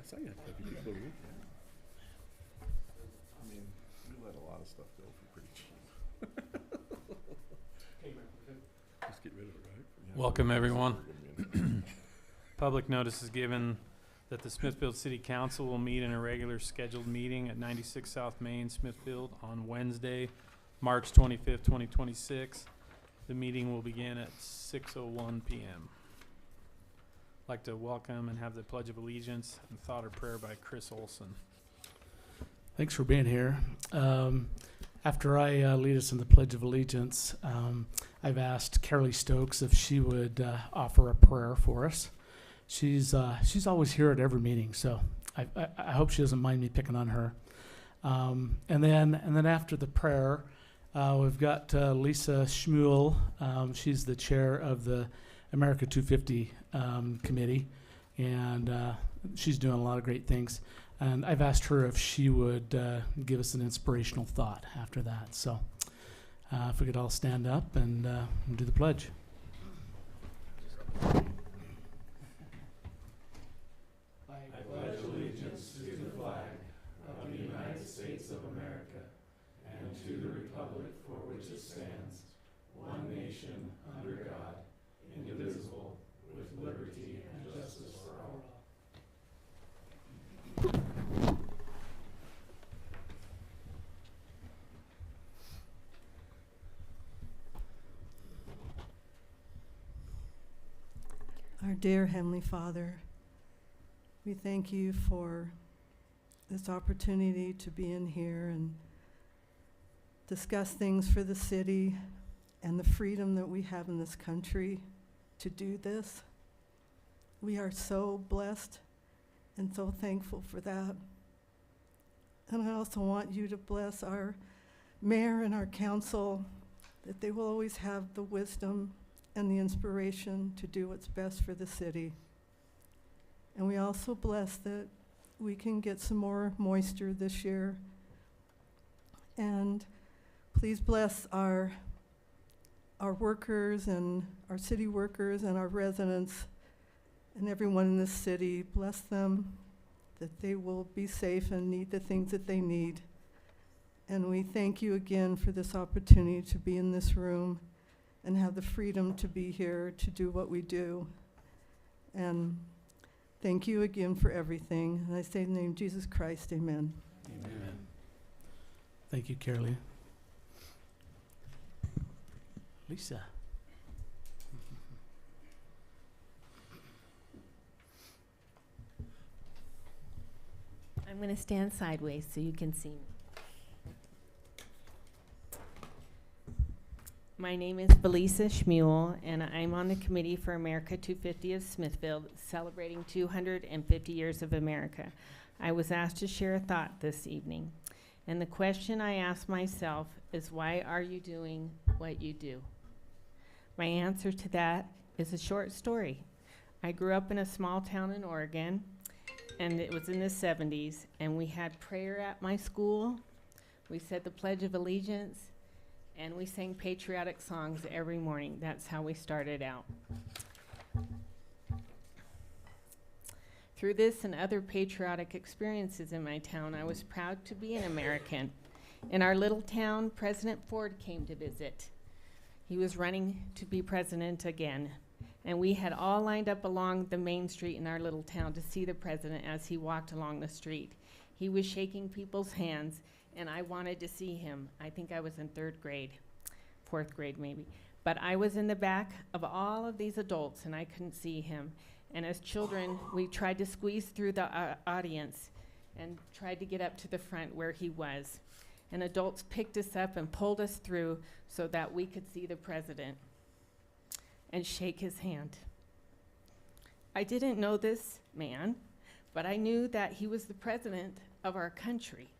saw you had quite a few people over the weekend. I mean, we let a lot of stuff go for pretty cheap. Just get rid of it, right? Yeah, Welcome, we're everyone. gonna be in- Public notice is given that the Smithfield City Council will meet in a regular scheduled meeting at 96 South Main, Smithfield, on Wednesday, March 25th, 2026. The meeting will begin at 6:01 p.m. I'd like to welcome and have the Pledge of Allegiance and thought or prayer by Chris Olson. Thanks for being here. After I lead us in the Pledge of Allegiance, I've asked Carolee Stokes if she would offer a prayer for us. She's always here at every meeting, so I hope she doesn't mind me picking on her. And then after the prayer, we've got Lisa Schmuel. She's the chair of the America 250 committee, and she's doing a lot of great things. And I've asked her if she would give us an inspirational thought after that. So if we could all stand up and do the pledge. I pledge allegiance to the flag of the United States of America and to the republic for which it stands, one nation, under God, indivisible, with liberty and justice for all. Our dear Heavenly Father, we thank you for this opportunity to be in here and discuss things for the city and the freedom that we have in this country to do this. We are so blessed and so thankful for that. And I also want you to bless our mayor and our council, that they will always have the wisdom and the inspiration to do what's best for the city. And we also bless that we can get some more moisture this year. And please bless our workers and our city workers and our residents and everyone in this city. Bless them, that they will be safe and need the things that they need. And we thank you again for this opportunity to be in this room and have the freedom to be here to do what we do. And thank you again for everything. And I say in the name of Jesus Christ, amen. Amen. Thank you, Carolee. Lisa. I'm going to stand sideways so you can see me. My name is Belisa Schmuel, and I'm on the committee for America 250 of Smithfield, celebrating 250 years of America. I was asked to share a thought this evening, and the question I ask myself is, why are you doing what you do? My answer to that is a short story. I grew up in a small town in Oregon, and it was in the 70s, and we had prayer at my school. We said the Pledge of Allegiance, and we sang patriotic songs every morning. That's how we started out. Through this and other patriotic experiences in my town, I was proud to be an American. In our little town, President Ford came to visit. He was running to be president again, and we had all lined up along the main street in our little town to see the president as he walked along the street. He was shaking people's hands, and I wanted to see him. I think I was in 3rd grade, 4th grade maybe. But I was in the back of all of these adults, and I couldn't see him. And as children, we tried to squeeze through the audience and tried to get up to the front where he was. And adults picked us up and pulled us through so that we could see the president and shake his hand. I didn't know this man, but I knew that he was the president of our country.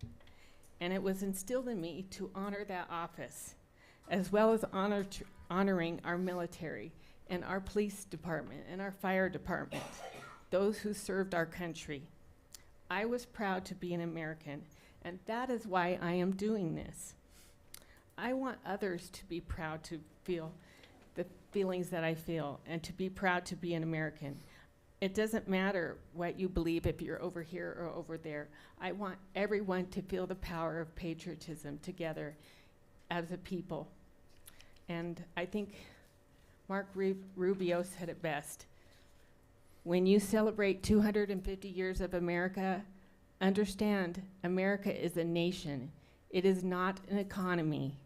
And it was instilled in me to honor that office, as well as honoring our military and our police department and our fire department, those who served our country. I was proud to be an American, and that is why I am doing this. I want others to be proud to feel the feelings that I feel and to be proud to be an American. it doesn't matter what you believe if you're over here or over there. I want everyone to feel the power of patriotism together as a people. And I think Mark Rubio said it best. When you celebrate 250 years of America, understand America is a nation. It is not an economy.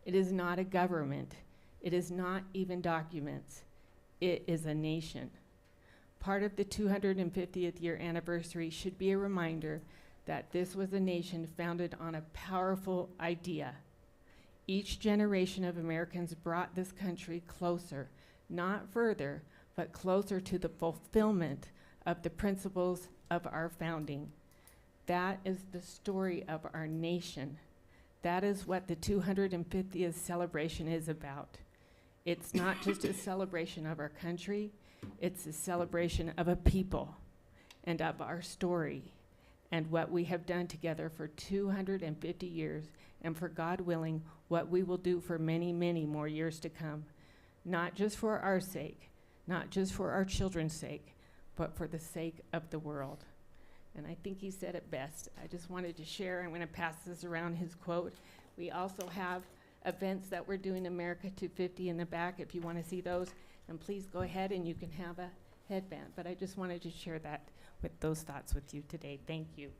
It is not a government. It is not even documents. It is a nation. Part of the 250th year anniversary should be a reminder that this was a nation founded on a powerful idea. Each generation of Americans brought this country closer, not further, but closer to the fulfillment of the principles of our founding. That is the story of our nation. That is what the 250th celebration is about. It's not just a celebration of our country, it's a celebration of a people and of our story and what we have done together for 250 years, and for God willing, what we will do for many, many more years to come. Not just for our sake, not just for our children's sake, but for the sake of the world. And I think he said it best. I just wanted to share. I'm going to pass this around, his quote. We also have events that we're doing America 250 in the back if you want to see those. And please go ahead and you can have a headband. But I just wanted to share that with those thoughts with you today. Thank you.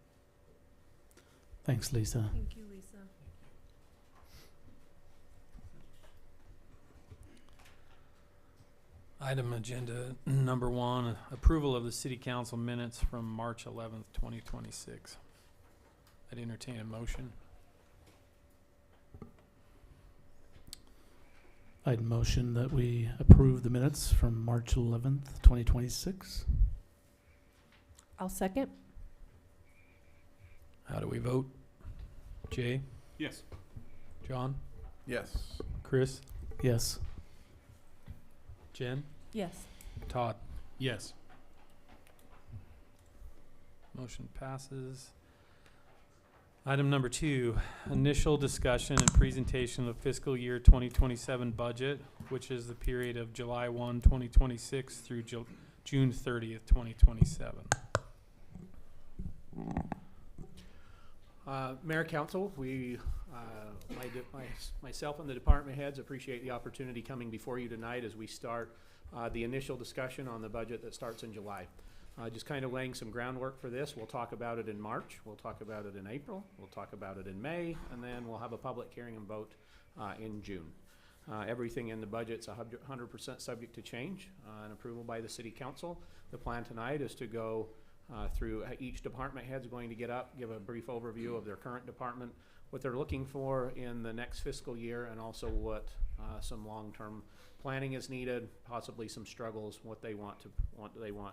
Thanks, Lisa. Thank you, Lisa. Item agenda number 1, approval of the city council minutes from March 11th, 2026. I'd entertain a motion. I'd motion that we approve the minutes from March 11th, 2026. I'll second. How do we vote? Jay? Yes. John? Yes. Chris? Yes. Jen? Yes. Todd? Yes. Motion passes. Item number 2, initial discussion and presentation of fiscal year 2027 budget, which is the period of July 1, 2026 through June 30th, 2027. Mayor, Council, myself and the department heads appreciate the opportunity coming before you tonight as we start the initial discussion on the budget that starts in July. Just kind of laying some groundwork for this. We'll talk about it in March, we'll talk about it in April, we'll talk about it in May, and then we'll have a public hearing and vote in June. Everything in the budget's 100% subject to change and approval by the City Council. The plan tonight is to go through each department head's going to get up, give a brief overview of their current department, what they're looking for in the next fiscal year, and also what some long-term planning is needed, possibly some struggles, what they want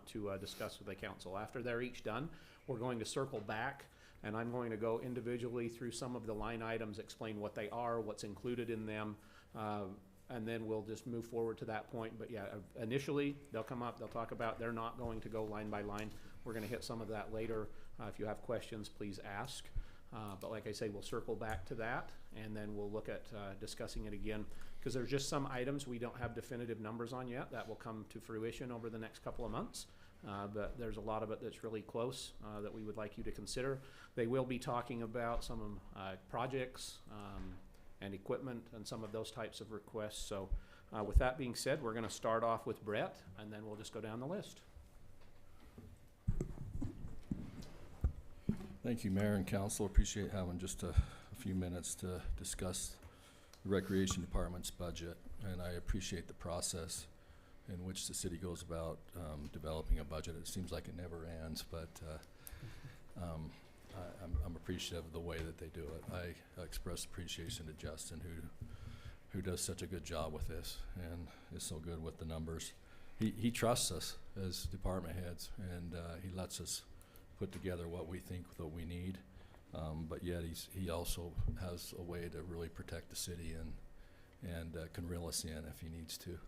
to discuss with the council. After they're each done, we're going to circle back, and I'm going to go individually through some of the line items, explain what they are, what's included in them, and then we'll just move forward to that point. But yeah, initially they'll come up, they'll talk about, they're not going to go line by line. We're going to hit some of that later. If you have questions, please ask. But like I say, we'll circle back to that, and then we'll look at discussing it again, because there's just some items we don't have definitive numbers on yet that will come to fruition over the next couple of months. But there's a lot of it that's really close that we would like you to consider. They will be talking about some projects and equipment and some of those types of requests. So with that being said, we're going to start off with Brett, and then we'll just go down the list. Thank you, Mayor and Council. Appreciate having just a few minutes to discuss the Recreation Department's budget, and I appreciate the process in which the city goes about developing a budget. It seems like it never ends, but I'm appreciative of the way that they do it. I express appreciation to Justin, who does such a good job with this and is so good with the numbers. He trusts us as department heads, and he lets us put together what we think that we need, but yet he also has a way to really protect the city and can reel us in if he needs to.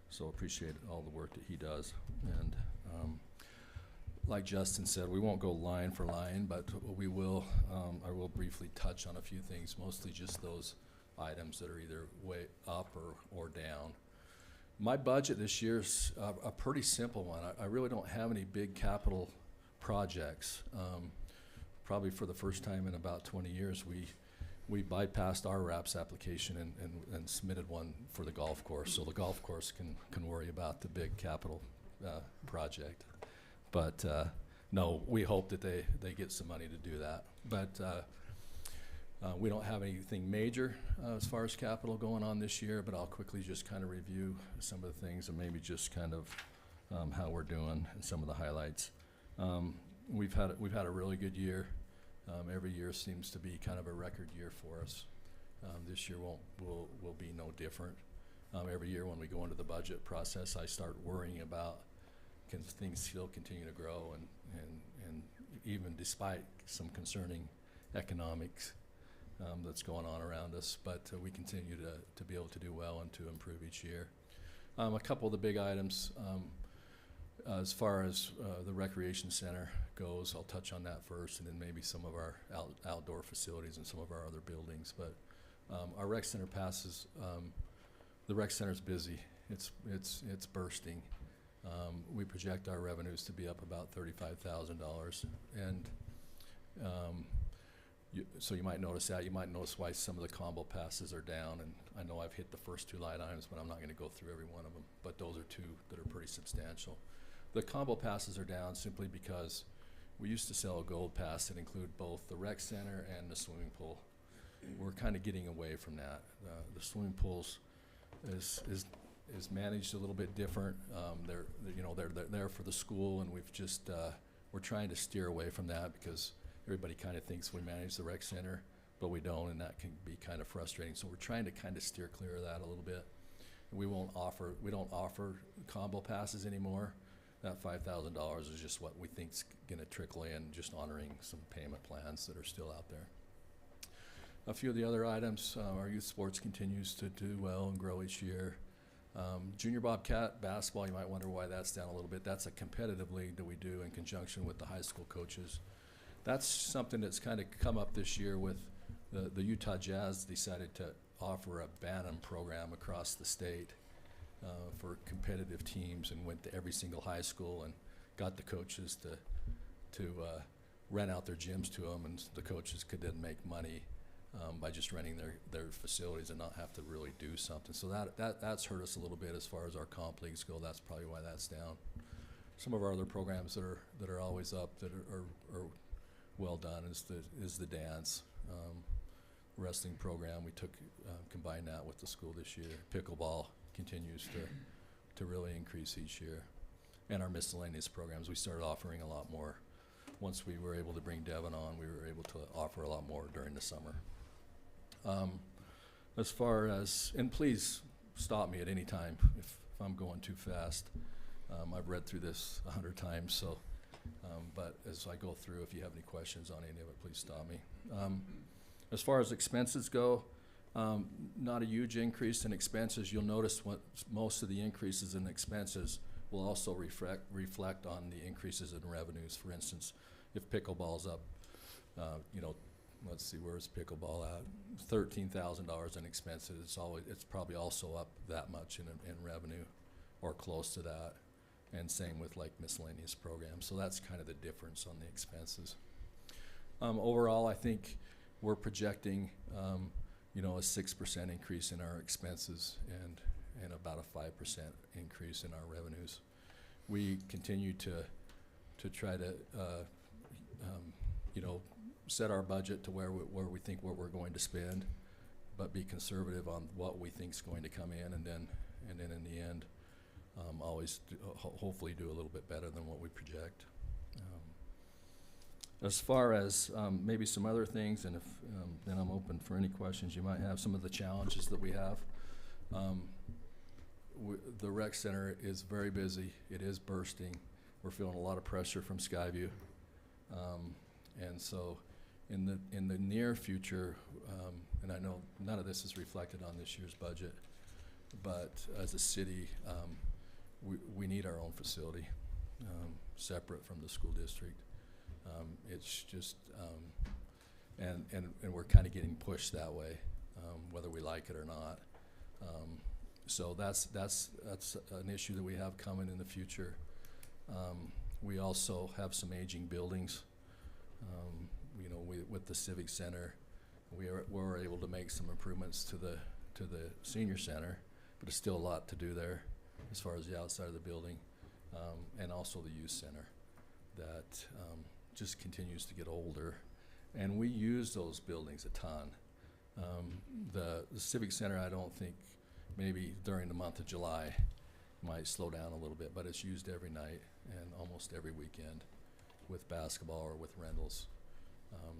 So appreciate all the work that he does. And like Justin said, we won't go line for line, but we will. I will briefly touch on a few things, mostly just those items that are either way up or down. My budget this year's a pretty simple one. I really don't have any big capital projects. Probably for the first time in about 20 years, we bypassed our RAPS application and submitted one for the golf course. So the golf course can worry about the big capital project. But no, we hope that they get some money to do that. But we don't have anything major as far as capital going on this year, but I'll quickly just kind of review some of the things and maybe just kind of how we're doing and some of the highlights. We've had a really good year. Every year seems to be kind of a record year for us. This year will be no different. Every year when we go into the budget process, I start worrying about can things still continue to grow, and even despite some concerning economics that's going on around us, but we continue to be able to do well and to improve each year. A couple of the big items, as far as the recreation center goes, I'll touch on that first, and then maybe some of our outdoor facilities and some of our other buildings. But our rec center passes. The rec center's busy. It's bursting. We project our revenues to be up about $35,000, and so you might notice that. You might notice why some of the combo passes are down, and I know I've hit the first two line items, but I'm not going to go through every one of them. But those are two that are pretty substantial. The combo passes are down simply because we used to sell a gold pass that included both the rec center and the swimming pool. We're kind of getting away from that. The swimming pools is managed a little bit different. They're there for the school, and we're trying to steer away from that because everybody kind of thinks we manage the rec center, but we don't, and that can be kind of frustrating. So we're trying to kind of steer clear of that a little bit. We don't offer combo passes anymore. That $5,000 is just what we think's going to trickle in, just honoring some payment plans that are still out there. A few of the other items, our youth sports continues to do well and grow each year. Junior Bobcat basketball, you might wonder why that's down a little bit. That's a competitive league that we do in conjunction with the high school coaches. That's something that's kind of come up this year with the Utah Jazz decided to offer a Bantam program across the state for competitive teams, and went to every single high school and got the coaches to rent out their gyms to them, and the coaches could then make money by just renting their facilities and not have to really do something. So that's hurt us a little bit as far as our comp leagues go. That's probably why that's down. Some of our other programs that are always up that are well done is the dance wrestling program. We combined that with the school this year. Pickleball continues to really increase each year, and our miscellaneous programs we started offering a lot more. Once we were able to bring Devin on, we were able to offer a lot more during the summer. As far as, and please stop me at any time if I'm going too fast. I've read through this 100 times, so. But as I go through, if you have any questions on any of it, please stop me. As far as expenses go, not a huge increase in expenses. You'll notice most of the increases in expenses will also reflect on the increases in revenues. For instance, if pickleball's up, let's see, where's pickleball at? $13,000 in expenses. It's probably also up that much in revenue, or close to that. And same with like miscellaneous programs. So that's kind of the difference on the expenses. Overall, I think we're projecting, a 6% increase in our expenses and about a 5% increase in our revenues. We continue to try to, set our budget to where we think what we're going to spend, but be conservative on what we think is going to come in, and then in the end, always hopefully do a little bit better than what we project. As far as maybe some other things, and if then I'm open for any questions you might have. Some of the challenges that we have. The rec center is very busy. It is bursting. We're feeling a lot of pressure from Skyview, and so in the near future, and I know none of this is reflected on this year's budget, but as a city, we need our own facility, separate from the school district. It's just, and we're kind of getting pushed that way, whether we like it or not. So that's an issue that we have coming in the future. We also have some aging buildings. You know, with the Civic Center, we're able to make some improvements to the senior center, but there's still a lot to do there as far as the outside of the building, and also the youth center that just continues to get older. And we use those buildings a ton. The Civic Center, I don't think, maybe during the month of July might slow down a little bit, but it's used every night and almost every weekend with basketball or with rentals.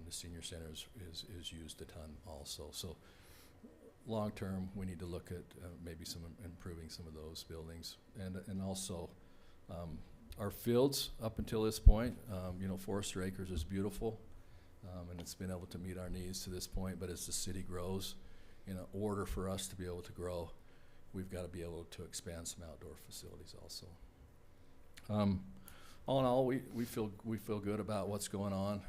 The senior center is used a ton also. So long term, we need to look at maybe improving some of those buildings, and also our fields up until this point. You know, Forester Acres is beautiful, and it's been able to meet our needs to this point. But as the city grows, in order for us to be able to grow, we've got to be able to expand some outdoor facilities also. All in all, we feel good about what's going on.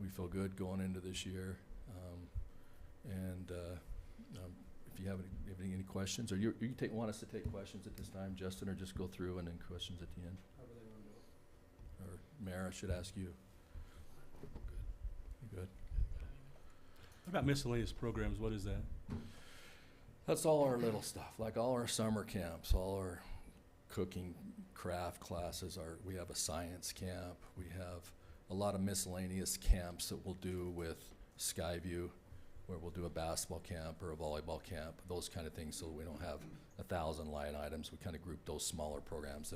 We feel good going into this year, if you have any questions, or you want us to take questions at this time, Justin, or just go through and then questions at the end? However they want to do it. Or Mayor, I should ask you. Good. What about miscellaneous programs? What is that? That's all our little stuff, like all our summer camps, all our cooking, craft classes. We have a science camp. We have a lot of miscellaneous camps that we'll do with Skyview, where we'll do a basketball camp or a volleyball camp, those kind of things, so we don't have 1,000 line items. We kind of group those smaller programs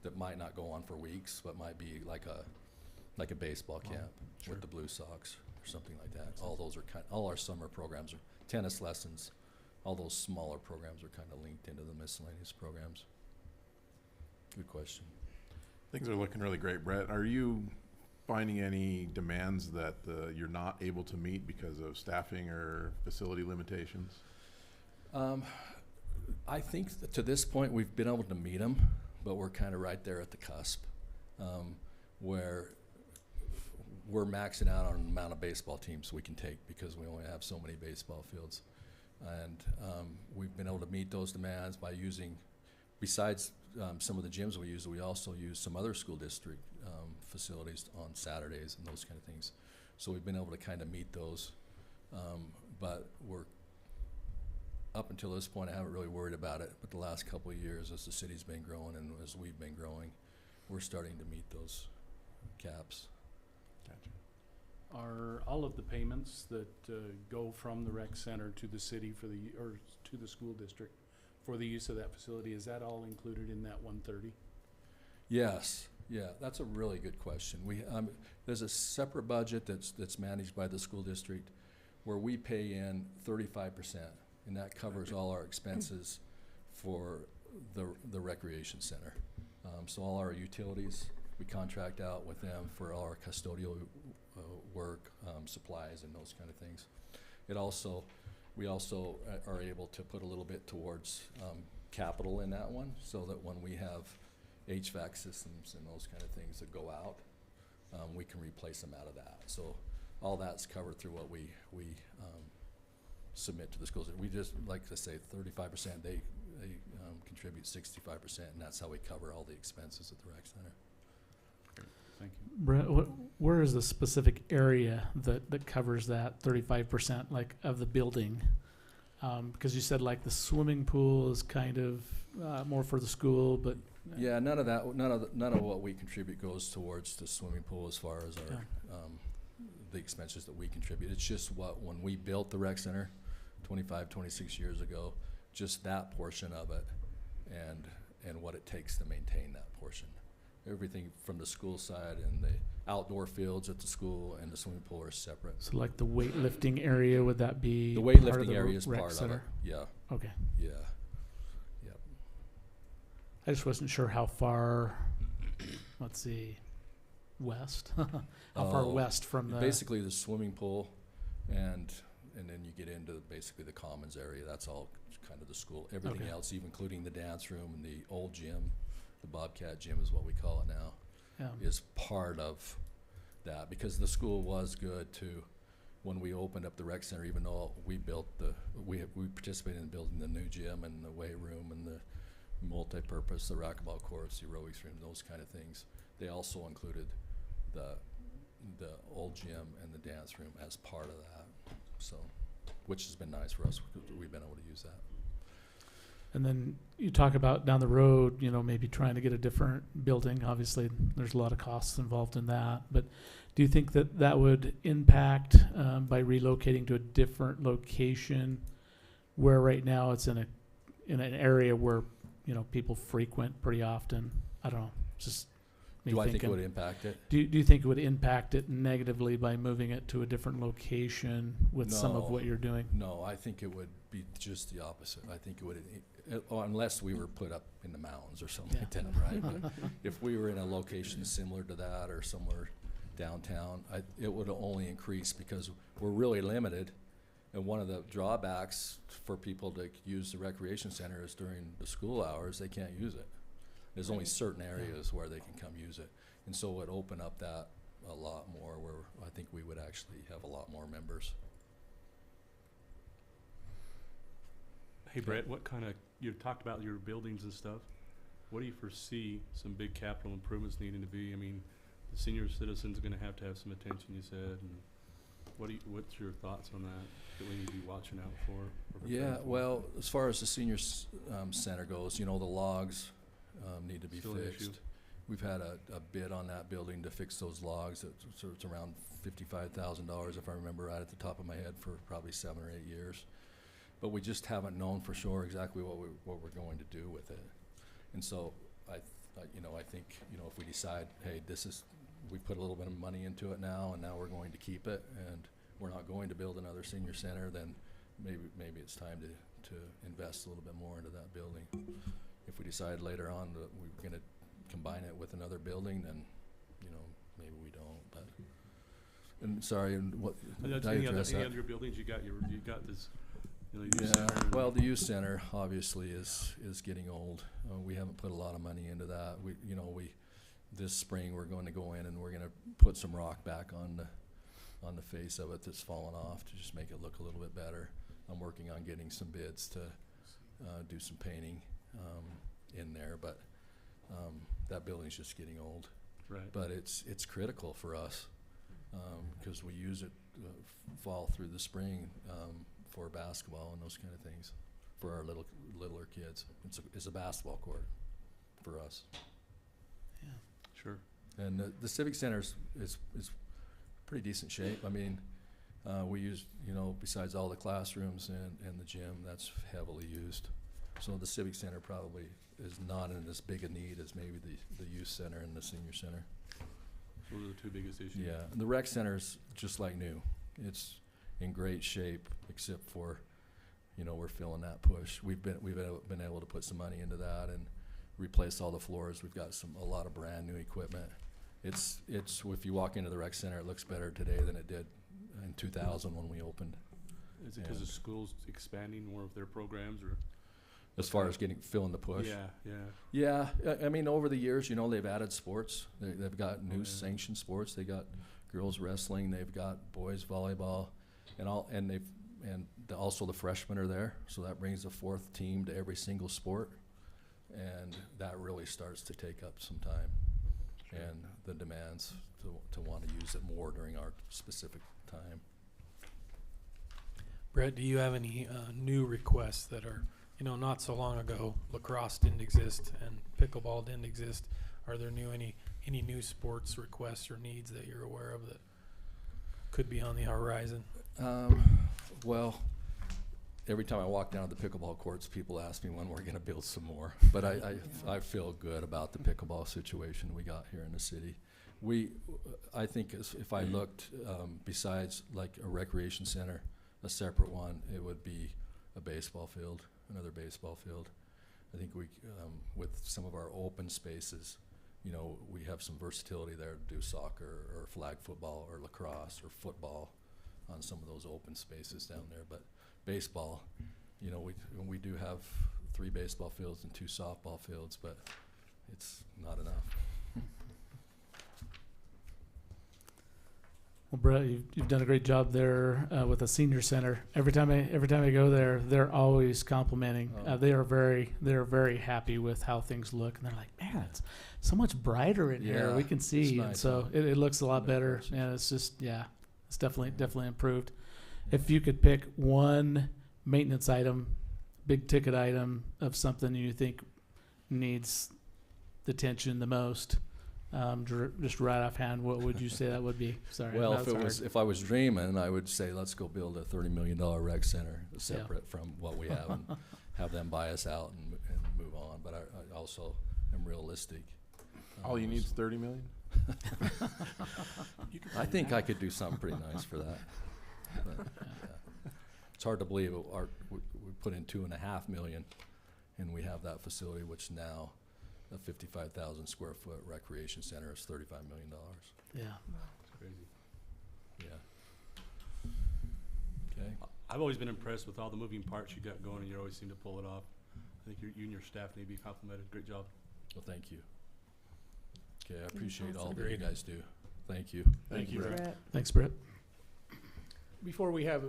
that might not go on for weeks, but might be like a baseball camp Sure. with the Blue Sox or something like that. All those are all our summer programs, are tennis lessons. All those smaller programs are kind of linked into the miscellaneous programs. Good question. Things are looking really great, Brett. Are you finding any demands that you're not able to meet because of staffing or facility limitations? I think that to this point we've been able to meet them, but we're kind of right there at the cusp, where we're maxing out on the amount of baseball teams we can take because we only have so many baseball fields. And we've been able to meet those demands by using, besides some of the gyms we also use some other school district facilities on Saturdays and those kind of things. So we've been able to kind of meet those, but we're, up until this point, I haven't really worried about it. But the last couple of years, as the city's been growing and as we've been growing, we're starting to meet those caps. Gotcha. Are all of the payments that go from the rec center to the city or to the school district for the use of that facility, is that all included in that 130? Yes, yeah, that's a really good question. There's a separate budget that's managed by the school district where we pay in 35%, and that covers all our expenses for the recreation center. So all our utilities, we contract out with them for all our custodial work, supplies, and those kind of things. We also are able to put a little bit towards capital in that one, so that when we have HVAC systems and those kind of things that go out, we can replace them out of that. So all that's covered through what we submit to the schools. We just like to say 35%. They contribute 65%, and that's how we cover all the expenses at the rec center. Thank you. Brett, where is the specific area that covers that 35%, like, of the building? Because you said like the swimming pool is kind of more for the school, but Yeah, none of what we contribute goes towards the swimming pool as far as our the expenses that we contribute. It's just when we built the rec center 26 years ago, just that portion of it and what it takes to maintain that portion. Everything from the school side and the outdoor fields at the school and the swimming pool are separate. so like the weightlifting area, would that be The part of weightlifting the area is rec part of it. center? Yeah, Okay. yeah. Yep. I just wasn't sure how far, let's see, west? How far Oh, west from the? Basically the swimming pool and then you get into basically the commons area. That's all kind of the school. Everything Okay. else, even including the dance room and the old gym, the Bobcat gym is what we call it now, Yeah. is part of that, because the school was good to when we opened up the rec center, even though we participated in building the new gym and the weight room and the multi-purpose, the racquetball courts, the aerobics room, those kind of things, they also included the old gym and the dance room as part of that. So, which has been nice for us, because we've been able to use that. And then you talk about down the road, maybe trying to get a different building. Obviously, there's a lot of costs involved in that. But do you think that that would impact by relocating to a different location, where right now it's in an area where people frequent pretty often? I don't know. Just me Do I think thinking. it would impact it? Do you think it would impact it negatively by moving it to a different location with some of No. what you're doing? No, I think it would be just the opposite. I think it would, unless we were put up in the mountains or something like that, right? But if we were in a location similar to that or somewhere downtown, it would only increase, because we're really limited. And one of the drawbacks for people to use the recreation center is during the school hours, they can't use it. There's only certain areas where they can come use it. And so it would open up that a lot more, where I think we would actually have a lot more members. Hey Brett, you talked about your buildings and stuff. What do you foresee some big capital improvements needing to be? I mean, the senior citizens are gonna have to have some attention, you said, and what's your thoughts on that we need to be watching out for? Yeah, well, as far as the senior center goes, the logs need to be Still an issue. fixed. We've had a bid on that building to fix those logs. It's around $55,000, if I remember right at the top of my head, for probably 7 or 8 years. But we just haven't known for sure exactly what we're going to do with it. And so I think, if we decide, hey, we put a little bit of money into it now, and now we're going to keep it, and we're not going to build another senior center, then maybe it's time to invest a little bit more into that building. If we decide later on that we're gonna combine it with another building, then, maybe we don't, but. And sorry, and what, did I address Any that? other buildings, you got this, youth Yeah, center and- well, the youth center obviously is getting old. We haven't put a lot of money into that. This spring, we're going to go in and we're gonna put some rock back on the face of it that's fallen off, to just make it look a little bit better. I'm working on getting some bids to do some painting in there, but that building's just getting old. Right. But it's critical for us, because we use it fall through the spring for basketball and those kind of things for our littler kids. It's a basketball court for us. Sure. And the Civic Center is pretty decent shape. I mean, we use, besides all the classrooms and the gym, that's heavily used. So the Civic Center probably is not in as big a need as maybe the youth center and the senior center. Those are the two biggest issues. Yeah, and the rec center's just like new. It's in great shape, except for, we're feeling that push. We've been able to put some money into that and replace all the floors. We've got a lot of brand new equipment. It's if you walk into the rec center, it looks better today than it did in 2000 when we opened. Is it because the school's expanding more of their programs, or? As far as filling the push. Yeah. Yeah, I mean, over the years, they've added sports. They've got new yeah. sanctioned sports. They got girls wrestling. They've got boys volleyball, and also the freshmen are there. So that brings a 4th team to every single sport, and that really starts to take up some time, and the demands to want to use it more during our specific time. Brett, do you have any new requests that are, not so long ago, lacrosse didn't exist and pickleball didn't exist? Are there any new sports requests or needs that you're aware of that could be on the horizon? Well, every time I walk down to the pickleball courts, people ask me when we're going to build some more. But I feel good about the pickleball situation we got here in the city. I think if I looked, besides like a recreation center, a separate one, it would be a baseball field, another baseball field. I think with some of our open spaces, we have some versatility there to do soccer or flag football or lacrosse or football on some of those open spaces down there. But baseball, we do have 3 baseball fields and 2 softball fields, but it's not enough. Well, Brett, you've done a great job there with the senior center. Every time I go there, they're always complimenting. Oh. They are very happy with how things look, and they're like, "Man, it's so much brighter in here. Yeah, We can it's see." And nice, so huh? it looks a lot Really better. impressive. And it's just it's definitely improved. If you could pick one maintenance item, big ticket item of something you think needs the attention the most, just right offhand, what would you say that would be? Sorry. Well, that's hard. if I was dreaming, I would say let's go build a $30 million rec center separate from what we have and have them buy us out and move on. But I also am realistic. All you need is 30 million? I think I could do something pretty nice for that. But, yeah. It's hard to believe we put in $2.5 million, and we have that facility, which now a 55,000 square foot recreation center is $35 million. Yeah. It's crazy. Yeah. Okay. I've always been impressed with all the moving parts you got going, and you always seem to pull it off. I think you and your staff need to be complimented. Great job. Well, thank you. Okay, I appreciate all awesome. that you guys do. Thank you. Thank you, Brett. Thanks, Brett. Before we have,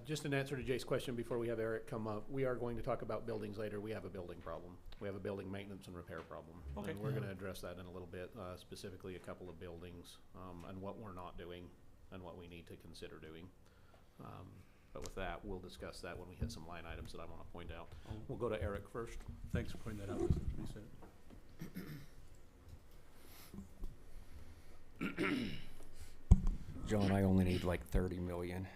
just an answer to Jay's question, before we have Eric come up, we are going to talk about buildings later. We have a building problem. We have a building maintenance and repair problem. Okay. And we're gonna address that in a little bit, specifically a couple of buildings, and what we're not doing and what we need to consider doing. But with that, we'll discuss that when we hit some line items that I wanna point out. We'll go to Eric first. Thanks for pointing that out, Mr. Reset. John, I only need like 30 million.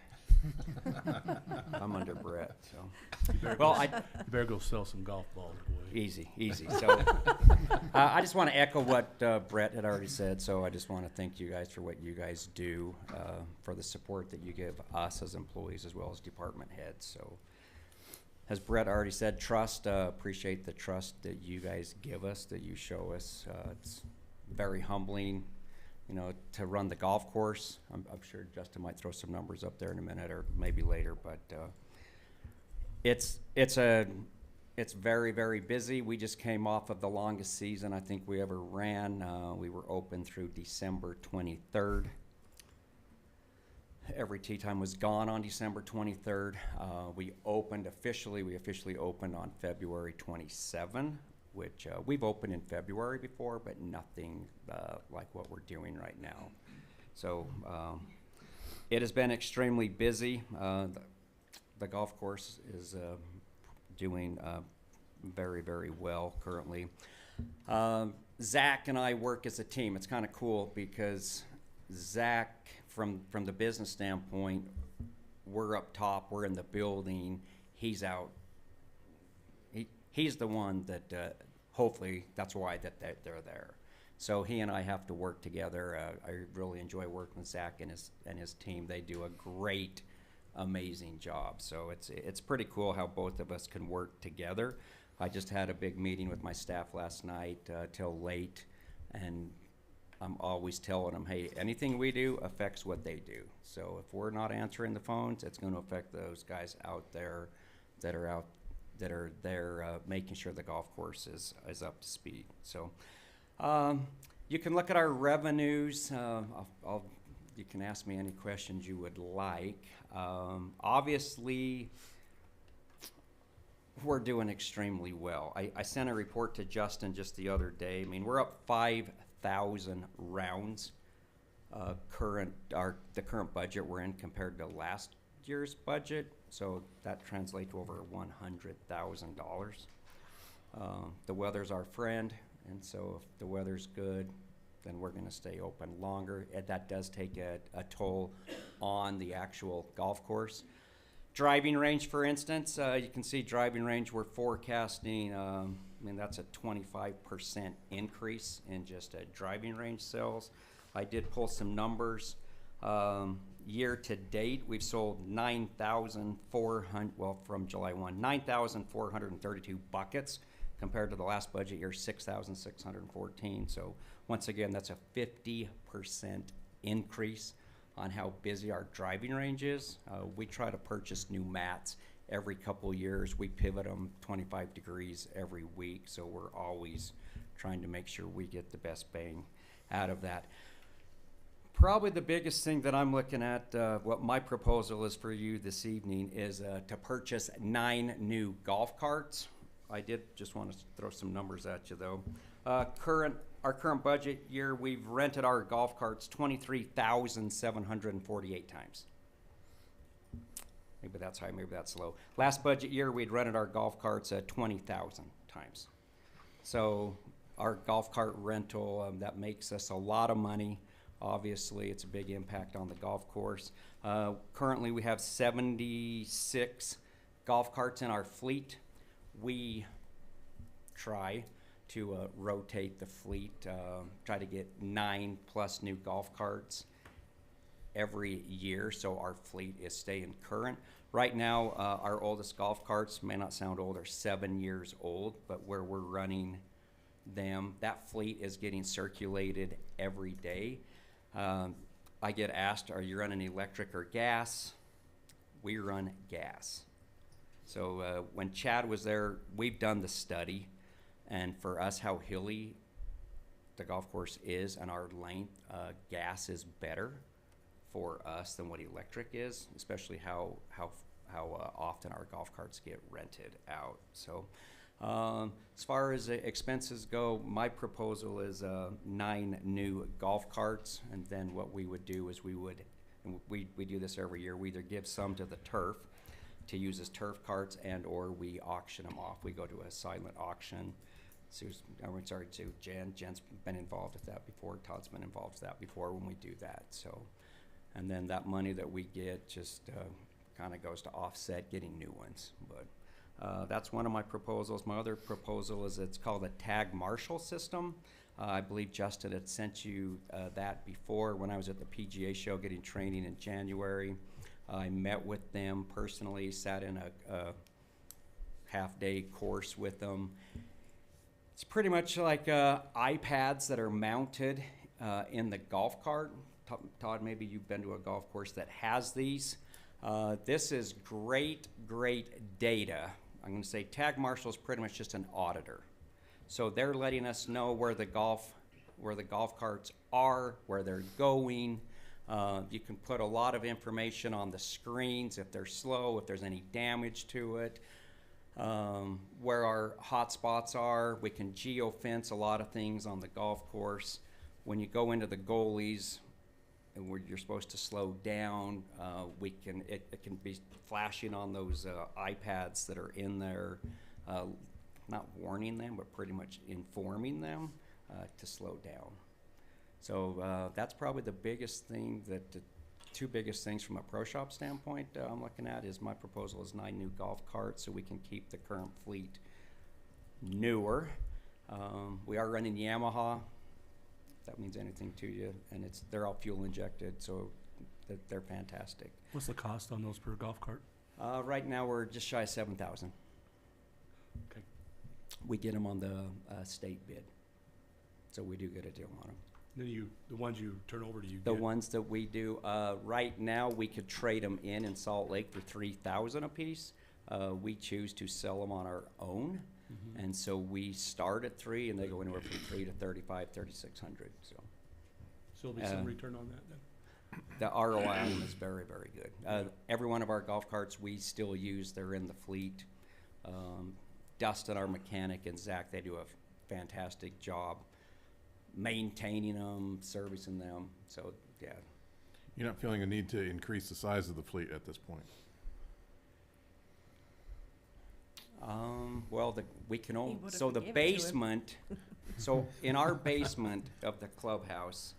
I'm under Brett, so. Well, You better go sell some golf balls, boy. easy. So, I just want to echo what Brett had already said. So I just want to thank you guys for what you guys do, for the support that you give us as employees as well as department heads. So, as Brett already said, trust. Appreciate the trust that you guys give us, that you show us. It's very humbling, to run the golf course. I'm sure Justin might throw some numbers up there in a minute or maybe later, but it's very, very busy. We just came off of the longest season I think we ever ran. We were open through December 23rd. Every tee time was gone on December 23rd. We officially opened on February 27, which we've opened in February before, but nothing like what we're doing right now. So it has been extremely busy. The golf course is doing very, very well currently. Zach and I work as a team. It's kind of cool because Zach, from the business standpoint, we're up top, we're in the building, he's out. He's the one that hopefully that's why that they're there. So he and I have to work together. I really enjoy working with Zach and his team. They do a great, amazing job. So it's pretty cool how both of us can work together. I just had a big meeting with my staff last night till late, and I'm always telling them, hey, anything we do affects what they do. So if we're not answering the phones, it's going to affect those guys out there that are there making sure the golf course is up to speed. So you can look at our revenues. You can ask me any questions you would like. Obviously, we're doing extremely well. I sent a report to Justin just the other day. I mean, we're up 5,000 rounds. The current budget we're in compared to last year's budget, so that translates to over $100,000. The weather's our friend, and so if the weather's good, then we're going to stay open longer. And that does take a toll on the actual golf course. Driving range, for instance, you can see driving range, we're forecasting, that's a 25% increase in just driving range sales. I did pull some numbers. Year to date, we've sold 9,400, from July 1, 9,432 buckets compared to the last budget year, 6,614. So once again, that's a 50% increase on how busy our driving range is. We try to purchase new mats every couple years. We pivot them 25 degrees every week, so we're always trying to make sure we get the best bang out of that. Probably the biggest thing that I'm looking at, what my proposal is for you this evening, is to purchase 9 new golf carts. I did just want to throw some numbers at you, though. Our current budget year, we've rented our golf carts 23,748 times. Maybe that's high, maybe that's low. Last budget year, we'd rented our golf carts 20,000 times. So our golf cart rental, that makes us a lot of money. Obviously, it's a big impact on the golf course. Currently, we have 76 golf carts in our fleet. We try to rotate the fleet, try to get 9+ new golf carts every year, so our fleet is staying current. Right now, our oldest golf carts, may not sound old, are 7 years old, but where we're running them, that fleet is getting circulated every day. I get asked, are you running electric or gas? We run gas. So when Chad was there, we've done the study, and for us, how hilly the golf course is and our length, gas is better for us than what electric is, especially how often our golf carts get rented out. So as far as expenses go, my proposal is 9 new golf carts, and then what we would do is we do this every year. We either give some to the turf to use as turf carts, and or we auction them off. We go to a silent auction. Jen's been involved with that before. Todd's been involved with that before when we do that. So, and then that money that we get just kind of goes to offset getting new ones. But that's one of my proposals. My other proposal is it's called a tag marshal system. I believe Justin had sent you that before when I was at the PGA show getting training in January. I met with them personally, sat in a half-day course with them. It's pretty much like iPads that are mounted in the golf cart. Todd, maybe you've been to a golf course that has these. This is great data. I'm going to say Tag Marshal is pretty much just an auditor. So they're letting us know where the golf carts are, where they're going. You can put a lot of information on the screens, if they're slow, if there's any damage to it, where our hot spots are. We can geofence a lot of things on the golf course. When you go into the goalies and where you're supposed to slow down, it can be flashing on those iPads that are in there, not warning them, but pretty much informing them to slow down. So that's probably the biggest thing, the two biggest things from a pro shop standpoint I'm looking at is my proposal is 9 new golf carts so we can keep the current fleet newer. We are running Yamaha, if that means anything to you, and they're all fuel injected, so they're fantastic. What's the cost on those per golf cart? Right now we're just shy of $7,000. Okay. We get them on the state bid, so we do get a deal on them. Then the ones you turn over, The ones that we do, right now, we could trade them in Salt Lake for $3,000 a piece. We choose to sell them on our own, and so we start at $3,000, and they go anywhere from $3,000 to $3,500, $3,600. So there'll be some return on that then? the ROI on them is very, very good. Every one of our golf carts we still use. They're in the fleet. Dustin, our mechanic, and Zach, they do a fantastic job maintaining them, servicing them. So, yeah. You're not feeling a need to increase the size of the fleet at this point? Well, we can only, What if so we the gave it to him? basement, so in our basement of the clubhouse,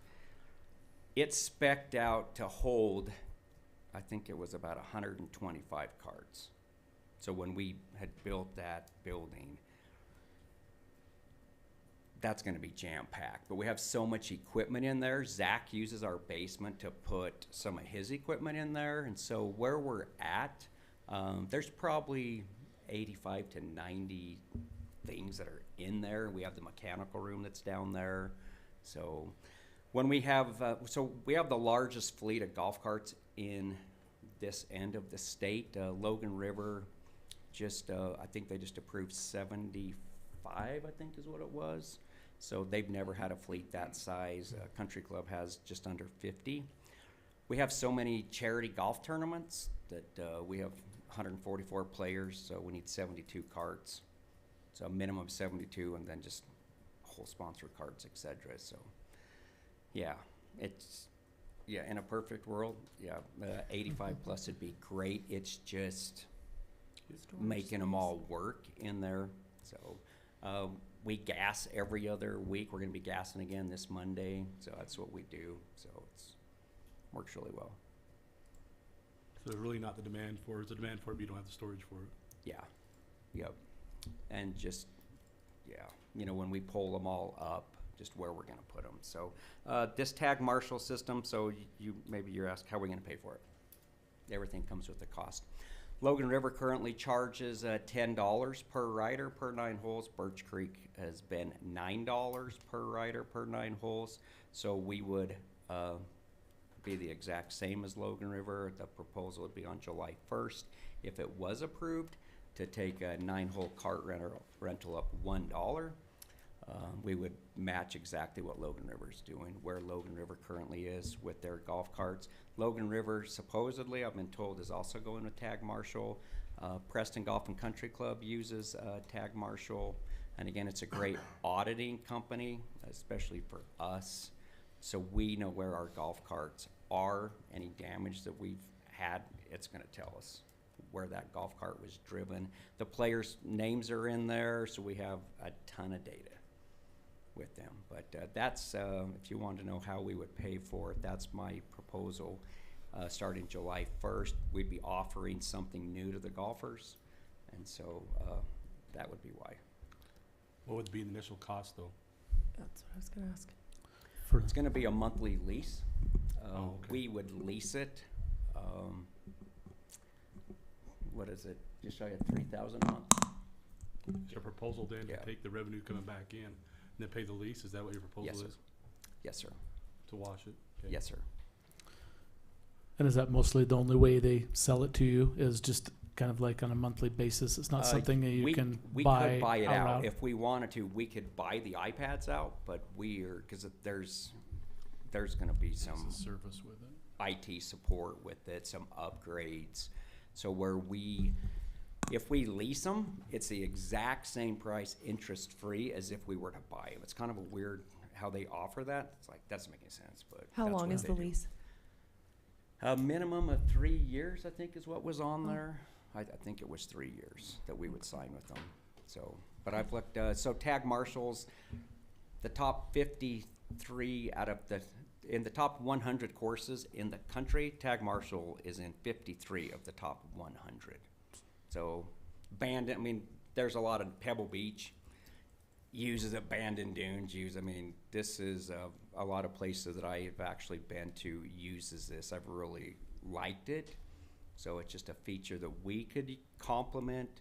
it's spec'd out to hold, I think it was about 125 carts. So when we had built that building, that's going to be jam-packed. But we have so much equipment in there. Zach uses our basement to put some of his equipment in there. And so where we're at, there's probably 85 to 90 things that are in there. We have the mechanical room that's down there. So when we have, we have the largest fleet of golf carts in this end of the state. Logan River, I think they just approved 75, I think is what it was. So they've never had a fleet that size. Country Club has just under 50. We have so many charity golf tournaments that we have 144 players, so we need 72 carts. So a minimum of 72, and then just whole sponsor carts, etc. So, yeah, in a perfect world, 85 plus would be great. It's just making them all work in there. So we gas every other week. We're going to be gassing again this Monday, so that's what we do. So works really well. So really not the demand for it. It's a demand for it, but you don't have the storage for it. Yeah, yep. And just, when we pull them all up, just where we're gonna put them. So, this tag marshal system, so maybe you're asking, how are we gonna pay for it? Everything comes with a cost. Logan River currently charges $10 per rider per 9 holes. Birch Creek has been $9 per rider per 9 holes. So we would be the exact same as Logan River. The proposal would be on July 1st. If it was approved, to take a 9-hole cart rental up $1, we would match exactly what Logan River is doing, where Logan River currently is with their golf carts. Logan River, supposedly, I've been told, is also going with Tag Marshal. Preston Golf and Country Club uses Tag Marshal. And again, it's a great auditing company, especially for us. So we know where our golf carts are. Any damage that we've had, it's going to tell us where that golf cart was driven. The players' names are in there, so we have a ton of data with them. But that's, if you want to know how we would pay for it, that's my proposal. Starting July 1st, we'd be offering something new to the golfers, and so that would be why. What would be the initial cost, though? That's what I was going to ask. It's going to be a monthly lease. Okay. We would lease it. What is it? Just shy of $3,000 a month. Is your proposal then Yeah. to take the revenue coming back in and then pay the lease? Is that what your proposal Yes, sir. is? Yes, sir. To wash it? Okay. Yes, sir. And is that mostly the only way they sell it to you, is just kind of like on a monthly basis? It's not something that you we can we buy could buy it out outright? if we wanted to. We could buy the iPads out, but because there's going to be some Service with it. IT support with it, some upgrades. So if we lease them, it's the exact same price, interest free, as if we were to buy them. It's kind of a weird how they offer that. It's like, that doesn't make any sense, but How that's long what is they the do. lease? A minimum of 3 years, I think, is what was on there. I think it was 3 years that we would sign with them. So, but I've looked, so Tag Marshals, the top 53 in the top 100 courses in the country, Tag Marshal is in 53 of the top 100. So, there's a lot of Pebble Beach uses Abandoned Dunes, this is a lot of places that I have actually been to uses this. I've really liked it. So it's just a feature that we could complement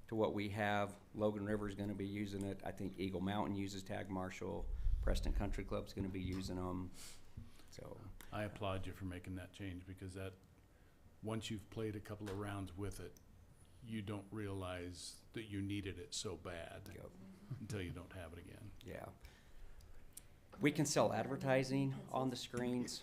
to what we have. Logan River is going to be using it. I think Eagle Mountain uses Tag Marshal. Preston Country Club is going to be using them. So I applaud you for making that change, because that, once you've played a couple of rounds with it, you don't realize that you needed it so bad Yep. until you don't have it again. yeah. We can sell advertising on the screens.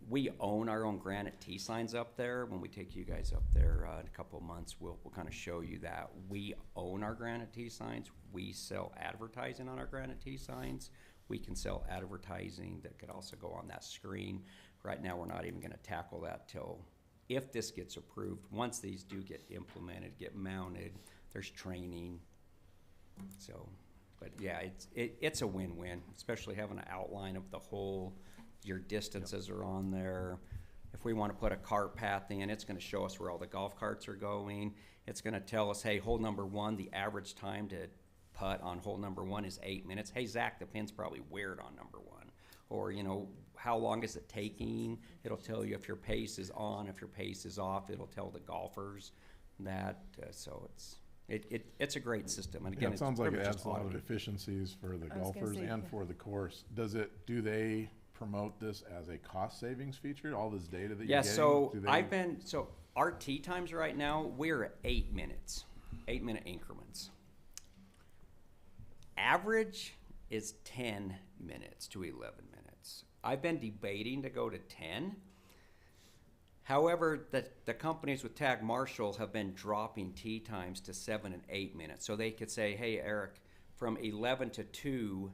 We own our own granite T signs up there. When we take you guys up there in a couple of months, we'll kind of show you that. We own our granite T signs. We sell advertising on our granite T signs. We can sell advertising that could also go on that screen. Right now, we're not even going to tackle that till, if this gets approved. Once these do get implemented, get mounted, there's training. So, but yeah, it's a win-win, especially having an outline of the hole. Your distances are on there. If we want to put a cart path in, it's going to show us where all the golf carts are going. It's going to tell us, hey, hole number 1, the average time to putt on hole number 1 is 8 minutes. Hey, Zach, the pin's probably weird on number 1. Or, how long is it taking? It'll tell you if your pace is on, if your pace is off. It'll tell the golfers that. So it's a great system. And again, Yeah, it sounds like it pretty much adds a lot of auditing. efficiencies for the I was gonna golfers say, and yeah. for the course. Do they promote this as a cost savings feature, all this data that you're Yeah, getting? so Do they- our tee times right now, we're at 8 minutes, 8-minute increments. Average is 10 minutes to 11 minutes. I've been debating to go to 10. However, the companies with Tag Marshall have been dropping tee times to 7 and 8 minutes. So they could say, hey, Eric, from 11 to 2,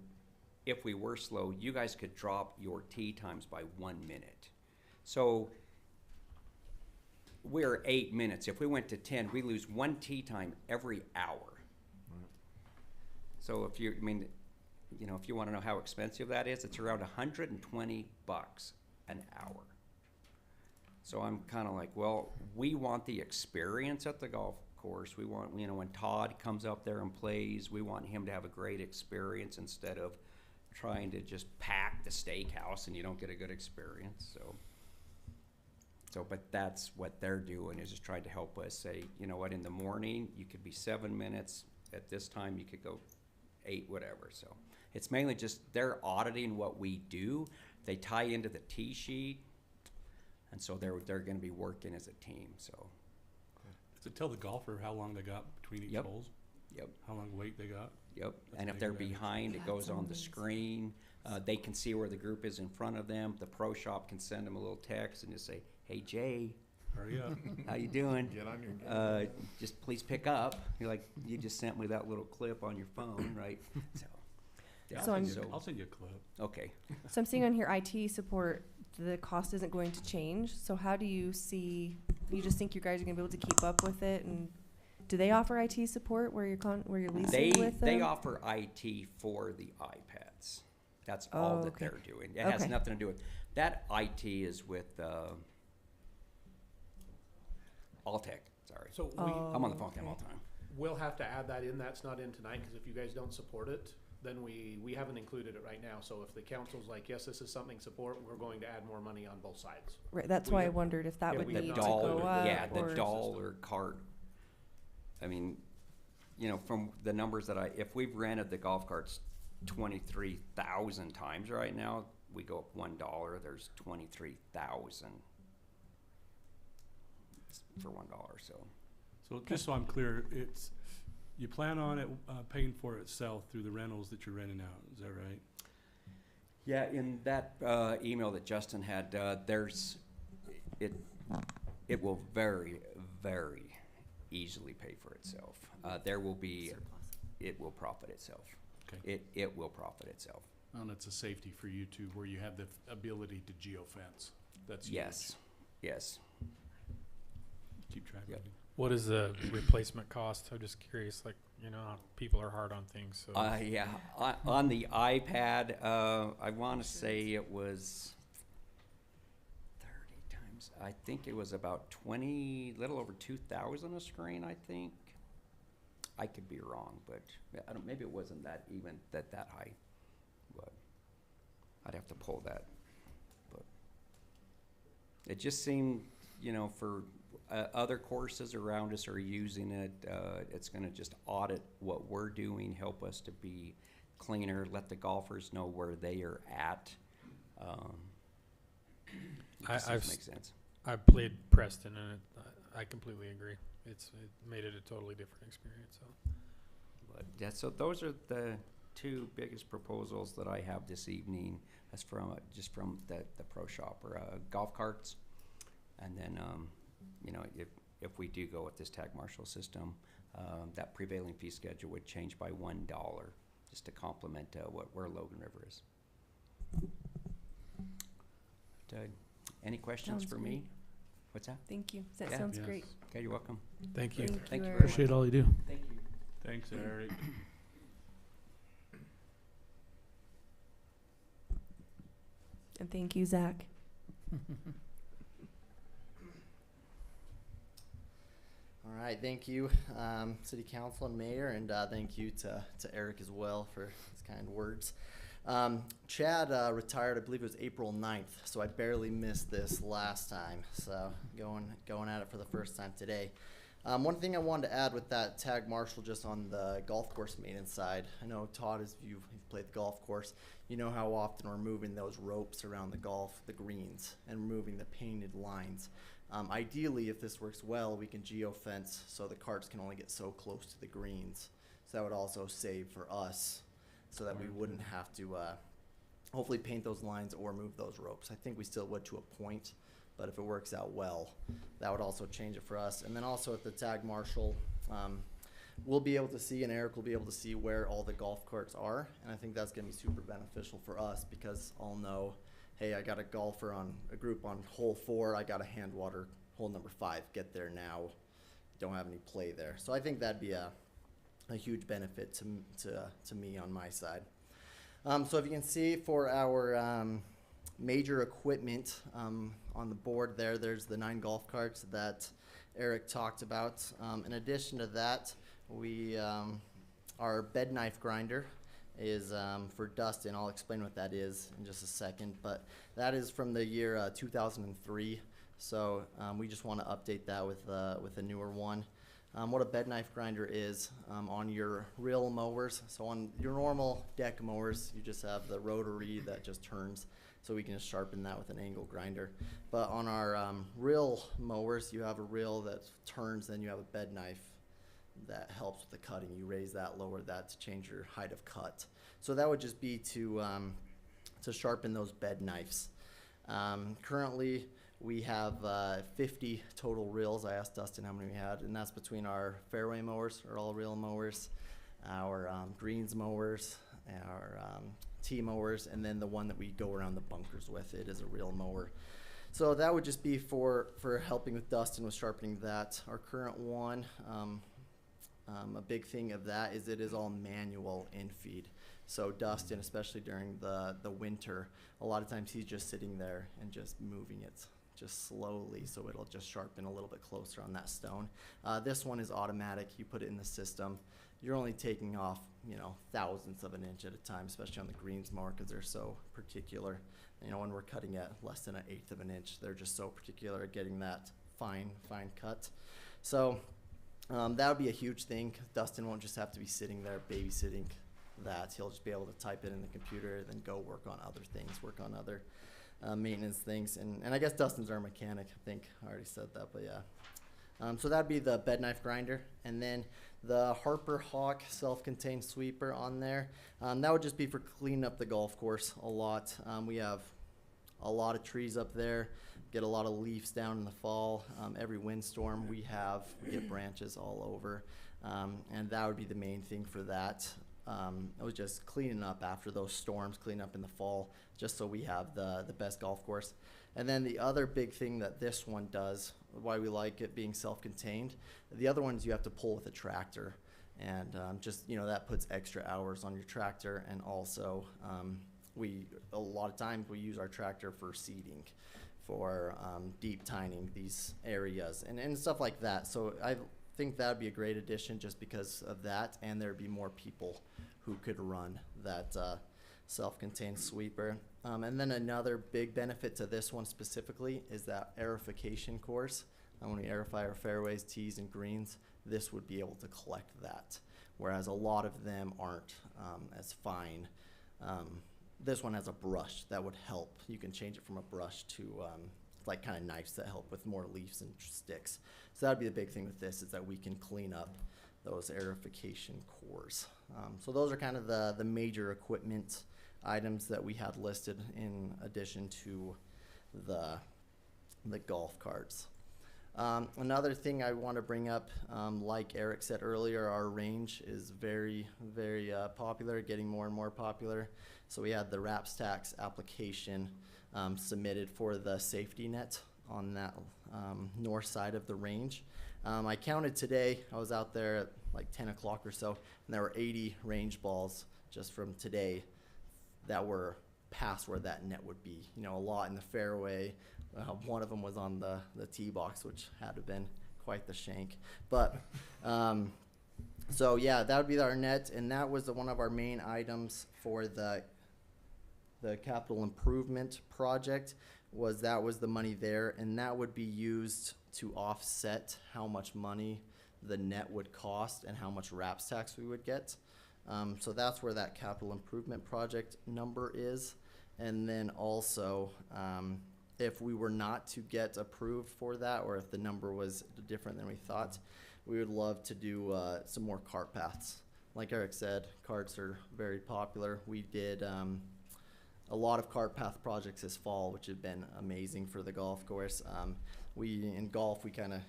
if we were slow, you guys could drop your tee times by 1 minute. So we're 8 minutes. If we went to 10, we lose 1 tee time every hour. So if you, I mean, you know, if you want to know how expensive that is, it's around $120 an hour. So I'm kind of like, well, we want the experience at the golf course. We want, you know, when Todd comes up there and plays, we want him to have a great experience instead of trying to just pack the steakhouse and you don't get a good experience. So, but that's what they're doing, is just trying to help us say, you know what, in the morning, you could be 7 minutes. At this time, you could go 8, whatever. So it's mainly just they're auditing what we do. They tie into the tee sheet, and so they're going to be working as a team. So Does it tell the golfer how long they got between each Yep. holes? Yep. How long wait they got? Yep. That's And a if big they're advantage. behind, it goes That's on the amazing. screen. They can see where the group is in front of them. The pro shop can send them a little text and just say, "Hey Jay, Hurry up. how you doing? Get on your game. Just please pick up." You're like, you just sent me that little clip on your phone, right? So, yeah, So I'm- I'll send you a clip. okay. So I'm seeing on here IT support, the cost isn't going to change. So how do you see, you just think you guys are gonna be able to keep up with it? And do they offer IT support where you're where you're leasing with them? They offer IT for the iPads. That's all Oh, that okay. they're doing. It has Okay. nothing to do with, that IT is with, Alltech, sorry. So I'm on the phone with them okay. all the time. we'll have to add that in. That's not in tonight, because if you guys don't support it, then we haven't included it right now. So if the council's like, yes, this is something support, we're going to add more money on both sides. Right, that's we why I have- wondered if that yeah, would we The have need not to doll, go up. yeah, the or- doll or cart. I mean, you know, from the numbers that if we've rented the golf carts 23,000 times right now, we go up $1, there's 23,000 for $1, so. So just so I'm clear, it's, you plan on it paying for itself through the rentals that you're renting out, is that right? Yeah, in that email that Justin had, it will very, very easily pay for itself. There will be, it will profit itself. Okay. It will profit itself. And it's a safety for you too, where you have the ability to geofence. That's huge. Yes, yes. Keep track of Yep. it. What is the replacement cost? I'm just curious, like, you know, people are hard on things, so. Yeah, on the iPad, I want to say it was 30 times. I think it was about little over 2,000 a screen, I think. I could be wrong, but I don't, maybe it wasn't that high. But I'd have to pull that. But it just seemed, you know, for other courses around us are using it. It's going to just audit what we're doing, help us to be cleaner, let the golfers know where they are at. It just I've makes sense. I've played Preston, and I completely agree. It made it a totally different experience, so. But yeah, so those are the two biggest proposals that I have this evening. That's from just from the pro shop, or golf carts, and then you know, if we do go with this Tag Marshall system, that prevailing fee schedule would change by $1, just to complement where Logan River is. Any questions Sounds for great. me? What's that? Thank you. That Yeah. sounds Yes. great. Okay, you're welcome. Thank you. Thank you very very Appreciate all you do. Thank you. Thanks, Eric. And thank you, Zach. All right, thank you, City Council and Mayor, and thank you to Eric as well for his kind words. Chad retired, I believe it was April 9th, so I barely missed this last time. So going at it for the first time today. One thing I wanted to add with that Tag Marshall, just on the golf course maintenance side. I know Todd, as you've played the golf course, you know how often we're moving those ropes around the greens, and removing the painted lines. Ideally, if this works well, we can geofence so the carts can only get so close to the greens. So that would also save for us so that we wouldn't have to hopefully paint those lines or move those ropes. I think we still would to a point, but if it works out well, that would also change it for us. And then also at the tag marshal, we'll be able to see, and Eric will be able to see where all the golf carts are, and I think that's gonna be super beneficial for us because I'll know, hey, I got a golfer on a group on hole 4, I got a hand water hole number 5, get there now, don't have any play there. So I think that'd be a huge benefit to me on my side. So if you can see for our major equipment on the board there, there's the 9 golf carts that Eric talked about. In addition to that, we our bed knife grinder is for Dustin. I'll explain what that is in just a second, but that is from the year 2003. So we just want to update that with a newer one. What a bed knife grinder is on your reel mowers. So on your normal deck mowers, you just have the rotary that just turns. So we can just sharpen that with an angle grinder. But on our reel mowers, you have a reel that turns, then you have a bed knife that helps with the cutting. You raise that, lower that to change your height of cut. So that would just be to sharpen those bed knives. Currently, we have 50 total reels. I asked Dustin how many we had, and that's between our fairway mowers, or all reel mowers, our greens mowers, our tee mowers, and then the one that we go around the bunkers with. It is a reel mower. So that would just be for helping with Dustin with sharpening that. Our current one, a big thing of that is it is all manual in feed. So Dustin, especially during the winter, a lot of times he's just sitting there and just moving it just slowly, so it'll just sharpen a little bit closer on that stone. This one is automatic. You put it in the system. You're only taking off, thousandths of an inch at a time, especially on the greens mower because they're so particular. When we're cutting at less than 1/8 of an inch, they're just so particular at getting that fine cut. So that would be a huge thing. Dustin won't just have to be sitting there babysitting that. He'll just be able to type it in the computer, then go work on other things, work on other maintenance things. And I guess Dustin's our mechanic. I think I already said that, but yeah. So that'd be the bed knife grinder. And then the Harper Hawk self-contained sweeper on there. That would just be for cleaning up the golf course a lot. We have a lot of trees up there, get a lot of leaves down in the fall. Every windstorm we get branches all over. And that would be the main thing for that. It was just cleaning up after those storms, cleaning up in the fall, just so we have the best golf course. And then the other big thing that this one does, why we like it being self-contained, the other ones you have to pull with a tractor. And that puts extra hours on your tractor. And also, a lot of times we use our tractor for seeding, for deep tining these areas and stuff like that. So I think that would be a great addition just because of that, and there'd be more people who could run that self-contained sweeper. And then another big benefit to this one specifically is that aerification course. When we aerify our fairways, tees, and greens, this would be able to collect that, whereas a lot of them aren't as fine. This one has a brush that would help. You can change it from a brush to like kind of knives that help with more leaves and sticks. So that'd be the big thing with this, is that we can clean up those aerification cores. So those are kind of the major equipment items that we had listed in addition to the golf carts. Another thing I want to bring up, like Eric said earlier, our range is very, very popular, getting more and more popular. So we had the RAPS tax application submitted for the safety net on that north side of the range. I counted today, I was out there at like 10 o'clock or so, and there were 80 range balls just from today that were past where that net would be. A lot in the fairway. One of them was on the tee box, which had to have been quite the shank. But so yeah, that would be our net, and that was one of our main items for the capital improvement project. Was the money there, and that would be used to offset how much money the net would cost and how much RAPS tax we would get. So that's where that capital improvement project number is. And then also, if we were not to get approved for that, or if the number was different than we thought, we would love to do some more cart paths like Eric said, carts are very popular. We did a lot of cart path projects this fall, which have been amazing for the golf course. In golf, we kind of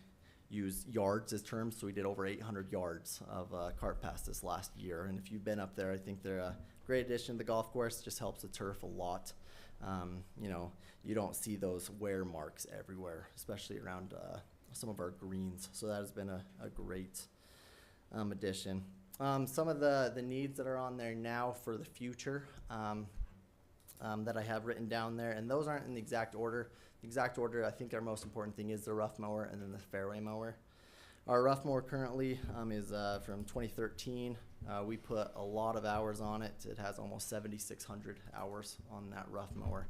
use yards as terms, so we did over 800 yards of cart paths this last year. And if you've been up there, I think they're a great addition to the golf course. Just helps the turf a lot. You know, you don't see those wear marks everywhere, especially around some of our greens. So that has been a great addition. Some of the needs that are on there now for the future that I have written down there, and those aren't in the exact order. The exact order, I think our most important thing is the rough mower and then the fairway mower. Our rough mower currently is from 2013. We put a lot of hours on it. It has almost 7,600 hours on that rough mower.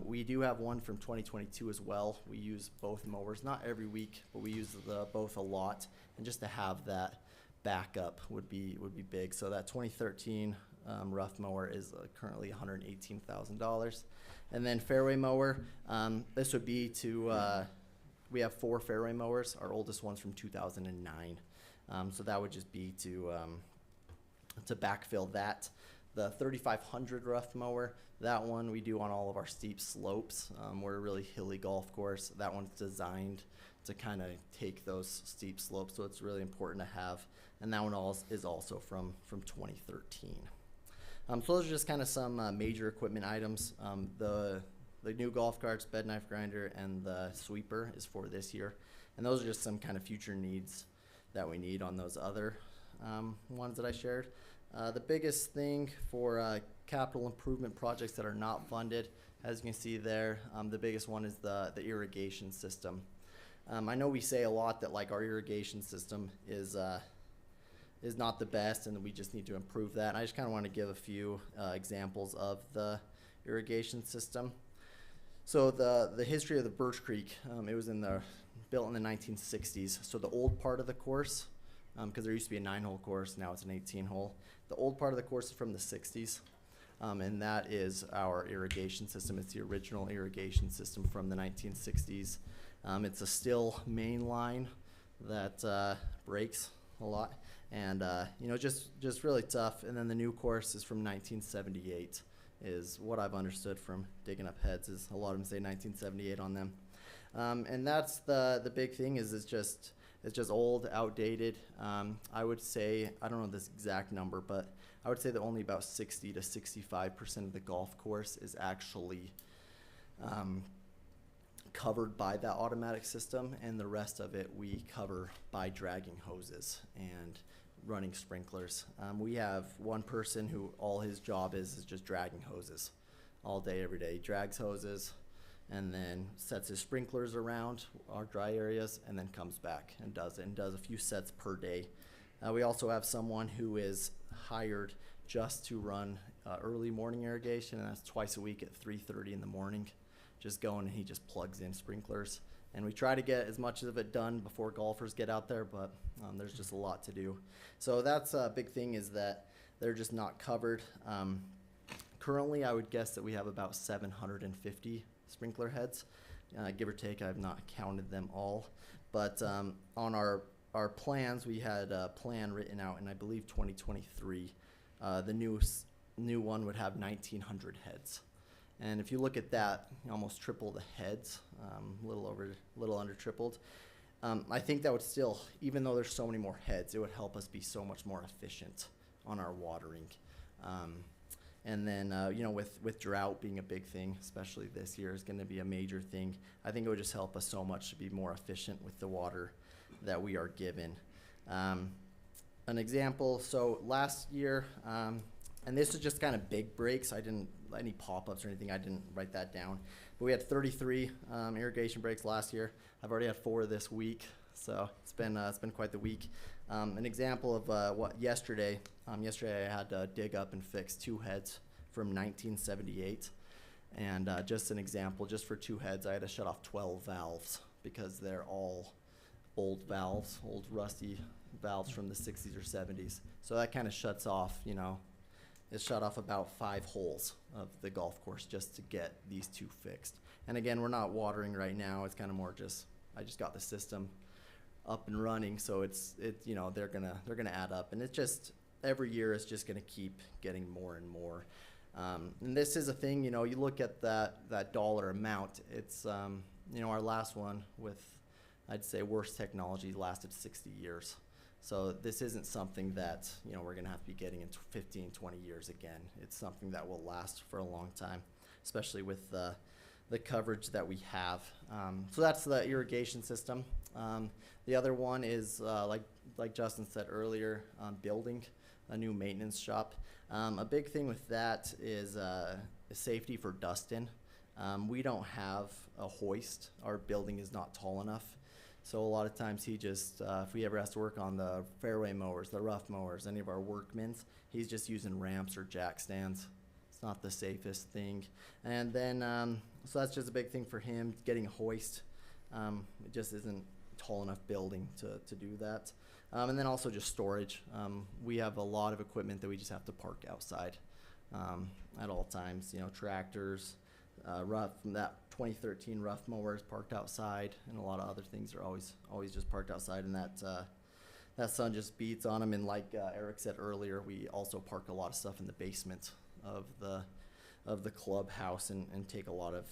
We do have one from 2022 as well. We use both mowers, not every week, but we use both a lot. And just to have that backup would be big. So that 2013 rough mower is currently $118,000. And then fairway mower, this would be we have 4 fairway mowers. Our oldest one's from 2009. So that would just be to backfill that. The 3500 rough mower, that one we do on all of our steep slopes. We're a really hilly golf course. That one's designed to kind of take those steep slopes, so it's really important to have. And that one is also from 2013. So those are just kind of some major equipment items. The new golf carts, bed knife grinder, and the sweeper is for this year. And those are just some kind of future needs that we need on those other ones that I shared. The biggest thing for capital improvement projects that are not funded, as you can see there, the biggest one is the irrigation system. I know we say a lot that like our irrigation system is not the best and we just need to improve that. And I just kind of want to give a few examples of the irrigation system. So the history of the Birch Creek, it was built in the 1960s. So the old part of the course, because there used to be a 9-hole course, now it's an 18-hole. The old part of the course is from the 60s, and that is our irrigation system. It's the original irrigation system from the 1960s. It's a still main line that breaks a lot, and you know, just really tough. And then the new course is from 1978, is what I've understood from digging up heads. Is a lot of them say 1978 on them, and that's the big thing. It's just old, outdated. I would say, I don't know this exact number, but I would say that only about 60 to 65% of the golf course is actually covered by that automatic system, and the rest of it we cover by dragging hoses and running sprinklers. We have one person who all his job is just dragging hoses all day, every day. He drags hoses and then sets his sprinklers around our dry areas and then comes back and does a few sets per day. We also have someone who is hired just to run early morning irrigation, and that's twice a week at 3:30 in the morning. Just going, and he just plugs in sprinklers. And we try to get as much of it done before golfers get out there, but there's just a lot to do. So that's a big thing, is that they're just not covered. Currently, I would guess that we have about 750 sprinkler heads, give or take. I have not counted them all, but on our plans, we had a plan written out in, I believe, 2023. The new one would have 1,900 heads, and if you look at that, you almost triple the heads, little under tripled. I think that would still, even though there's so many more heads, it would help us be so much more efficient on our watering. And then, you know, with drought being a big thing, especially this year, is going to be a major thing. I think it would just help us so much to be more efficient with the water that we are given. An example, so last year, and this is just kind of big breaks. I didn't, any pop-ups or anything, I didn't write that down. But we had 33 irrigation breaks last year. I've already had 4 this week, so it's been quite the week. An example of what yesterday I had to dig up and fix 2 heads from 1978, and just an example, just for 2 heads, I had to shut off 12 valves because they're all old valves, old rusty valves from the 60s or 70s. So that kind of shuts off, you know, it shut off about 5 holes of the golf course just to get these 2 fixed. And again, we're not watering right now. It's kind of more just, I just got the system up and running, so it's you know, they're gonna add up. And it's just, every year is just going to keep getting more and more. And this is a thing, you know, you look at that dollar amount, it's, you know, our last one with, I'd say, worse technology lasted 60 years. So this isn't something that, you know, we're going to have to be getting in 15, 20 years again. It's something that will last for a long time, especially with the coverage that we have. So that's the irrigation system. The other one is, like Justin said earlier, building a new maintenance shop. A big thing with that is safety for Dustin. We don't have a hoist. Our building is not tall enough. So a lot of times he just, if he ever has to work on the fairway mowers, the rough mowers, any of our workmen's, he's just using ramps or jack stands. It's not the safest thing. And then, so that's just a big thing for him, getting a hoist. It just isn't tall enough building to do that. And then also just storage. We have a lot of equipment that we just have to park outside at all times. You know, tractors, that 2013 rough mowers parked outside, and a lot of other things are always just parked outside, and that sun just beats on them. And like Eric said earlier, we also park a lot of stuff in the basement of the clubhouse and take a lot of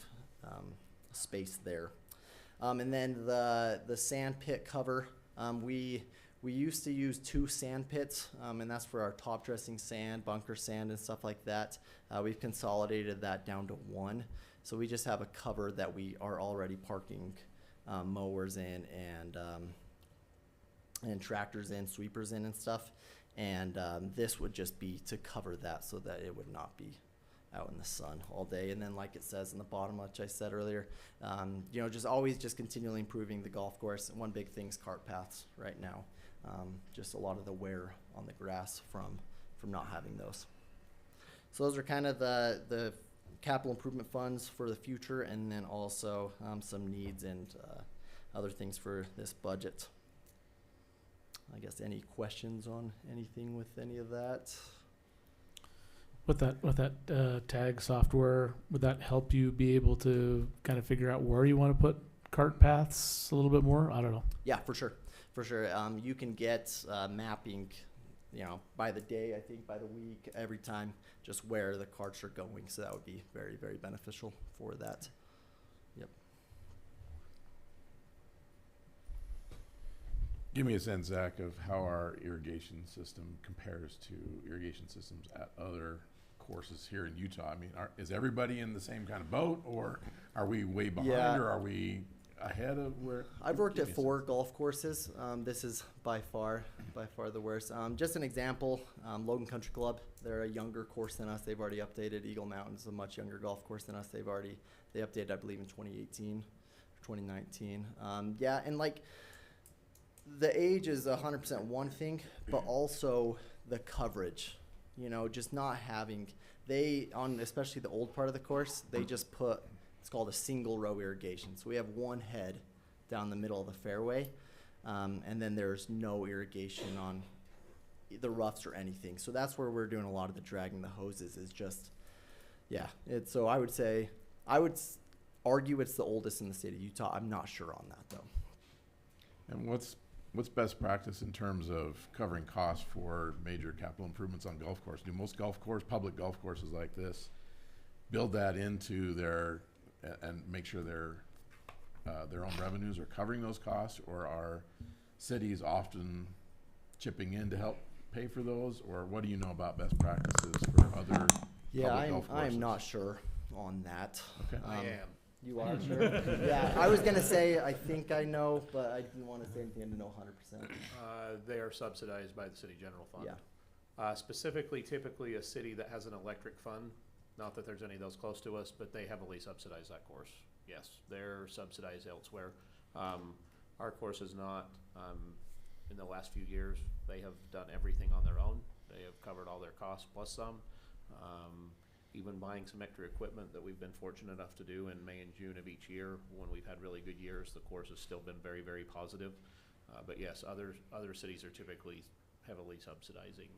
space there. And then the sand pit cover, we used to use 2 sand pits, and that's for our top dressing sand, bunker sand, and stuff like that. We've consolidated that down to 1. So we just have a cover that we are already parking mowers in and tractors in, sweepers in and stuff. And this would just be to cover that so that it would not be out in the sun all day. And then like it says in the bottom, which I said earlier, you know, just always just continually improving the golf course. One big thing is cart paths right now. Just a lot of the wear on the grass from not having those. So those are kind of the capital improvement funds for the future, and then also some needs and other things for this budget. I guess any questions on anything with any of that? With that tag software, would that help you be able to kind of figure out where you want to put cart paths a little bit more? I don't know. Yeah, for sure. You can get mapping, you know, by the day, I think by the week, every time, just where the carts are going. So that would be very, very beneficial for that. Yep. Give me a sense, Zach, of how our irrigation system compares to irrigation systems at other courses here in Utah. I mean, is everybody in the same kind of boat, or are we way behind, or are we ahead of where? I've worked at 4 golf courses. This is by far the worst. Just an example, Logan Country Club, they're a younger course than us. They've already updated. Eagle Mountain's a much younger golf course than us. They updated, I believe, in 2018 or 2019. Yeah, and like the age is 100% one thing, but also the coverage. You know, just not having, especially the old part of the course, they just put, it's called a single row irrigation. So we have one head down the middle of the fairway, and then there's no irrigation on the roughs or anything. So that's where we're doing a lot of the dragging the hoses is just, yeah. So I would argue it's the oldest in the state of Utah. I'm not sure on that though. And what's best practice in terms of covering costs for major capital improvements on golf course? Do most public golf courses like this, build that into their and make sure their own revenues are covering those costs, or are cities often chipping in to help pay for those, or what do you know about best practices for other public golf courses? I'm not sure on that. Okay. I am. You are sure? Yeah, I was gonna say I think I know, but I didn't want to say anything to know 100%. They are subsidized by the city general fund. Yeah. Specifically, typically a city that has an electric fund, not that there's any of those close to us, but they heavily subsidize that course. Yes, they're subsidized elsewhere. Our course is not. In the last few years, they have done everything on their own. They have covered all their costs plus some. Even buying some extra equipment that we've been fortunate enough to do in May and June of each year when we've had really good years. The course has still been very, very positive. But yes, other cities are typically heavily subsidizing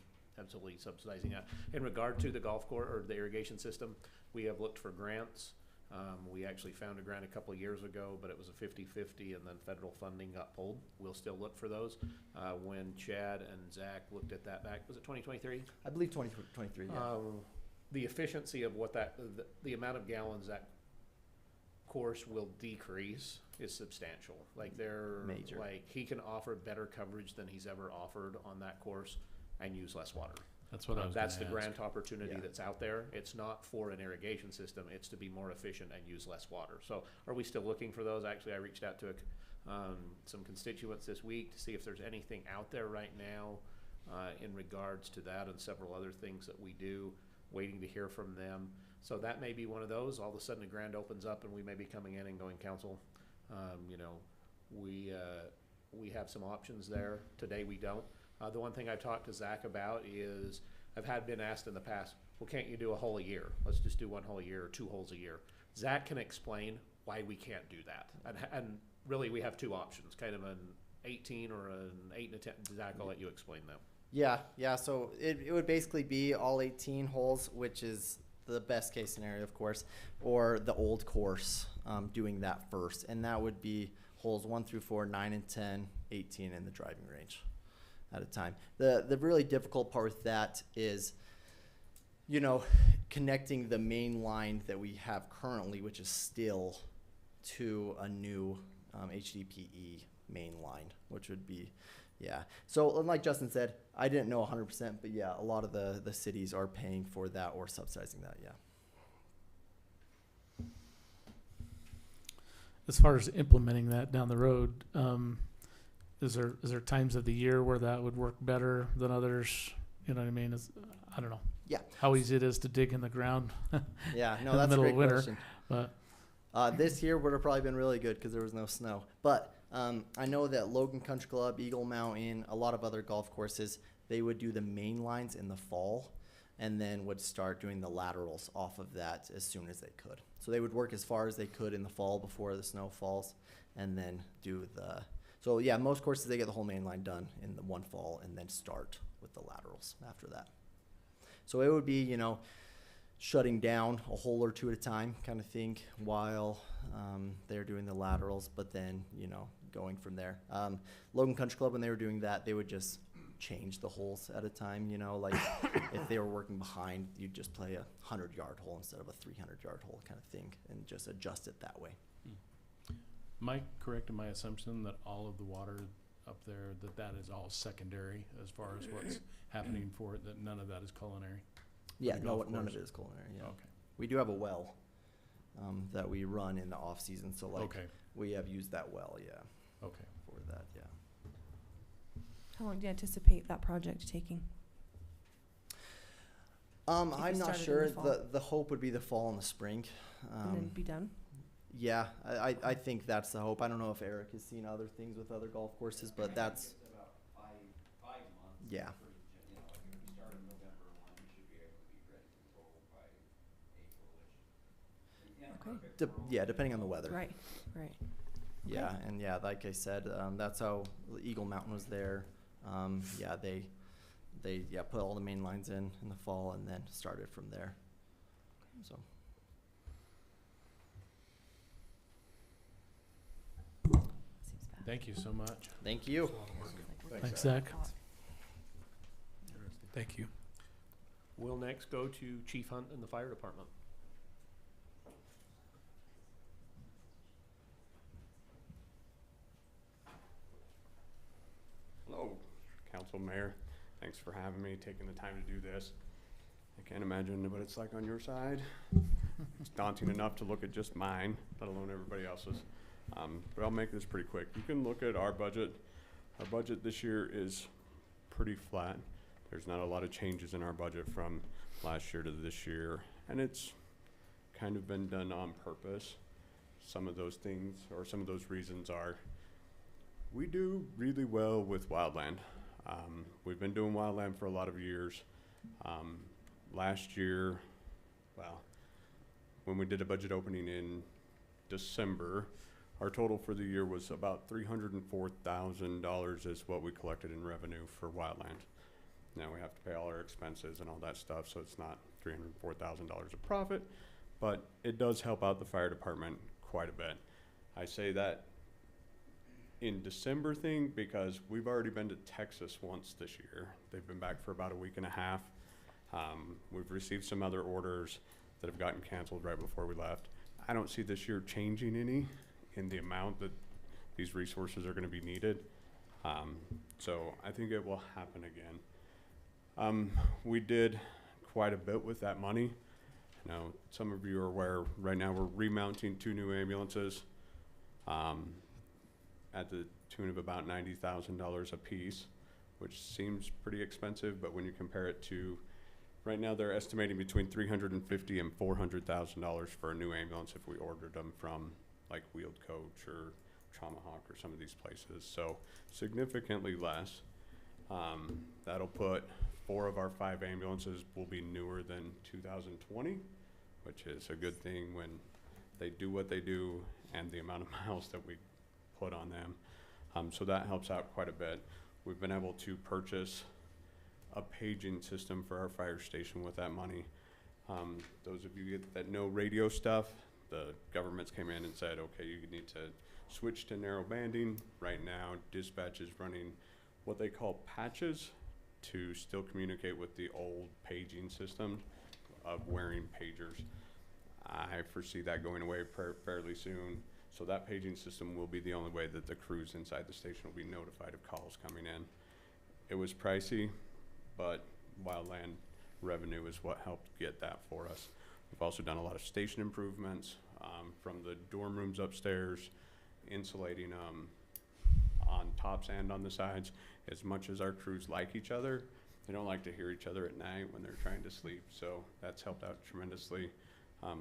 that. In regard to the golf course or the irrigation system, we have looked for grants We actually found a grant a couple of years ago, but it was a 50-50, and then federal funding got pulled. We'll still look for those. When Chad and Zach looked at that back, was it 2023? I believe 2023, yeah. The efficiency of what the amount of gallons that course will decrease is substantial. Like Major. like he can offer better coverage than he's ever offered on that course and use less water. That's what I was gonna That's the ask. grant opportunity Yeah. that's out there. It's not for an irrigation system, it's to be more efficient and use less water. So are we still looking for those? Actually, I reached out to some constituents this week to see if there's anything out there right now in regards to that and several other things that we do, waiting to hear from them. So that may be one of those. All of a sudden a grant opens up and we may be coming in and going, council, we have some options there. Today we don't. The one thing I've talked to Zach about is I've been asked in the past, well, can't you do a hole a year? Let's just do one hole a year or 2 holes a year. Zach can explain why we can't do that. And really we have 2 options, kind of an 18 or an 8 and a 10. Zach, I'll let you explain that. Yeah, so it would basically be all 18 holes, which is the best case scenario, of course, or the old course, doing that first. And that would be holes 1 through 4, 9 and 10, 18 in the driving range at a time. The really difficult part with that is, connecting the main line that we have currently, which is still, to a new HDPE main line, which would be, yeah. So like Justin said, I didn't know 100%, but yeah, a lot of the cities are paying for that or subsidizing that, yeah. As far as implementing that down the road, is there times of the year where that would work better than others? You know what I mean? I don't know. Yeah. How easy it is to dig in the ground. Yeah, no, in the that's a middle great of winter, question. but This year would have probably been really good because there was no snow. But I know that Logan Country Club, Eagle Mountain, a lot of other golf courses, they would do the main lines in the fall and then would start doing the laterals off of that as soon as they could. So they would work as far as they could in the fall before the snow falls and then do the... So yeah, most courses, they get the whole main line done in the one fall and then start with the laterals after that. So it would be, shutting down a hole or 2 at a time kind of thing while they're doing the laterals, but then, going from there. Logan Country Club, when they were doing that, they would just change the holes at a time, like if they were working behind, you'd just play a 100-yard hole instead of a 300-yard hole kind of thing and just adjust it that way. Am I correct in my assumption that all of the water up there, that is all secondary as far as what's happening for it, that none of that is culinary? Yeah, the no, golf none of course? it is culinary, yeah. Okay. We do have a well that we run in the off season, so Okay. we have used that well, yeah, Okay. for that, yeah. How long do you anticipate that project taking? I'm you not started in sure. the fall? The hope would be the fall and the spring. And then be done? Yeah, I think that's the hope. I don't know if Eric has seen other things with other golf courses, but that's About five months. yeah. If you start in November 1, you should be able to be ready to go by April-ish. In a Okay. perfect world, Yeah, depending on the weather. Right. Yeah, and yeah, like I said, that's how Eagle Mountain was there. Yeah, they put all the main lines in the fall and then started from there. So. Seems bad. Thank you so much. Thank you. thanks, Zach. Thank you. We'll next go to Chief Hunt in the fire department. Hello, Council, Mayor. Thanks for having me, taking the time to do this. I can't imagine what it's like on your side. It's daunting enough to look at just mine, let alone everybody else's. But I'll make this pretty quick. You can look at our budget. Our budget this year is pretty flat. There's not a lot of changes in our budget from last year to this year, and it's kind of been done on purpose. Some of those things, or some of those reasons are, we do really well with wildland. We've been doing wildland for a lot of years. Last year, well, when we did a budget opening in December, our total for the year was about $304,000 is what we collected in revenue for wildland. Now we have to pay all our expenses and all that stuff, so it's not $304,000 of profit, but it does help out the fire department quite a bit. I say that in December thing because we've already been to Texas once this year. They've been back for about a week and a half. We've received some other orders that have gotten canceled right before we left. I don't see this year changing any in the amount that these resources are going to be needed. So I think it will happen again. We did quite a bit with that money. Now, some of you are aware, right now we're remounting 2 new ambulances at the tune of about $90,000 a piece, which seems pretty expensive, but when you compare it to, right now they're estimating between $350,000 and $400,000 for a new ambulance if we ordered them from like Wheeled Coach or Tomahawk or some of these places. So significantly less. That'll put 4 of our 5 ambulances will be newer than 2020, which is a good thing when they do what they do and the amount of miles that we put on them. So that helps out quite a bit. We've been able to purchase a paging system for our fire station with that money. Those of you that know radio stuff, the governments came in and said, okay, you need to switch to narrow banding. Right now, dispatch is running what they call patches to still communicate with the old paging system of wearing pagers. I foresee that going away fairly soon. So that paging system will be the only way that the crews inside the station will be notified of calls coming in. It was pricey, but wildland revenue is what helped get that for us. We've also done a lot of station improvements from the dorm rooms upstairs, insulating on tops and on the sides. As much as our crews like each other, they don't like to hear each other at night when they're trying to sleep. So that's helped out tremendously.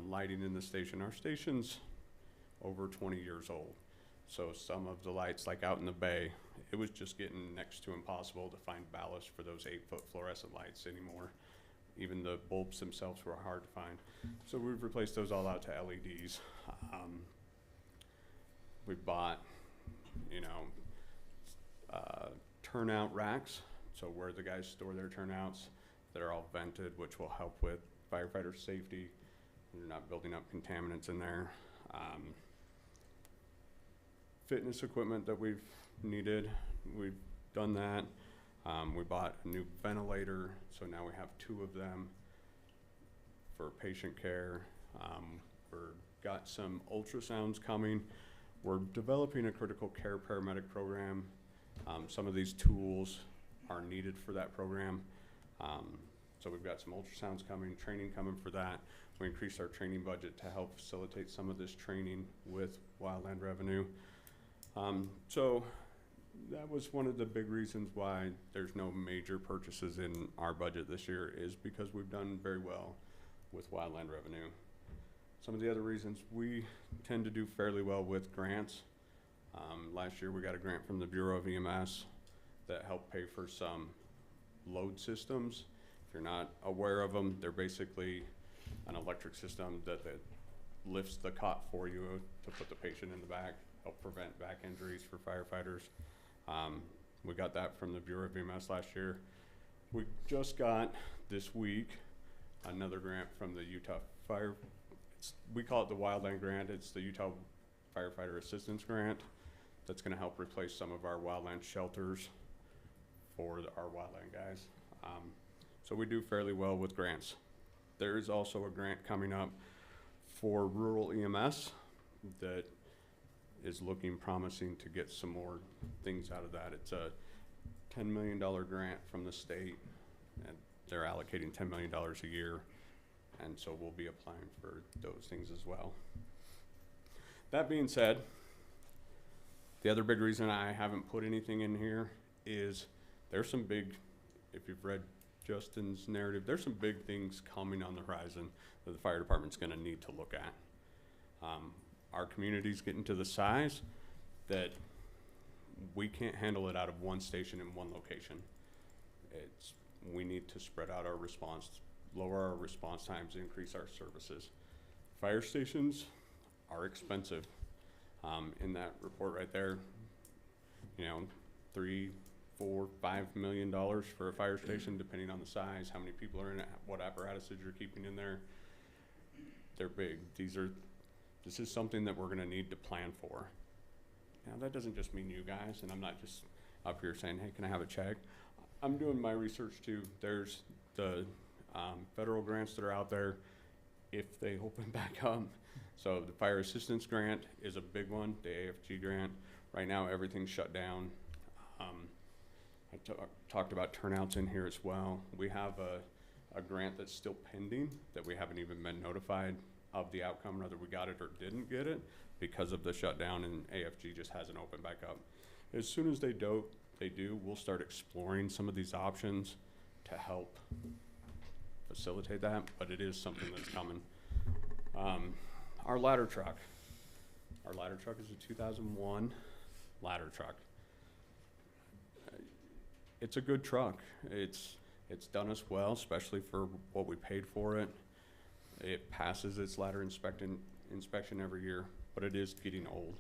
Lighting in the station. Our station's over 20 years old. So some of the lights, like out in the bay, it was just getting next to impossible to find ballast for those 8-foot fluorescent lights anymore. Even the bulbs themselves were hard to find. So we've replaced those all out to LEDs. We bought, turnout racks. So where the guys store their turnouts that are all vented, which will help with firefighter safety. You're not building up contaminants in there. Fitness equipment that we've needed, we've done that. We bought a new ventilator, so now we have 2 of them for patient care. We've got some ultrasounds coming. We're developing a critical care paramedic program. Some of these tools are needed for that program. So we've got some ultrasounds coming, training coming for that. We increased our training budget to help facilitate some of this training with wildland revenue. So that was one of the big reasons why there's no major purchases in our budget this year, is because we've done very well with wildland revenue. Some of the other reasons, we tend to do fairly well with grants. Last year we got a grant from the Bureau of EMS that helped pay for some load systems. If you're not aware of them, they're basically an electric system that lifts the cot for you to put the patient in the back, help prevent back injuries for firefighters. We got that from the Bureau of EMS last year. We just got this week another grant from the Utah Fire. We call it the Wildland Grant. It's the Utah Firefighter Assistance Grant that's going to help replace some of our wildland shelters for our wildland guys. So we do fairly well with grants. There is also a grant coming up for rural EMS that is looking promising to get some more things out of that. It's a $10 million grant from the state, and they're allocating $10 million a year, and so we'll be applying for those things as well. That being said, the other big reason I haven't put anything in here is there's some big, if you've read Justin's narrative, there's some big things coming on the horizon that the fire department's going to need to look at. Our community's getting to the size that we can't handle it out of one station in one location. We need to spread out our response, lower our response times, increase our services. Fire stations are expensive. In that report right there, $3, $4, $5 million for a fire station, depending on the size, how many people are in it, what apparatuses you're keeping in there. they're big. This is something that we're gonna need to plan for. Now, that doesn't just mean you guys, and I'm not just up here saying, hey, can I have a check? I'm doing my research too. There's the federal grants that are out there if they open back up. So the fire assistance grant is a big one, the AFG grant. Right now, everything's shut down. I talked about turnouts in here as well. We have a grant that's still pending that we haven't even been notified of the outcome, whether we got it or didn't get it, because of the shutdown, and AFG just hasn't opened back up. As soon as they do, we'll start exploring some of these options to help facilitate that, but it is something that's coming. Our ladder truck. Our ladder truck is a 2001 ladder truck. It's a good truck. It's done us well, especially for what we paid for it. It passes its ladder inspection every year, but it is getting old,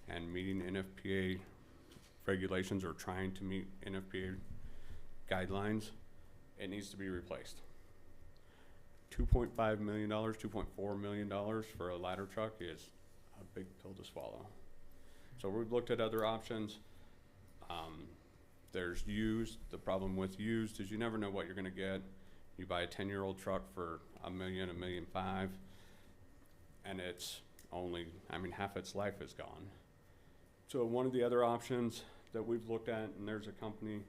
and meeting NFPA regulations, or trying to meet NFPA guidelines, it needs to be replaced. $2.5 million, $2.4 million for a ladder truck is a big pill to swallow. So we've looked at other options. There's used. The problem with used is you never know what you're gonna get. You buy a 10-year-old truck for $1 million, $1.5 million, and it's only, half its life is gone. So one of the other options that we've looked at, and there's a company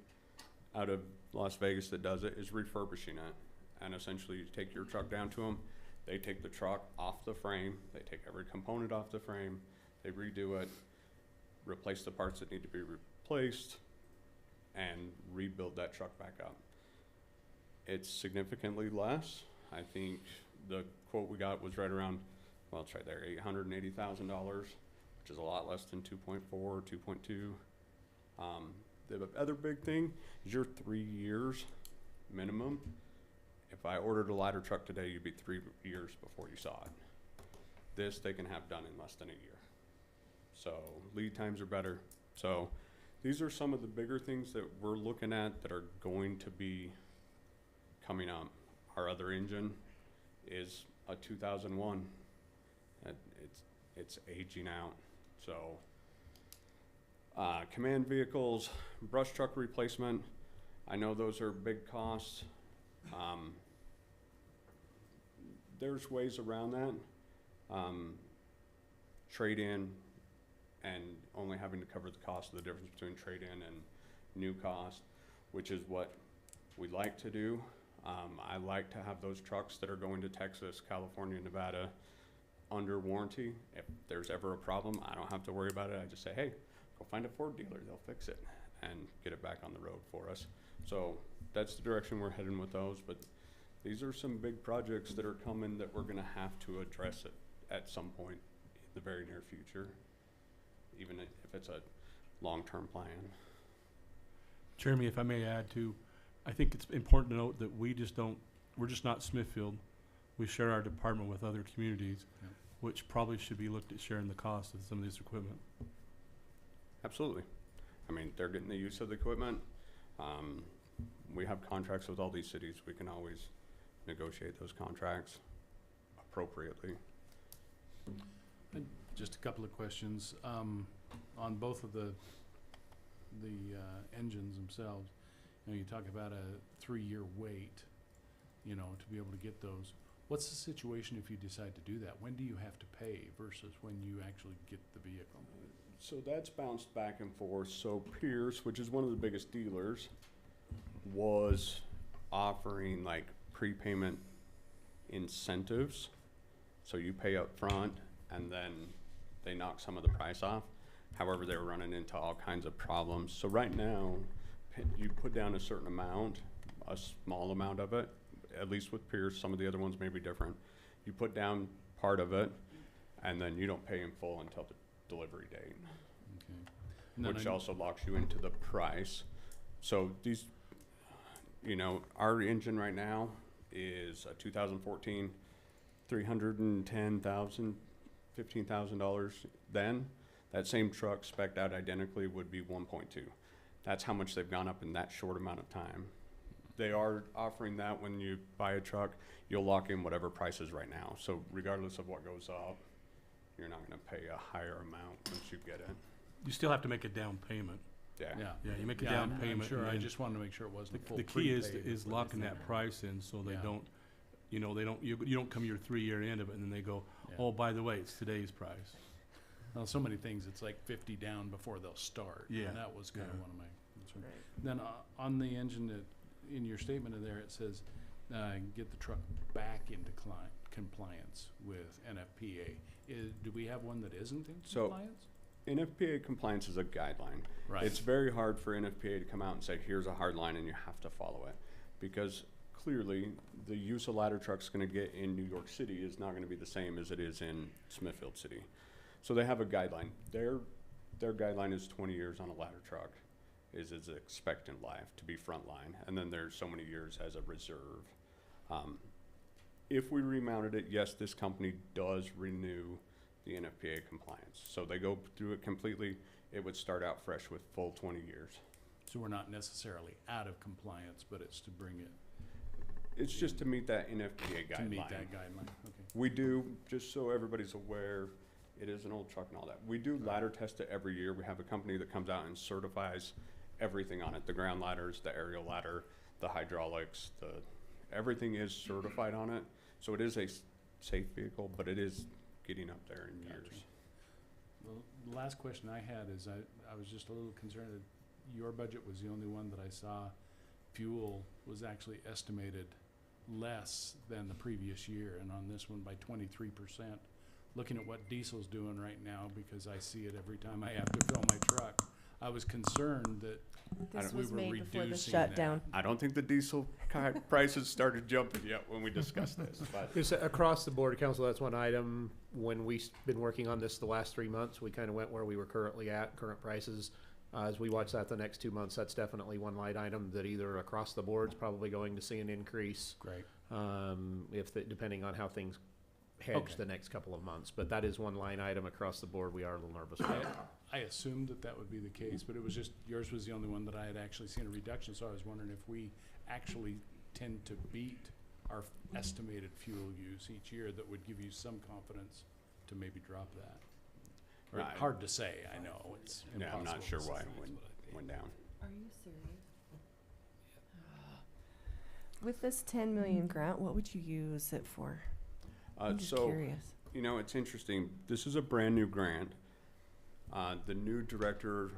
out of Las Vegas that does it, is refurbishing it. And essentially you take your truck down to them, they take the truck off the frame, they take every component off the frame, they redo it, replace the parts that need to be replaced, and rebuild that truck back up. It's significantly less. I think the quote we got was right around, well, it's right there, $880,000, which is a lot less than 2.4 or 2.2. The other big thing is your 3 years minimum. If I ordered a ladder truck today, you'd be 3 years before you saw it. This they can have done in less than a year. So lead times are better. So these are some of the bigger things that we're looking at that are going to be coming up. Our other engine is a 2001. It's aging out. So command vehicles, brush truck replacement, I know those are big costs. There's ways around that. Trade-in, and only having to cover the cost of the difference between trade-in and new cost, which is what we like to do. I like to have those trucks that are going to Texas, California, Nevada under warranty. If there's ever a problem, I don't have to worry about it. I just say, hey, go find a Ford dealer, they'll fix it and get it back on the road for us. So that's the direction we're heading with those, but these are some big projects that are coming that we're gonna have to address it at some point in the very near future, even if it's a long-term plan. Jeremy, if I may add too, I think it's important to note that we're just not Smithfield. We share our department with other communities, Yeah. which probably should be looked at sharing the cost of some of this equipment. Absolutely. They're getting the use of the equipment. We have contracts with all these cities. We can always negotiate those contracts appropriately. And just a couple of questions, on both of the engines themselves. You talk about a 3-year wait, to be able to get those. What's the situation if you decide to do that? When do you have to pay versus when you actually get the vehicle? So that's bounced back and forth. So Pierce, which is one of the biggest dealers, was offering like prepayment incentives. So you pay up front and then they knock some of the price off. However, they were running into all kinds of problems. So right now, you put down a certain amount, a small amount of it, at least with Pierce. Some of the other ones may be different. You put down part of it and then you don't pay in full until the delivery date. Okay. Which also locks you into the price. So these, our engine right now is a 2014, $310,000, $15,000 then. That same truck spec'd out identically would be 1.2. That's how much they've gone up in that short amount of time. They are offering that when you buy a truck, you'll lock in whatever price is right now. So regardless of what goes up, you're not gonna pay a higher amount once you get it. You still have to make a down payment. Yeah. Yeah. Yeah, you make a Yeah, down I'm payment. sure, and I then just wanted to make sure it wasn't a full the key is, prepaid is or what locking they that say. price in so they Yeah. don't, you know, you don't come your 3-year end of it and then they go, Yeah. oh, by the way, it's today's price. Well, so many things, it's like 50 down before they'll start. Yeah. And that was kind of Yeah. one of my concerns. Then on the engine, in your statement in there, it says, get the truck back into compliance with NFPA. Do we have one that isn't in So- compliance? NFPA compliance is a guideline. Right. It's very hard for NFPA to come out and say, here's a hard line and you have to follow it. Because clearly, the use a ladder truck's gonna get in New York City is not gonna be the same as it is in Smithfield City. So they have a guideline. Their guideline is 20 years on a ladder truck is its expectant life to be frontline. And then there's so many years as a reserve. If we remounted it, yes, this company does renew the NFPA compliance. So they go through it completely. It would start out fresh with full 20 years. So we're not necessarily out of compliance, but it's to bring it, It's just to meet that NFPA guideline. to meet that guideline, okay. We do, just so everybody's aware, it is an old truck and all that. We do ladder test it every year. We have a company that comes out and certifies everything on it. The ground ladders, the aerial ladder, the hydraulics, everything is certified on it. So it is a safe vehicle, but it is getting up there in Gotcha. years. Well, the last question I had is I was just a little concerned that your budget was the only one that I saw fuel was actually estimated less than the previous year, and on this one by 23%. Looking at what diesel's doing right now, because I see it every time I have to fill my truck, I was concerned that This we was were made before the reducing shutdown. I don't think the diesel prices started jumping yet when we discussed this, but It's across the board, council, that's one item. When we've been working on this the last 3 months, we kind of went where we were currently at, current prices. As we watch that the next 2 months, that's definitely one light item that either across the board's probably going to see an increase. Great. Depending on how things hedge Okay. the next couple of months. But that is one line item across the board we are a little nervous about. I assumed that would be the case, but it was just, yours was the only one that I had actually seen a reduction, so I was wondering if we actually tend to beat our estimated fuel use each year, that would give you some confidence to maybe drop that. Or Right. hard to say, I know, it's yeah, impossible. I'm not sure to why say, it is what I went down. Are you serious? With this 10 million grant, what would you use it for? I'm just So, curious. you know, it's interesting. This is a brand new grant. The new director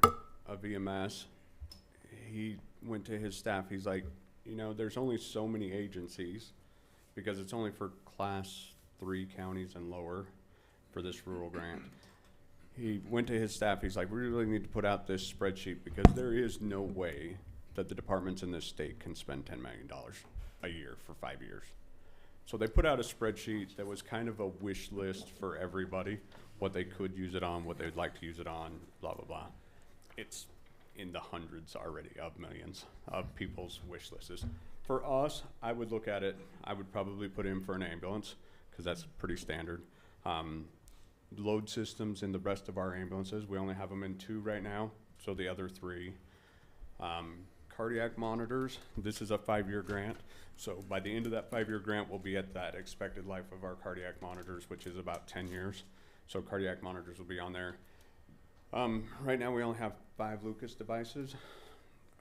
of EMS, he went to his staff. He's like, you know, there's only so many agencies because it's only for class 3 counties and lower for this rural grant. He went to his staff. He's like, we really need to put out this spreadsheet because there is no way that the departments in this state can spend $10 million a year for 5 years. So they put out a spreadsheet that was kind of a wish list for everybody, what they could use it on, what they'd like to use it on, blah, blah, blah. It's in the hundreds already of millions of people's wish lists. For us, I would look at it, I would probably put in for an ambulance, because that's pretty standard. Load systems in the rest of our ambulances, we only have them in 2 right now, so the other 3. Cardiac monitors, this is a 5-year grant. So by the end of that 5-year grant, we'll be at that expected life of our cardiac monitors, which is about 10 years. So cardiac monitors will be on there. Right now, we only have 5 Lucas devices,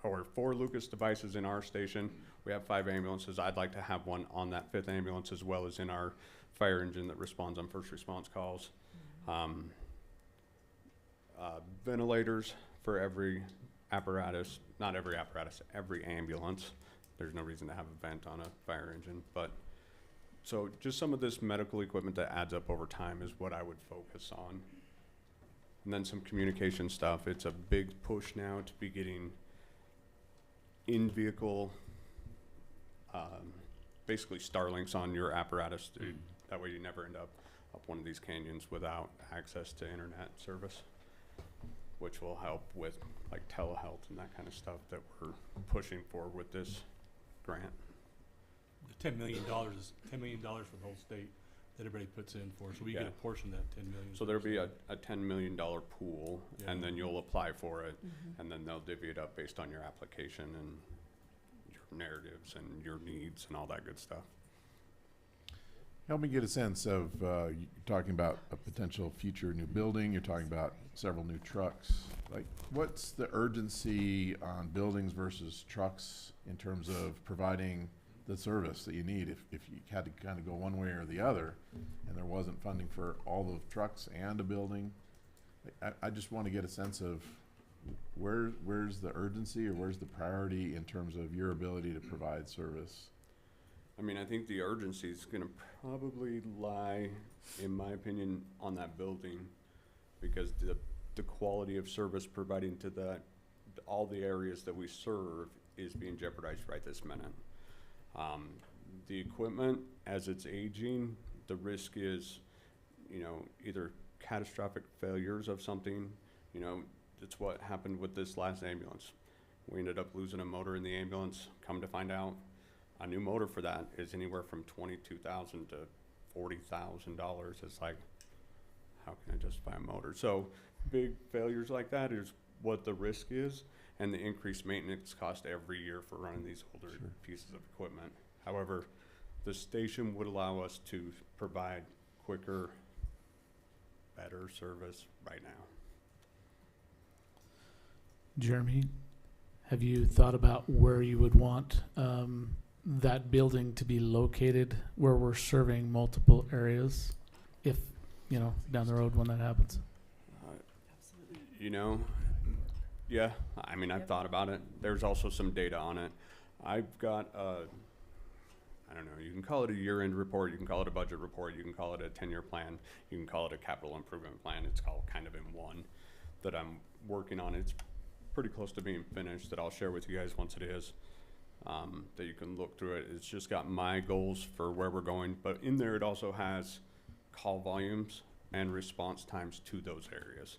or 4 Lucas devices in our station. We have 5 ambulances. I'd like to have one on that 5th ambulance, as well as in our fire engine that responds on first response calls. Ventilators for every apparatus, not every apparatus, every ambulance. There's no reason to have a vent on a fire engine, but so just some of this medical equipment that adds up over time is what I would focus on. And then some communication stuff. It's a big push now to be getting in-vehicle, basically Starlinks on your apparatus. That way you never end up one of these canyons without access to internet service, which will help with like telehealth and that kind of stuff that we're pushing for with this grant. The $10 million is $10 million for the whole state that everybody puts in for, so we get Yeah. a portion of that $10 million. So there'll be a $10 million pool, Yeah. and then you'll apply for it, and then they'll divvy it up based on your application and your narratives and your needs and all that good stuff. Help me get a sense of, you're talking about a potential future new building, you're talking about several new trucks. Like, what's the urgency on buildings versus trucks in terms of providing the service that you need? If you had to kind of go one way or the other, and there wasn't funding for all the trucks and a building, I just want to get a sense of where's the urgency or where's the priority in terms of your ability to provide service? I mean, I think the urgency is gonna probably lie, in my opinion, on that building, because the quality of service providing to all the areas that we serve is being jeopardized right this minute. The equipment, as it's aging, the risk is, either catastrophic failures of something. It's what happened with this last ambulance. We ended up losing a motor in the ambulance. Come to find out, a new motor for that is anywhere from $22,000 to $40,000. It's like, how can I justify a motor? So big failures like that is what the risk is, and the increased maintenance cost every year for running these older pieces of equipment. However, the station would allow us to provide quicker, better service right now. Jeremy, have you thought about where you would want that building to be located, where we're serving multiple areas, if, down the road when that happens? Yeah, I mean, I've thought about it. There's also some data on it. I've got I don't know, you can call it a year-end report, you can call it a budget report, you can call it a 10-year plan, you can call it a capital improvement plan. It's all kind of in one that I'm working on. It's pretty close to being finished, that I'll share with you guys once it is, that you can look through it. It's just got my goals for where we're going, but in there it also has call volumes and response times to those areas.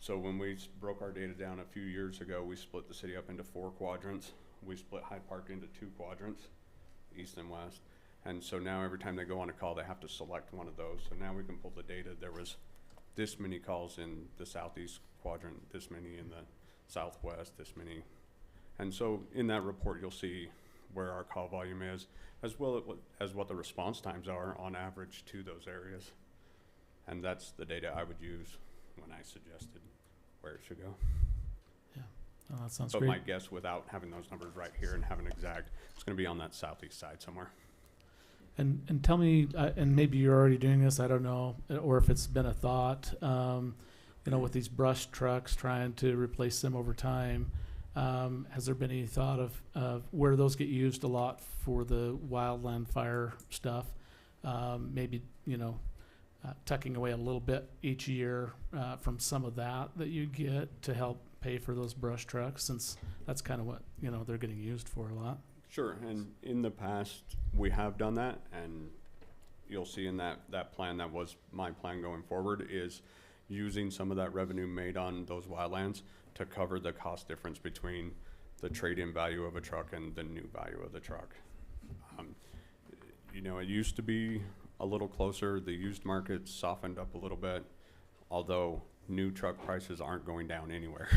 So when we broke our data down a few years ago, we split the city up into 4 quadrants. We split Hyde Park into 2 quadrants, east and west. And so now every time they go on a call, they have to select one of those. So now we can pull the data. There was this many calls in the southeast quadrant, this many in the southwest, this many. And so in that report, you'll see where our call volume is, as well as what the response times are on average to those areas. And that's the data I would use when I suggested where it should go. Yeah, oh, that sounds But great. my guess, without having those numbers right here and having exact, it's going to be on that southeast side somewhere. And tell me, and maybe you're already doing this, I don't know, or if it's been a thought, with these brush trucks, trying to replace them over time. Has there been any thought of where those get used a lot for the wildland fire stuff? Maybe, tucking away a little bit each year from some of that you get to help pay for those brush trucks, since that's kind of what, they're getting used for a lot. Sure, and in the past, we have done that, and you'll see in that plan, that was my plan going forward, is using some of that revenue made on those wildlands to cover the cost difference between the trade-in value of a truck and the new value of the truck. It used to be a little closer. The used market softened up a little bit, although new truck prices aren't going down anywhere.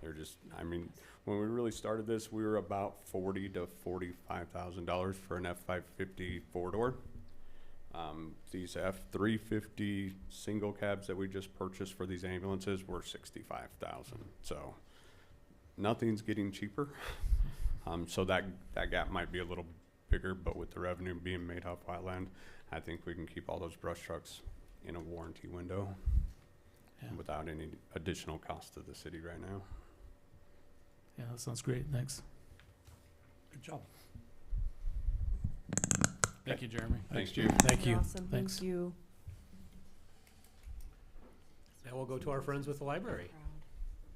They're just, when we really started this, we were about $40,000 to $45,000 for an F550 4-door. These F350 single cabs that we just purchased for these ambulances were $65,000. So nothing's getting cheaper. So that gap might be a little bigger, but with the revenue being made off wildland, I think we can keep all those brush trucks in a warranty window without any additional cost to the city right now. Yeah, that sounds great. Thanks. Good job. Thank you, Jeremy. Thanks, Chief. Thank you. Awesome, Thanks. thank you. Now we'll go to our friends with the library.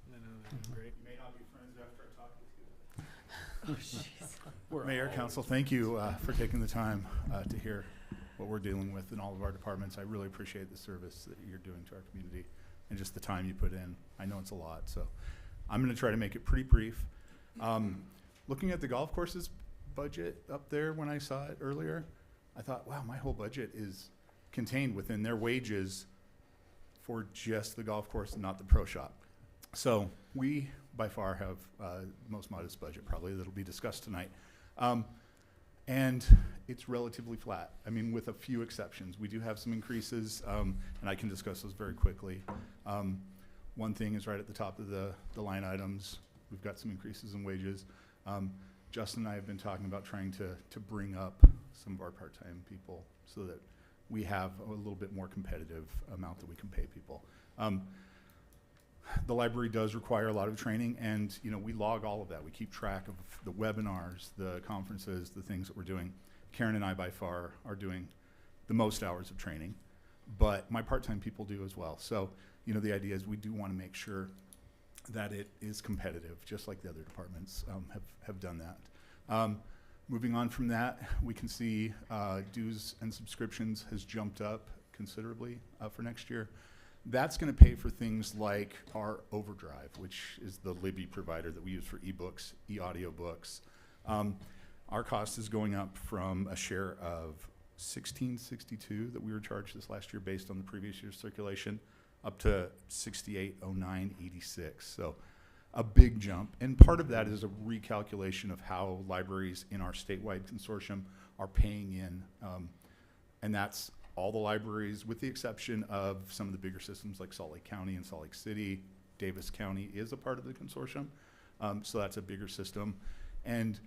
I know, that's great. You may not be friends after I talk to you. Mayor, Council, thank you for taking the time to hear what we're dealing with in all of our departments. I really appreciate the service that you're doing to our community and just the time you put in. I know it's a lot, so I'm going to try to make it pretty brief. Looking at the golf courses budget up there when I saw it earlier, I thought, wow, my whole budget is contained within their wages for just the golf course and not the pro shop. So we, by far, have the most modest budget probably that'll be discussed tonight. And it's relatively flat. I mean, with a few exceptions. We do have some increases, and I can discuss those very quickly. One thing is right at the top of the line items. We've got some increases in wages. Justin and I have been talking about trying to bring up some of our part-time people so that we have a little bit more competitive amount that we can pay people. The library does require a lot of training, and we log all of that. We keep track of the webinars, the conferences, the things that we're doing. Karen and I by far are doing the most hours of training, but my part-time people do as well. So, the idea is we do want to make sure that it is competitive, just like the other departments have done that. Moving on from that, we can see dues and subscriptions has jumped up considerably for next year. That's going to pay for things like our Overdrive, which is the Libby provider that we use for ebooks, e-audiobooks. Our cost is going up from a share of $16.62 that we were charged this last year based on the previous year's circulation up to $68.09.86. So a big jump. And part of that is a recalculation of how libraries in our statewide consortium are paying in. And that's all the libraries, with the exception of some of the bigger systems like Salt Lake County and Salt Lake City. Davis County is a part of the consortium, so that's a bigger system. And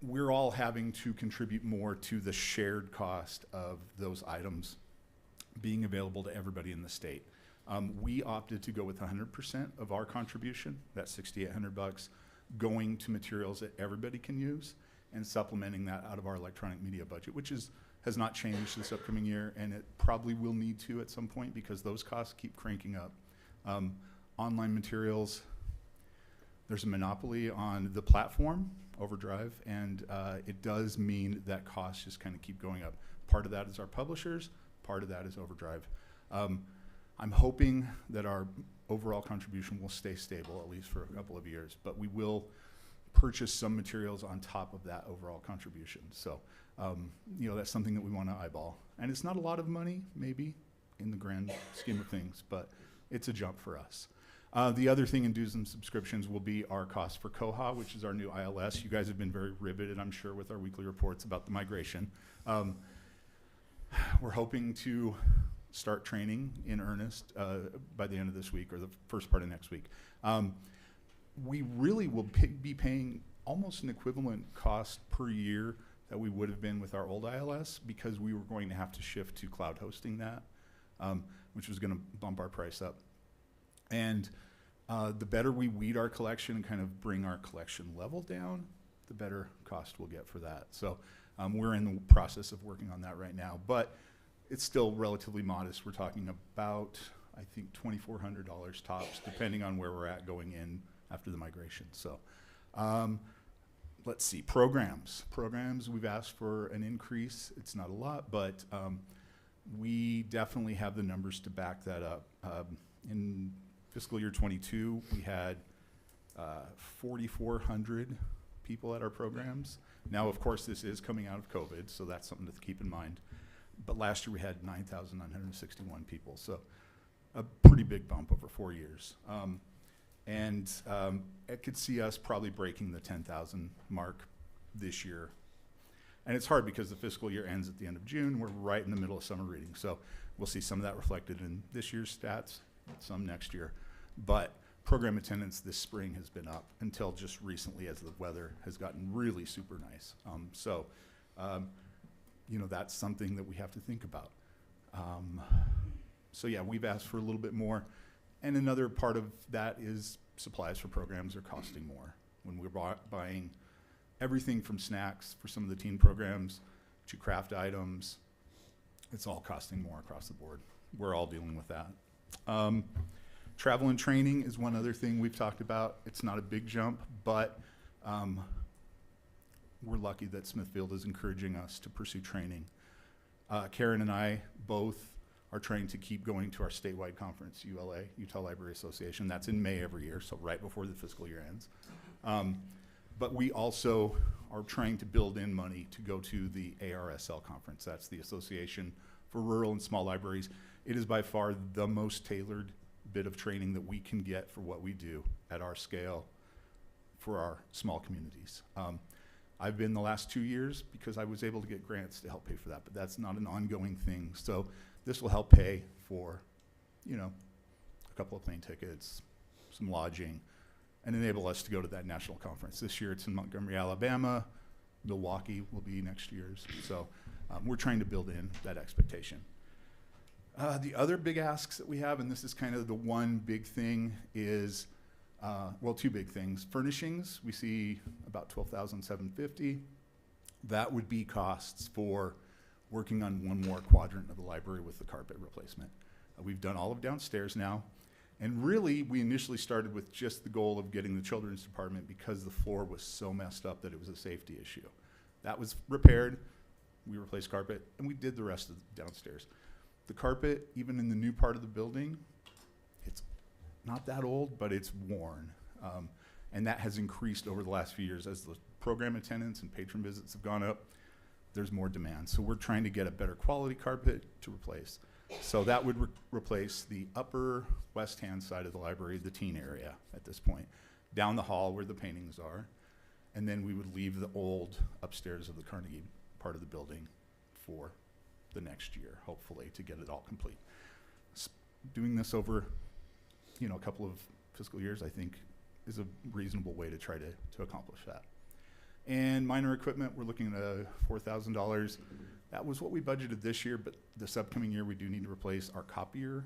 we're all having to contribute more to the shared cost of those items being available to everybody in the state. We opted to go with 100% of our contribution, that's $6,800, going to materials that everybody can use, and supplementing that out of our electronic media budget, which has not changed this upcoming year, and it probably will need to at some point because those costs keep cranking up. Online materials, there's a monopoly on the platform, Overdrive, and it does mean that costs just kind of keep going up. Part of that is our publishers, part of that is Overdrive. I'm hoping that our overall contribution will stay stable, at least for a couple of years, but we will purchase some materials on top of that overall contribution. So, that's something that we want to eyeball. And it's not a lot of money, maybe, in the grand scheme of things, but it's a jump for us. The other thing in dues and subscriptions will be our cost for Koha, which is our new ILS. You guys have been very riveted, I'm sure, with our weekly reports about the migration. We're hoping to start training in earnest by the end of this week or the first part of next week. We really will be paying almost an equivalent cost per year that we would have been with our old ILS because we were going to have to shift to cloud hosting that, which was going to bump our price up. And the better we weed our collection and kind of bring our collection level down, the better cost we'll get for that. So we're in the process of working on that right now, but it's still relatively modest. We're talking about, I think, $2,400 tops, depending on where we're at going in after the migration. So let's see, programs. Programs, we've asked for an increase. It's not a lot, but we definitely have the numbers to back that up. In fiscal year 22, we had 4,400 people at our programs. Now, of course, this is coming out of COVID, so that's something to keep in mind. But last year we had 9,961 people, so a pretty big bump over 4 years. It could see us probably breaking the 10,000 mark this year. And it's hard because the fiscal year ends at the end of June. We're right in the middle of summer reading, so we'll see some of that reflected in this year's stats, some next year. But program attendance this spring has been up until just recently as the weather has gotten really super nice. That's something that we have to think about. So yeah, we've asked for a little bit more. And another part of that is supplies for programs are costing more. When we're buying everything from snacks for some of the teen programs to craft items, it's all costing more across the board. We're all dealing with that. Travel and training is one other thing we've talked about. It's not a big jump, but we're lucky that Smithfield is encouraging us to pursue training. Karen and I both are trying to keep going to our statewide conference, ULA, Utah Library Association. That's in May every year, so right before the fiscal year ends. But we also are trying to build in money to go to the ARSL conference. That's the Association for Rural and Small Libraries. It is by far the most tailored bit of training that we can get for what we do at our scale for our small communities. I've been the last 2 years because I was able to get grants to help pay for that, but that's not an ongoing thing. So this will help pay for, you know, a couple of plane tickets, some lodging, and enable us to go to that national conference. This year it's in Montgomery, Alabama. Milwaukee will be next year's. So we're trying to build in that expectation. The other big asks that we have, and this is kind of the one big thing, is well, two big things. Furnishings, we see about $12,750. That would be costs for working on one more quadrant of the library with the carpet replacement. We've done all of downstairs now. And really, we initially started with just the goal of getting the children's department because the floor was so messed up that it was a safety issue. That was repaired, we replaced carpet, and we did the rest of the downstairs. The carpet, even in the new part of the building, it's not that old, but it's worn. And that has increased over the last few years. As the program attendance and patron visits have gone up, there's more demand. So we're trying to get a better quality carpet to replace. So that would replace the upper west-hand side of the library, the teen area at this point, down the hall where the paintings are, and then we would leave the old upstairs of the Carnegie part of the building for the next year, hopefully, to get it all complete. Doing this over, you know, a couple of fiscal years, I think, is a reasonable way to try to accomplish that. And minor equipment, we're looking at $4,000. That was what we budgeted this year, but this upcoming year we do need to replace our copier,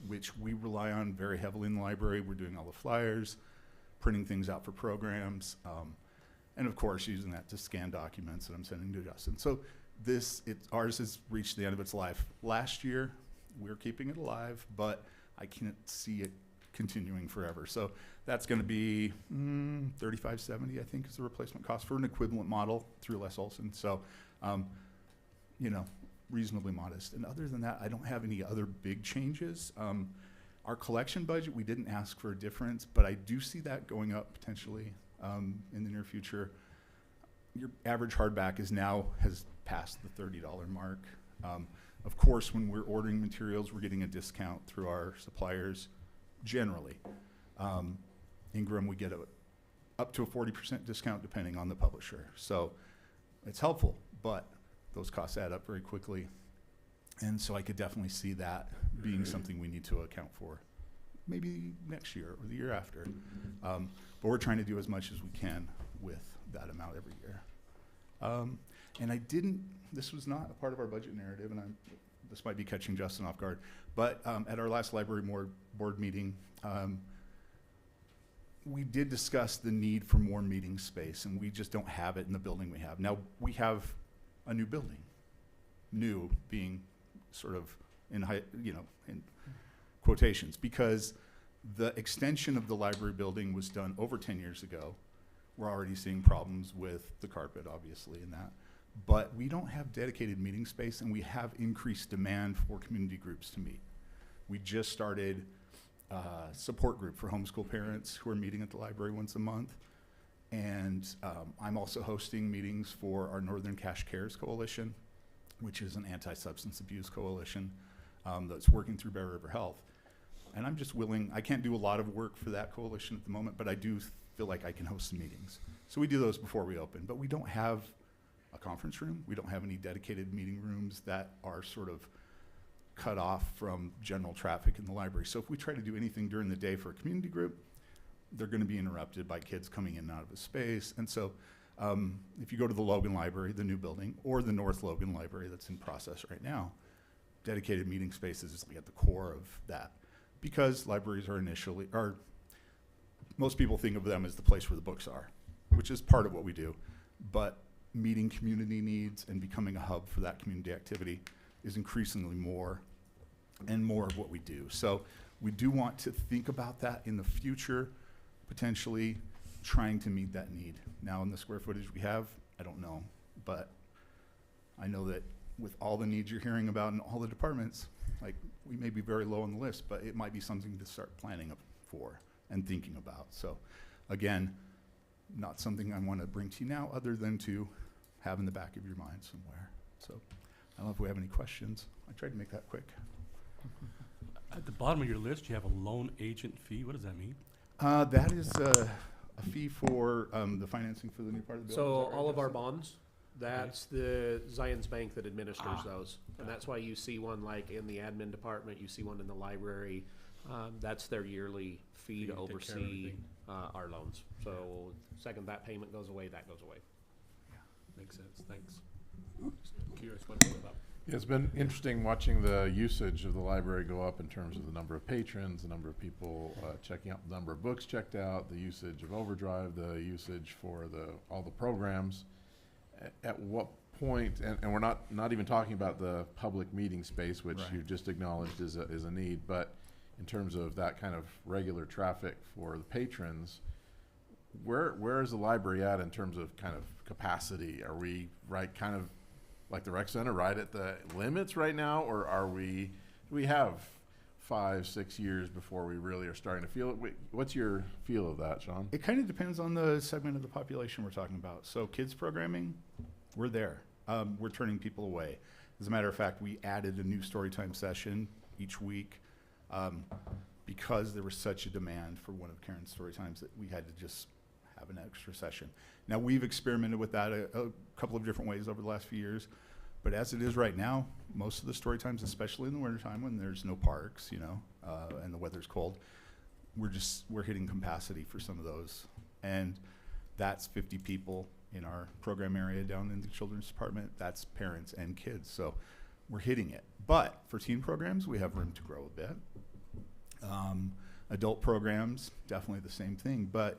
which we rely on very heavily in the library. We're doing all the flyers, printing things out for programs, and of course using that to scan documents that I'm sending to Justin. So ours has reached the end of its life. Last year, we're keeping it alive, but I can't see it continuing forever. So that's going to be $35.70, I think, is the replacement cost for an equivalent model through Les Olson. So, you know, reasonably modest. And other than that, I don't have any other big changes. Our collection budget, we didn't ask for a difference, but I do see that going up potentially in the near future. Your average hardback has passed the $30 mark. Of course, when we're ordering materials, we're getting a discount through our suppliers generally. Ingram, we get up to a 40% discount depending on the publisher. So it's helpful, but those costs add up very quickly. And so I could definitely see that being something we need to account for maybe next year or the year after. But we're trying to do as much as we can with that amount every year. And this was not a part of our budget narrative, and this might be catching Justin off guard, but at our last library board meeting, we did discuss the need for more meeting space, and we just don't have it in the building we have. Now, we have a new building, new being sort of in quotations, because the extension of the library building was done over 10 years ago. We're already seeing problems with the carpet, obviously, in that. But we don't have dedicated meeting space, and we have increased demand for community groups to meet. We just started a support group for homeschool parents who are meeting at the library once a month. And I'm also hosting meetings for our Northern Cash Cares Coalition, which is an anti-substance abuse coalition that's working through Bear River Health. And I'm just willing, I can't do a lot of work for that coalition at the moment, but I do feel like I can host some meetings. So we do those before we open, but we don't have a conference room. We don't have any dedicated meeting rooms that are sort of cut off from general traffic in the library. So if we try to do anything during the day for a community group, they're going to be interrupted by kids coming in and out of the space. And so if you go to the Logan Library, the new building, or the North Logan Library that's in process right now, dedicated meeting spaces is at the core of that. Because libraries are most people think of them as the place where the books are, which is part of what we do. But meeting community needs and becoming a hub for that community activity is increasingly more and more of what we do. So we do want to think about that in the future, potentially trying to meet that need. Now, in the square footage we have, I don't know, but I know that with all the needs you're hearing about in all the departments, like, we may be very low on the list, but it might be something to start planning for and thinking about. So again, not something I want to bring to you now other than to have in the back of your mind somewhere. So I don't know if we have any questions. I tried to make that quick. At the bottom of your list, you have a loan agent fee. What does that mean? That is a fee for the financing for the new part of the building. So Is that right, all of our Justin? bonds, that's the Zions Bank that administers those. And that's why you see one like in the admin department, you see one in the library. That's their yearly fee to They take care of oversee everything. our loans. So second that payment goes away, that goes away. Makes sense. Thanks. Just curious what it's about. Yeah, it's been interesting watching the usage of the library go up in terms of the number of patrons, the number of people checking out, the number of books checked out, the usage of Overdrive, the usage for all the programs. At what point, and we're not even talking about the public meeting space, which Right. you just acknowledged is a need, but in terms of that kind of regular traffic for the patrons, where is the library at in terms of kind of capacity? Are we kind of like the rec center, right at the limits right now, or do we have 5-6 years before we really are starting to feel it? What's your feel of that, Sean? It kind of depends on the segment of the population we're talking about. So kids programming, we're there. We're turning people away. As a matter of fact, we added a new storytime session each week because there was such a demand for one of Karen's story times that we had to just have an extra session. Now, we've experimented with that a couple of different ways over the last few years, but as it is right now, most of the story times, especially in the wintertime when there's no parks, and the weather's cold, we're hitting capacity for some of those. And that's 50 people in our program area down in the children's department. That's parents and kids, so we're hitting it. But for teen programs, we have room to grow a bit. Adult programs, definitely the same thing, but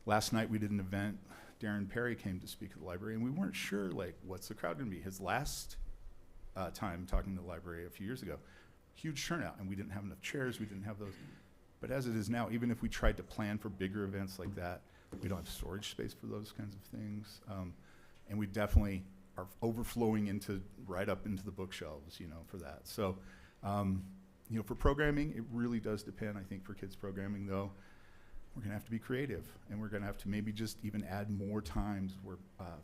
last night we did an event. Darren Perry came to speak at the library, and we weren't sure, what's the crowd gonna be? His last time talking to the library a few years ago, huge turnout, and we didn't have enough chairs, we didn't have those. But as it is now, even if we tried to plan for bigger events like that, we don't have storage space for those kinds of things. And we definitely are overflowing right up into the bookshelves, for that. So, for programming, it really does depend. I think for kids programming, though, we're gonna have to be creative, and we're gonna have to maybe just even add more times where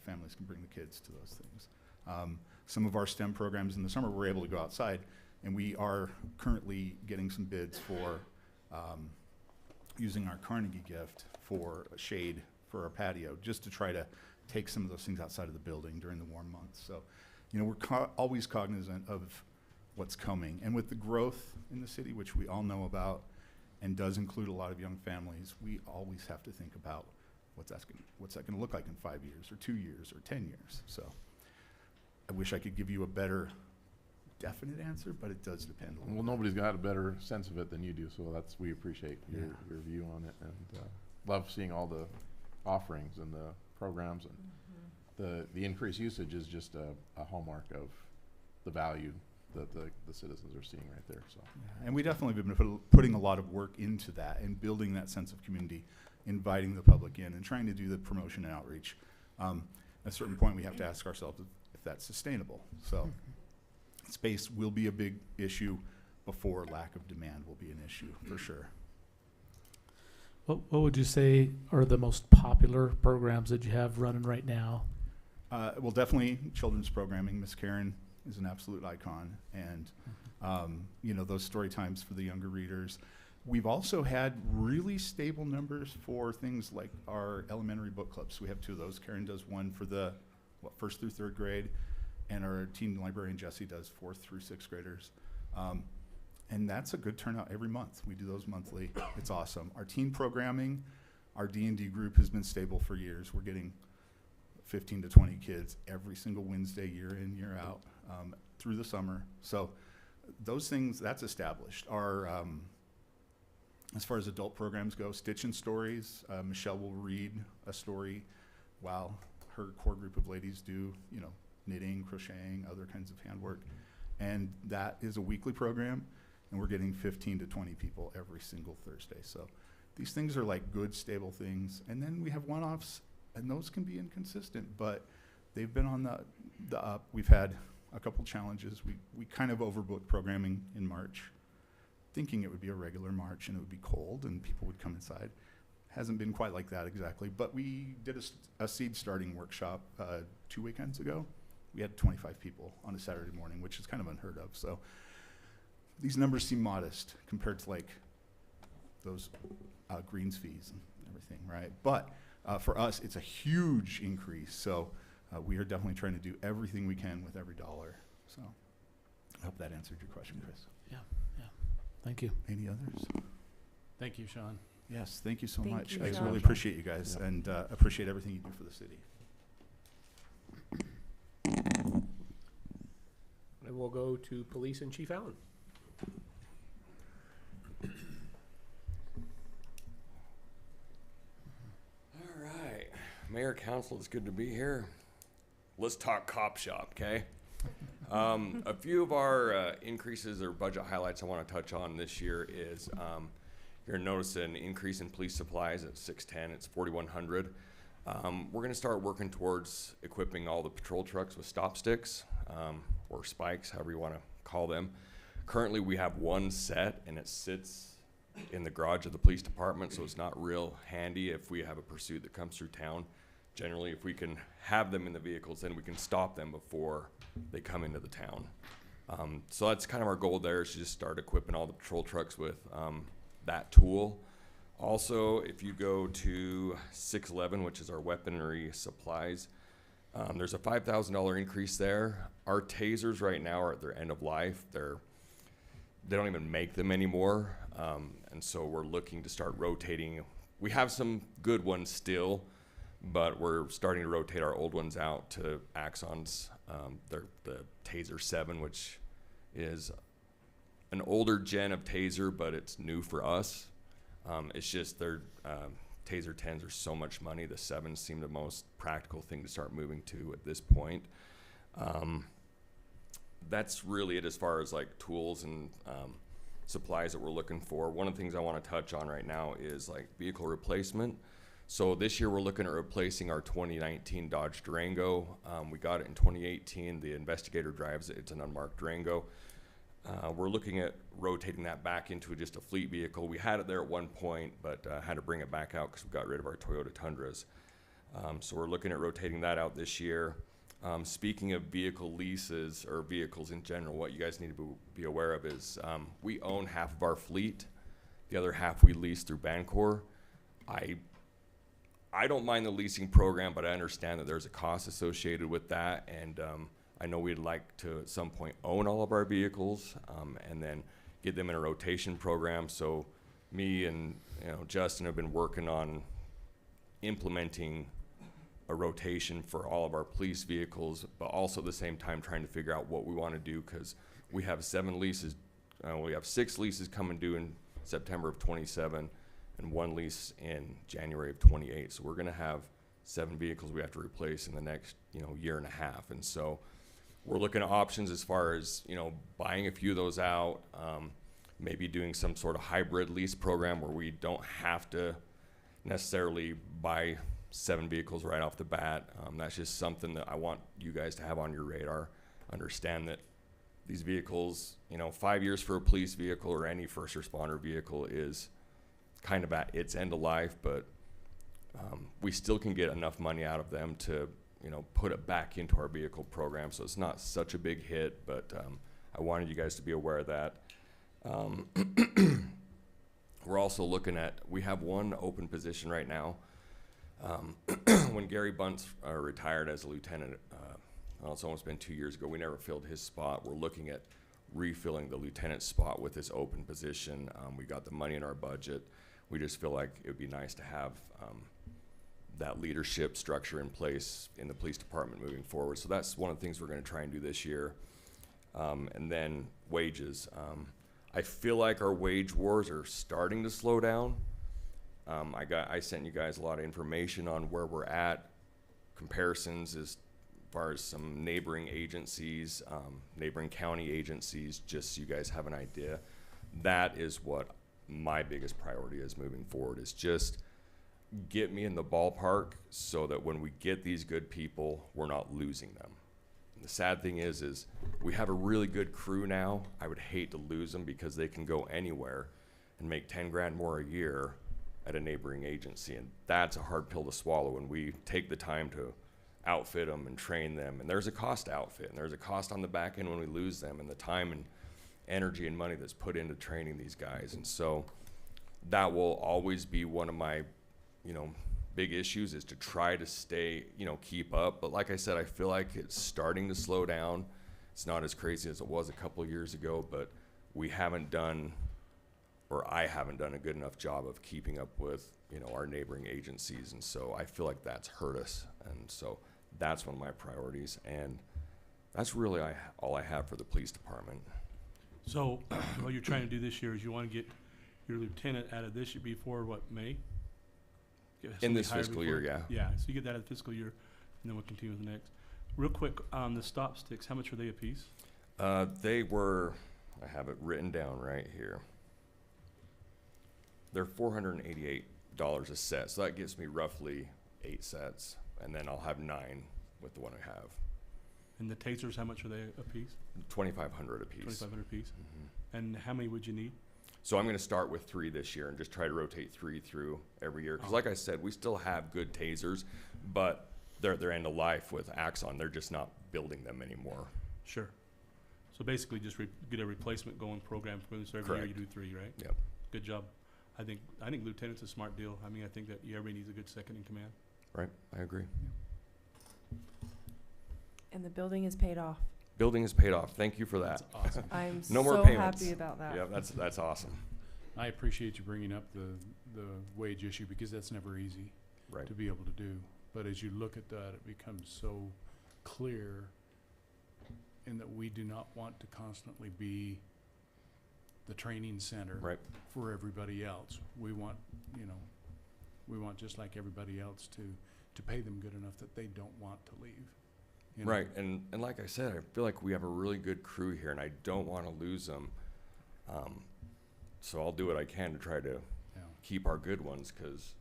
families can bring the kids to those things. Some of our STEM programs in the summer, we're able to go outside, and we are currently getting some bids for using our Carnegie gift for a shade for our patio, just to try to take some of those things outside of the building during the warm months. So, we're always cognizant of what's coming. And with the growth in the city, which we all know about, and does include a lot of young families, we always have to think about what's that gonna look like in 5 years, or 2 years, or 10 years. So I wish I could give you a better definite answer, but it does depend a little. Well, nobody's got a better sense of it than you do, so we appreciate your view on it, and love seeing all the offerings and the programs, and the increased usage is just a hallmark of the value that the citizens are seeing right there. So, and we definitely have been putting a lot of work into that and building that sense of community, inviting the public in, and trying to do the promotion and outreach. At a certain point, we have to ask ourselves if that's sustainable. So space will be a big issue before lack of demand will be an issue, for sure. What would you say are the most popular programs that you have running right now? Well, definitely children's programming. Miss Karen is an absolute icon, and those story times for the younger readers. We've also had really stable numbers for things like our elementary book clubs. We have 2 of those. Karen does one for the 1st through 3rd grade, and our teen librarian Jessie does 4th through 6th graders. And that's a good turnout every month. We do those monthly. It's awesome. Our teen programming, our D&D group has been stable for years. We're getting 15 to 20 kids every single Wednesday, year in, year out, through the summer. So those things, that's established. Our, as far as adult programs go, Stitch and Stories, Michelle will read a story while her core group of ladies do, knitting, crocheting, other kinds of handwork. And that is a weekly program, and we're getting 15 to 20 people every single Thursday. So these things are like good, stable things. And then we have one-offs, and those can be inconsistent, but they've been on the up. We've had a couple challenges. We kind of overbooked programming in March, thinking it would be a regular March and it would be cold and people would come inside. Hasn't been quite like that exactly, but we did a seed starting workshop 2 weekends ago. We had 25 people on a Saturday morning, which is kind of unheard of. So these numbers seem modest compared to like those greens fees and everything, right? But for us, it's a huge increase. So we are definitely trying to do everything we can with every dollar. So I hope that answered your question, Chris. Yeah. Thank you. Any others? Thank you, Sean. Yes, thank you so Thank much. you, I Sean. really appreciate you guys and appreciate everything you do for the city. And we'll go to Police and Chief Allen. All right, Mayor, Council, it's good to be here. Let's talk cop shop, okay? A few of our increases or budget highlights I want to touch on this year is you're gonna notice an increase in police supplies at 610. It's 4,100. We're gonna start working towards equipping all the patrol trucks with stop sticks or spikes, however you want to call them. Currently, we have one set, and it sits in the garage of the police department, so it's not real handy if we have a pursuit that comes through town. Generally, if we can have them in the vehicles, then we can stop them before they come into the town. So that's kind of our goal there, is to just start equipping all the patrol trucks with that tool. Also, if you go to 611, which is our weaponry supplies, there's a $5,000 increase there. Our tasers right now are at their end of life. They don't even make them anymore. And so we're looking to start rotating. We have some good ones still, but we're starting to rotate our old ones out to Axons. They're the Taser 7, which is an older gen of Taser, but it's new for us. It's just their Taser 10s are so much money. The 7s seem the most practical thing to start moving to at this point. That's really it as far as like tools and supplies that we're looking for. One of the things I want to touch on right now is like vehicle replacement. So this year we're looking at replacing our 2019 Dodge Durango. We got it in 2018. The investigator drives it. It's an unmarked Durango. We're looking at rotating that back into just a fleet vehicle. We had it there at one point, but had to bring it back out because we got rid of our Toyota Tundras. So we're looking at rotating that out this year. Speaking of vehicle leases or vehicles in general, what you guys need to be aware of is we own half of our fleet. The other half we lease through Bancor. I don't mind the leasing program, but I understand that there's a cost associated with that, and I know we'd like to at some point own all of our vehicles and then get them in a rotation program. So me and Justin have been working on implementing a rotation for all of our police vehicles, but also at the same time trying to figure out what we want to do, because we have 7 leases. We have 6 leases coming due in September of 27 and 1 lease in January of 28. So we're going to have 7 vehicles we have to replace in the next year and a half. And so we're looking at options as far as buying a few of those out, maybe doing some sort of hybrid lease program where we don't have to necessarily buy 7 vehicles right off the bat. That's just something that I want you guys to have on your radar. Understand that these vehicles, 5 years for a police vehicle or any first responder vehicle is kind of at its end of life, but we still can get enough money out of them to put it back into our vehicle program. So it's not such a big hit, but I wanted you guys to be aware of that. We're also looking at, we have 1 open position right now. When Gary Bunce retired as a lieutenant, it's almost been 2 years ago, we never filled his spot. We're looking at refilling the lieutenant spot with this open position. We got the money in our budget. We just feel like it would be nice to have that leadership structure in place in the police department moving forward. So that's one of the things we're going to try and do this year. And then wages. I feel like our wage wars are starting to slow down. I sent you guys a lot of information on where we're at, comparisons as far as some neighboring agencies, neighboring county agencies, just so you guys have an idea. That is what my biggest priority is moving forward, is just get me in the ballpark so that when we get these good people, we're not losing them. And the sad thing is we have a really good crew now. I would hate to lose them because they can go anywhere and make 10 grand more a year at a neighboring agency, and that's a hard pill to swallow when we take the time to outfit them and train them. And there's a cost to outfit, and there's a cost on the back end when we lose them, and the time energy and money that's put into training these guys. And so that will always be one of my, you know, big issues, is to try to stay, you know, keep up. But like I said, I feel like it's starting to slow down. It's not as crazy as it was a couple of years ago, but we haven't done, or I haven't done a good enough job of keeping up with, you know, our neighboring agencies. And so I feel like that's hurt us. And so that's one of my priorities. And that's really all I have for the police department. So what you're trying to do this year is you want to get your lieutenant out of this year before what, May? Get In somebody this hired fiscal year, yeah. Yeah, so you get that out of the fiscal year, and then we'll continue with the next. Real quick, on the stop sticks, how much are they a piece? They were, I have it written down right here. They're $488 a set, so that gives me roughly 8 sets, and then I'll have 9 with the one I have. And the tasers, how much are they a piece? $2,500 a piece. 2,500 a piece. Mhm. And how many would you need? So I'm going to start with 3 this year and just try to rotate 3 through every year. Because like I said, we still have good tasers, but they're end of life with Axon. They're just not building them anymore. Sure. So basically just get a replacement going program for them, so every year you Correct. do 3, right? Yep. Good job. I think lieutenant's a smart deal. I mean, I think that everybody needs a good second in command. Right, I agree. And the building is paid off. Building is paid off. Thank you for that. That's awesome. I'm No so more payments. happy about that. Yeah, that's awesome. I appreciate you bringing up the wage issue, because that's never easy Right. to be able to do. But as you look at that, it becomes so clear in that we do not want to constantly be the training center Right. for everybody else. We want, you know, we want, just like everybody else, to pay them good enough that they don't want to leave. You know? Right, and like I said, I feel like we have a really good crew here, and I don't want to lose them. So I'll do what I can to try to Yeah. keep our good ones, because,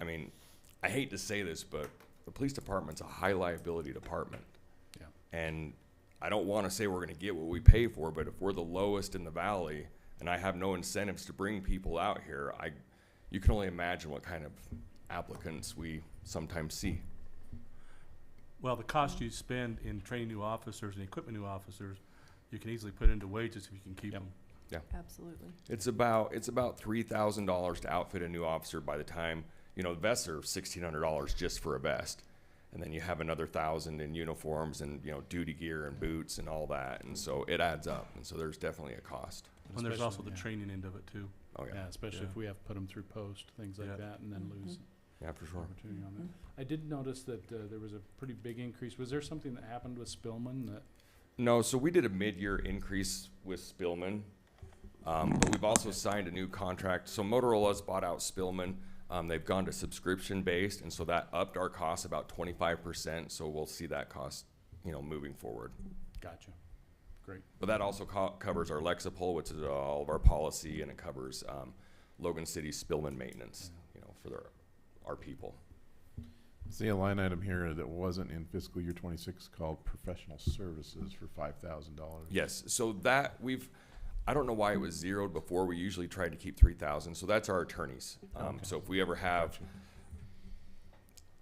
I mean, I hate to say this, but the police department's a high liability department. Yeah. And I don't want to say we're going to get what we pay for, but if we're the lowest in the valley, and I have no incentives to bring people out here, you can only imagine what kind of applicants we sometimes see. Well, the cost you spend in training new officers and equipping new officers, you can easily put into wages if you can keep Yep. them. Absolutely. It's about $3,000 to outfit a new officer by the time, you know, the vests are $1,600 just for a vest. And then you have another $1,000 in uniforms and, you know, duty gear and boots and all that. And so it adds up. And so there's definitely a cost. And there's also Especially- the yeah. training end of it too. Oh, yeah. Yeah, especially Yeah. if we have to put them through post, things like Yeah. that, and then lose Yeah, for sure. opportunity on that. I did notice that there was a pretty big increase. Was there something that happened with Spillman that? No, so we did a mid-year increase with Spillman. But we've also signed a new contract. So Motorola's bought out Spillman. They've gone to subscription-based, and so that upped our cost about 25%. So we'll see that cost, you know, moving forward. Gotcha. Great. But that also covers our Lexipol, which is all of our policy, and it covers Logan City Spillman maintenance, you know, for our people. See a line item here that wasn't in fiscal year 26 called professional services for $5,000. Yes, so that I don't know why it was zeroed before. We usually try to keep 3,000. So that's our attorneys. So if we ever have Gotcha.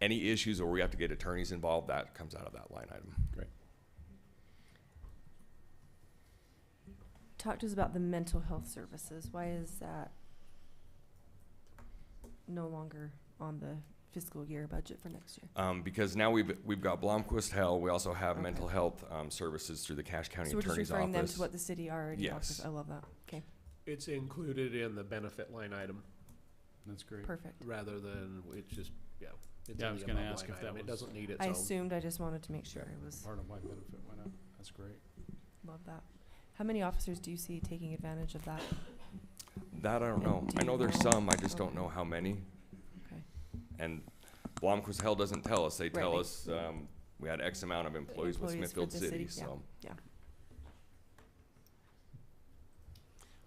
any issues or we have to get attorneys involved, that comes out of that line item. Great. Talk to us about the mental health services. Why is that no longer on the fiscal year budget for next year? Because now we've got Blomquist Hell. We also have Okay. mental health services through the Cache County So we're just Attorney's referring them Office. to what the city already Yes. offers. I love that. Okay, It's included in the benefit line item, That's great. perfect. rather than, it's just, yeah. it's Yeah, I in was the gonna above ask line if that item. It was- doesn't need its I own. assumed, I just wanted to make sure it was, Part of why benefit went up. That's great. love that. How many officers do you see taking advantage of that? That I don't know. Do I know you there's know? some. I just don't Okay. know how many. Okay. And Blomquist Hell doesn't tell us. They tell Right. us we had X amount of employees with Employees for Smithfield the City. city, yeah. So Yeah.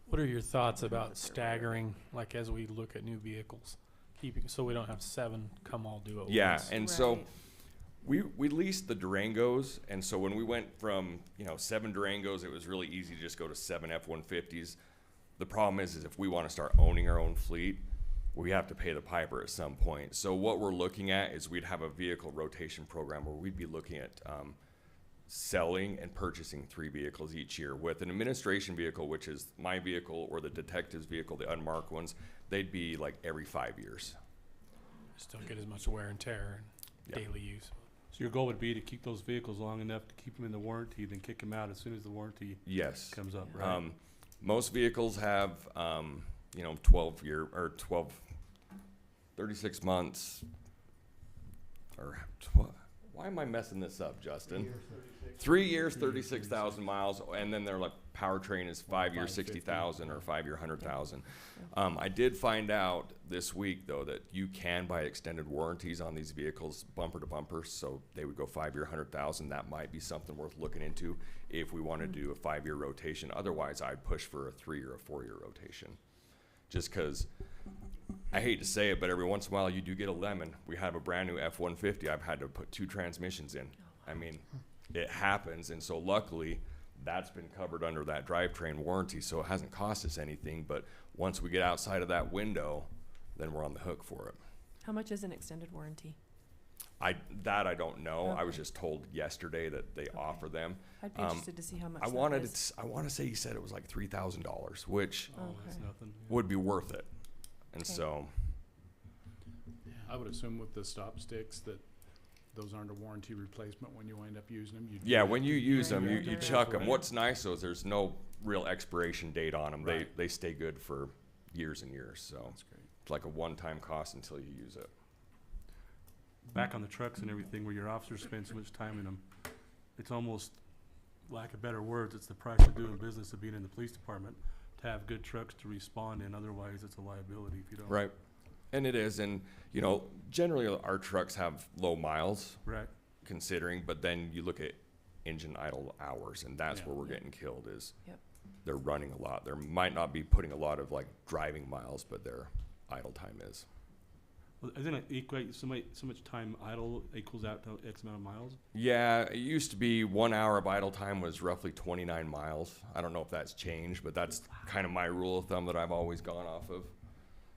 What are your thoughts about staggering, like as we look at new vehicles? Keeping, so we don't have 7 come all due at yeah, once. and so Right. we leased the Durangos, and so when we went from 7 Durangos, it was really easy to just go to 7 F-150s. The problem is if we want to start owning our own fleet, we have to pay the piper at some point. So what we're looking at is we'd have a vehicle rotation program where we'd be looking at selling and purchasing 3 vehicles each year. With an administration vehicle, which is my vehicle or the detective's vehicle, the unmarked ones, they'd be like every 5 years. Just don't get as much wear and tear and Yeah. daily use. So your goal would be to keep those vehicles long enough to keep them in the warranty, then kick them out as soon as the warranty Yes. comes up, right? Most vehicles have, 12 36 months, or why am I messing this up, Justin? 3 years, 36,000 miles, and then they're like, powertrain is 5 years, 60,000, or 5 year, 100,000. I did find out this week, though, that you can buy extended warranties on these vehicles, bumper to bumper, so they would go 5 year, 100,000. That might be something worth looking into if we want to do a 5 year rotation. Otherwise, I'd push for a 3 or a 4 year rotation. Just because, I hate to say it, but every once in a while you do get a lemon. We have a brand new F-150. I've had to put 2 transmissions in. I mean, it happens, and so luckily that's been covered under that drivetrain warranty, so it hasn't cost us anything. But once we get outside of that window, then we're on the hook for it. How much is an extended warranty? I don't know. I was just told yesterday that they offer them. I'd be interested to see how much I that wanted is. I want to say he said it was like $3,000, which That's nothing. would be worth it. And Okay. so, I would assume with the stop sticks that those aren't a warranty replacement when you end up using them. yeah, when you use them, you Right. chuck them. What's nice though is there's no real expiration date on them. Right. They stay good for years and years. So That's great. it's like a one-time cost until you use it. Back on the trucks and everything, where your officers spend so much time in them, it's almost, lack of better words, it's the price of doing business of being in the police department, to have good trucks to respond in. Otherwise, it's a liability if you don't. Right. And it is, and generally our trucks have low miles, Right. considering, but then you look at engine idle hours, and that's Yeah. where we're getting killed is Yep. they're running a lot. They might not be putting a lot of like driving miles, but their idle time is. Well, isn't it equate so much time idle equals out to X amount of miles? Yeah, it used to be 1 hour of idle time was roughly 29 miles. I don't know if that's changed, but that's kind of my rule of thumb that I've always gone off of.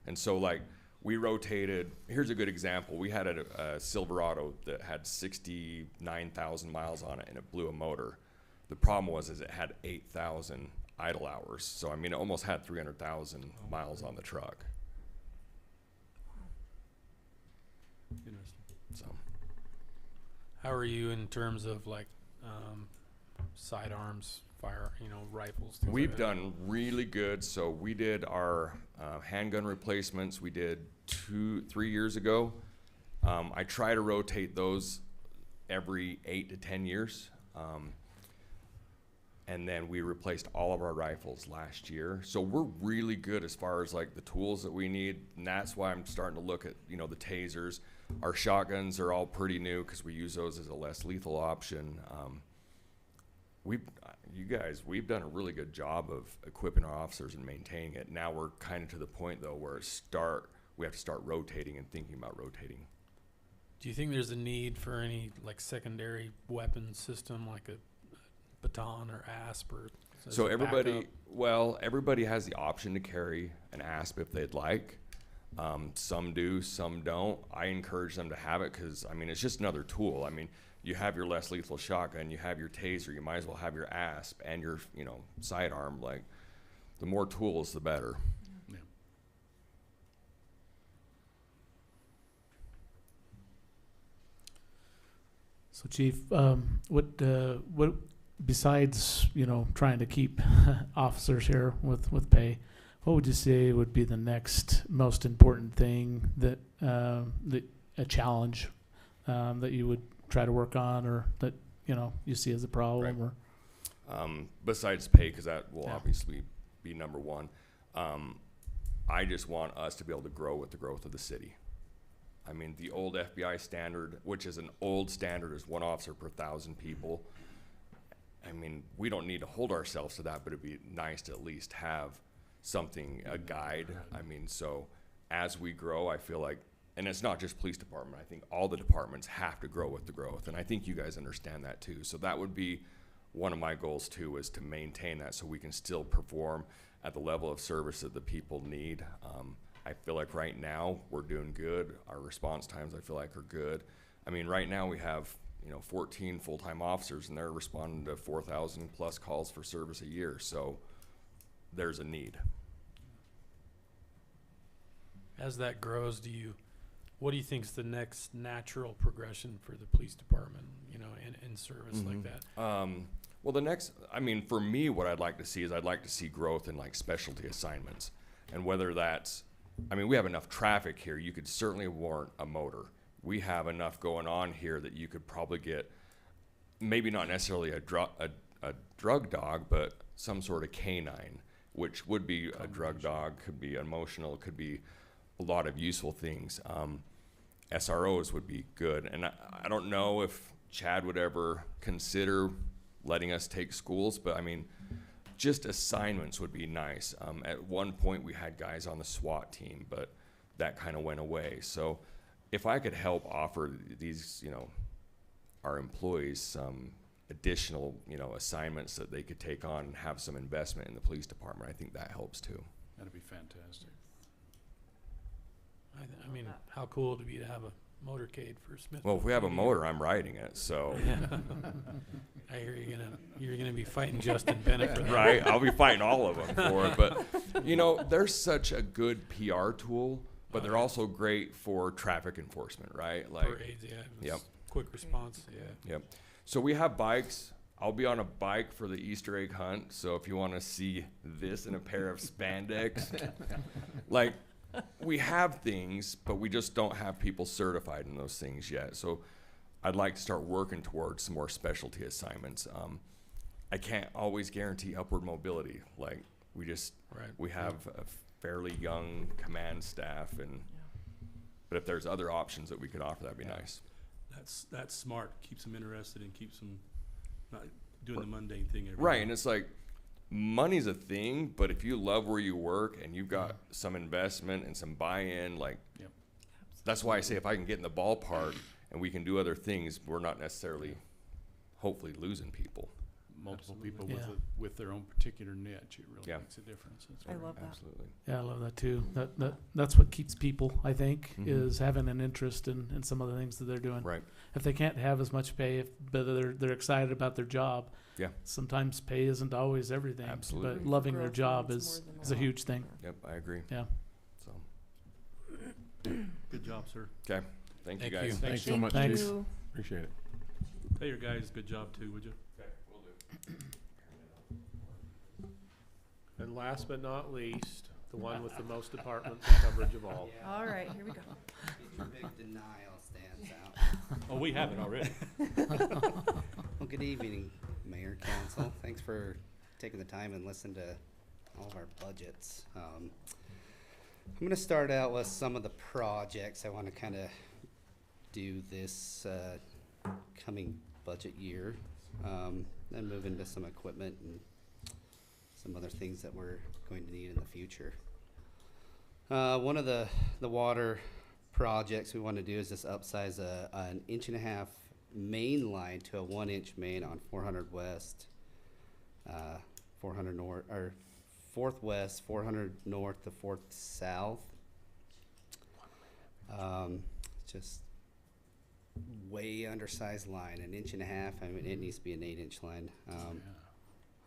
And so like we rotated, here's a good example. We had a Silverado that had 69,000 miles on it and it blew a motor. The problem was is it had 8,000 idle hours. So I mean, it almost had 300,000 miles on the truck. Interesting. So. How are you in terms of like sidearms, fire, rifles? things We've like that? done really good. So we did our handgun replacements. We did 3 years ago. I try to rotate those every 8 to 10 years. And then we replaced all of our rifles last year. So we're really good as far as like the tools that we need. And that's why I'm starting to look at, the tasers. Our shotguns are all pretty new because we use those as a less lethal option. We've done a really good job of equipping our officers and maintaining it. Now we're kind of to the point though where we have to start rotating and thinking about rotating. Do you think there's a need for any like secondary weapon system like a baton or asp or as So a everybody backup? has the option to carry an asp if they'd like. Some do, some don't. I encourage them to have it because it's just another tool. You have your less lethal shotgun, you have your taser, you might as well have your asp and your sidearm. Like the more tools, the better. Yeah. So, Chief, what besides trying to keep officers here with pay, what would you say would be the next most important thing that a challenge that you would try to work on, or that you see as a problem? Right. Or Besides pay, because that will Yeah. obviously be number one. I just want us to be able to grow with the growth of the city. The old FBI standard, which is an old standard, is 1 officer per 1,000 people. We don't need to hold ourselves to that, but it'd be nice to at least have something, a guide. So as we grow, I feel like, and it's not just police department, I think all the departments have to grow with the growth. And I think you guys understand that too. So that would be one of my goals too, is to maintain that so we can still perform at the level of service that the people need. I feel like right now we're doing good. Our response times I feel like are good. Right now we have, 14 full-time officers, and they're responding to 4,000 plus calls for service a year. So there's a need. As that grows, what do you think is the next natural progression for the police department, in service like that? Well, for me, what I'd like to see is I'd like to see growth in like specialty assignments. And whether that's, we have enough traffic here, you could certainly warrant a motor. We have enough going on here that you could probably get, maybe not necessarily a drug dog, but some sort of canine, which would be a drug dog, could be emotional, could be a lot of useful things. SROs would be good. And I don't know if Chad would ever consider letting us take schools, but just assignments would be nice. At one point we had guys on the SWAT team, but that kind of went away. So if I could help offer these, our employees some additional, assignments that they could take on and have some investment in the police department, I think that helps too. That'd be fantastic. How cool would it be to have a motorcade for Smithfield? Well, if we have a motor, I'm riding it, so. I hear you're gonna be fighting Justin Bennett for that. Right, I'll be fighting all of them for it, but they're such a good PR tool, but they're also great for traffic enforcement, right? Like Parades, yeah. Yep. Quick response, yeah. Yep. So we have bikes. I'll be on a bike for the Easter egg hunt. So if you want to see this in a pair of spandex, like we have things, but we just don't have people certified in those things yet. So I'd like to start working towards some more specialty assignments. I can't always guarantee upward mobility. Like we have a fairly young command staff, but if there's other options that we could offer, that'd be nice. That's smart. Keeps them interested and keeps them not doing the mundane thing every Right, day. and it's like money's a thing, but if you love where you work and you've got some investment and some buy-in, that's why I say if I can get in the ballpark and we can do other things, we're not necessarily, hopefully, losing people. Multiple Absolutely. people Yeah. with their own particular niche, it really Yeah. makes a difference. I love that. Absolutely. Yeah, I love that too. That's what keeps people, I think, Mhm. is having an interest in some of the things that they're doing. Right. If they can't have as much pay, but they're excited about their job. Yeah. Sometimes pay isn't always everything. Absolutely. But loving their Growth job means is more than is a that. huge thing. Yep, I agree. Yeah. So, Good job, sir. okay. Thank you Thank guys. you. Thanks so Thank much, Thanks. Chief. you. Appreciate it. Tell your guys good job too, would you? Okay, will do. And last but not least, the one with the most departments and coverage of all. All right, here we go. Your big denial stands out. Oh, we have it already. Well, good evening, Mayor, Council. Thanks for taking the time and listening to all of our budgets. I'm going to start out with some of the projects I want to kind of do this coming budget year, then move into some equipment and some other things that we're going to need in the future. One of the water projects we want to do is just upsize an 1.5-inch main line to a 1-inch main on 400 West, 400 North, or 4th West, 400 North to 4th South. Just way undersized line, 1.5 inches. It needs to be an 8-inch line.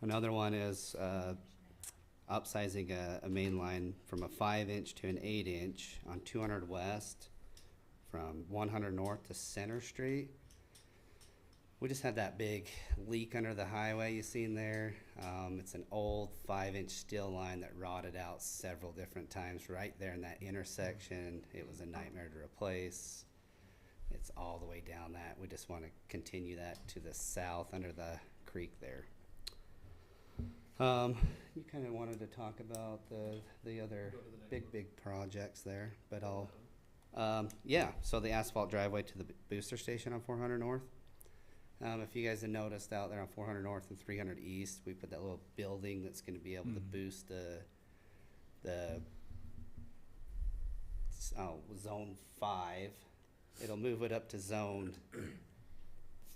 Another one is upsizing a main line from a 5-inch to an 8-inch on 200 West from 100 North to Center Street. We just had that big leak under the highway you seen there. It's an old 5-inch steel line that rotted out several different times right there in that intersection. It was a nightmare to replace. It's all the way down that. We just want to continue that to the south under the creek there. You kind of wanted to talk about the other big projects there, but so the asphalt driveway to the booster station on 400 North. If you guys have noticed out there on 400 North and 300 East, we put that little building that's going to be able to boost the zone 5. It'll move it up to zone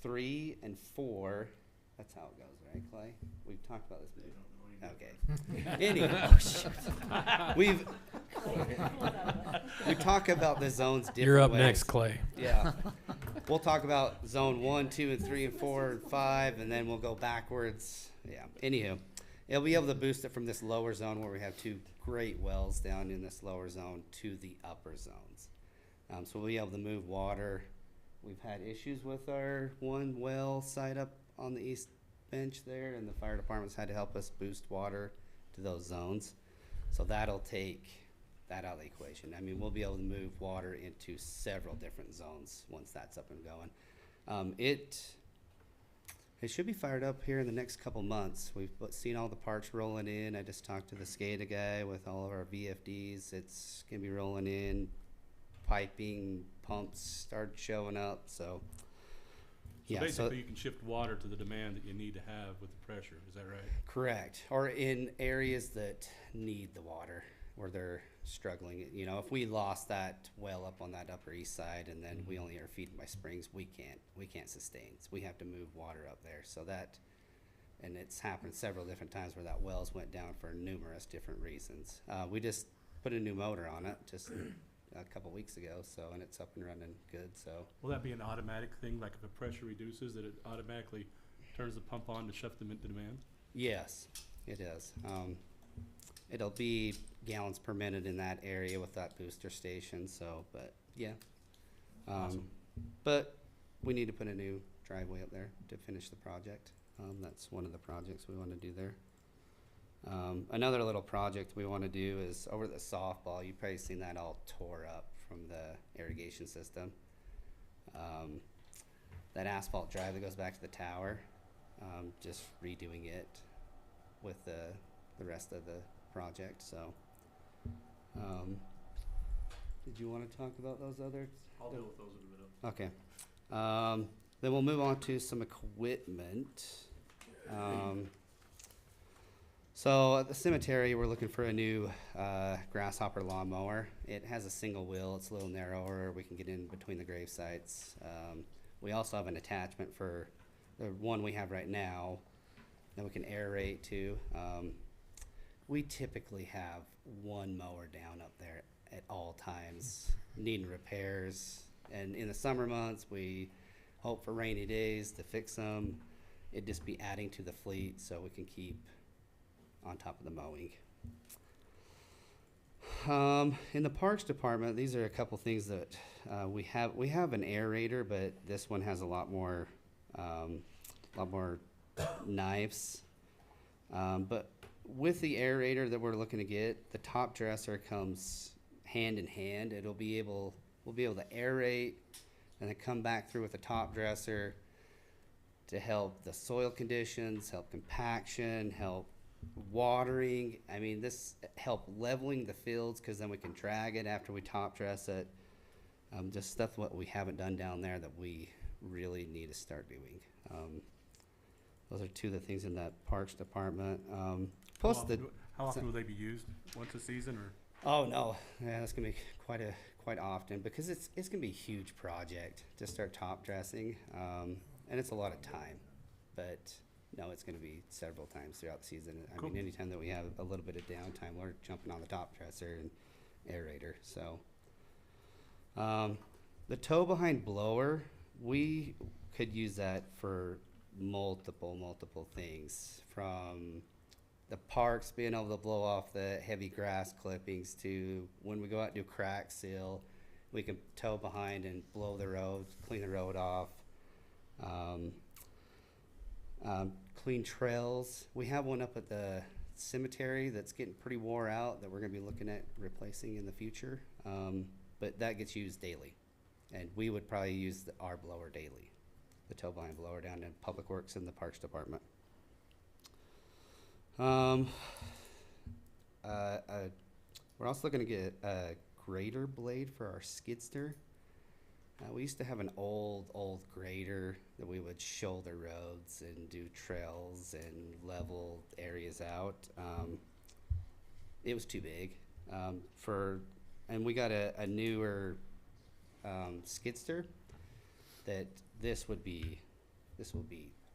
3 and 4. That's how it goes, right, Clay? We've talked about this. Okay. Anyway, we talk about the zones different You're up ways. next, Clay. Yeah. we'll talk about zone 1, 2, and 3, and 4, and 5, and then we'll go backwards. Yeah, anywho, it'll be able to boost it from this lower zone where we have 2 great wells down in this lower zone to the upper zones. So we'll be able to move water. We've had issues with our one well site up on the east bench there, and the fire department's had to help us boost water to those zones. So that'll take that out of the equation. I mean, we'll be able to move water into several different zones once that's up and going. It should be fired up here in the next couple months. We've seen all the parts rolling in. I just talked to the SCADA guy with all of our VFDs. It's gonna be rolling in. Piping, pumps start showing up, so. So basically you can shift water to the demand that you need to have with the pressure, is that right? Correct, or in areas that need the water, where they're struggling. You know, if we lost that well up on that upper east side and then we only are feeding by springs, we can't sustain. So we have to move water up there, so that, and it's happened several different times where that wells went down for numerous different reasons. We just put a new motor on it, just a couple weeks ago, so, and it's up and running good, so. Will that be an automatic thing, like if the pressure reduces, that it automatically turns the pump on to shift them into demand? Yes, it is. It'll be gallons per minute in that area with that booster station, so, but, yeah. Awesome. But we need to put a new driveway up there to finish the project. That's one of the projects we want to do there. Another little project we want to do is over the softball. You've probably seen that all tore up from the irrigation system. That asphalt drive that goes back to the tower, just redoing it with the rest of the project. So, did you want to talk about those others? I'll deal with those in a minute. Okay. Then we'll move on to some equipment. So at the cemetery, we're looking for a new grasshopper lawnmower. It has a single wheel. It's a little narrower. We can get in between the grave sites. We also have an attachment for the one we have right now that we can aerate to. We typically have one mower down up there at all times, needing repairs. And in the summer months, we hope for rainy days to fix them. It'd just be adding to the fleet so we can keep on top of the mowing. In the parks department, these are a couple things that we have. We have an aerator, but this one has a lot more knives. But with the aerator that we're looking to get, the top dresser comes hand in hand. We'll be able to aerate and then come back through with the top dresser to help the soil conditions, help compaction, help watering. I mean, this help leveling the fields because then we can drag it after we top dress it. Just stuff what we haven't done down there that we really need to start doing. Those are two of the things in that parks department. How often will they be used? Once a season or? Oh no, yeah, that's gonna be quite often because it's gonna be a huge project to start top dressing, and it's a lot of time, but. No, it's going to be several times throughout the season. Cool. I mean, anytime that we have a little bit of downtime, we're jumping on the top dresser and aerator. So, the tow behind blower, we could use that for multiple things, from the parks being able to blow off the heavy grass clippings to when we go out and do crack seal, we can tow behind and blow the road, clean the road off. Clean trails. We have one up at the cemetery that's getting pretty wore out that we're going to be looking at replacing in the future. But that gets used daily. And we would probably use our blower daily, the tow behind blower down in Public Works and the Parks Department. We're also looking to get a grader blade for our skidster. We used to have an old grader that we would shoulder roads and do trails and level areas out. It was too big and we got a newer skidster that this will be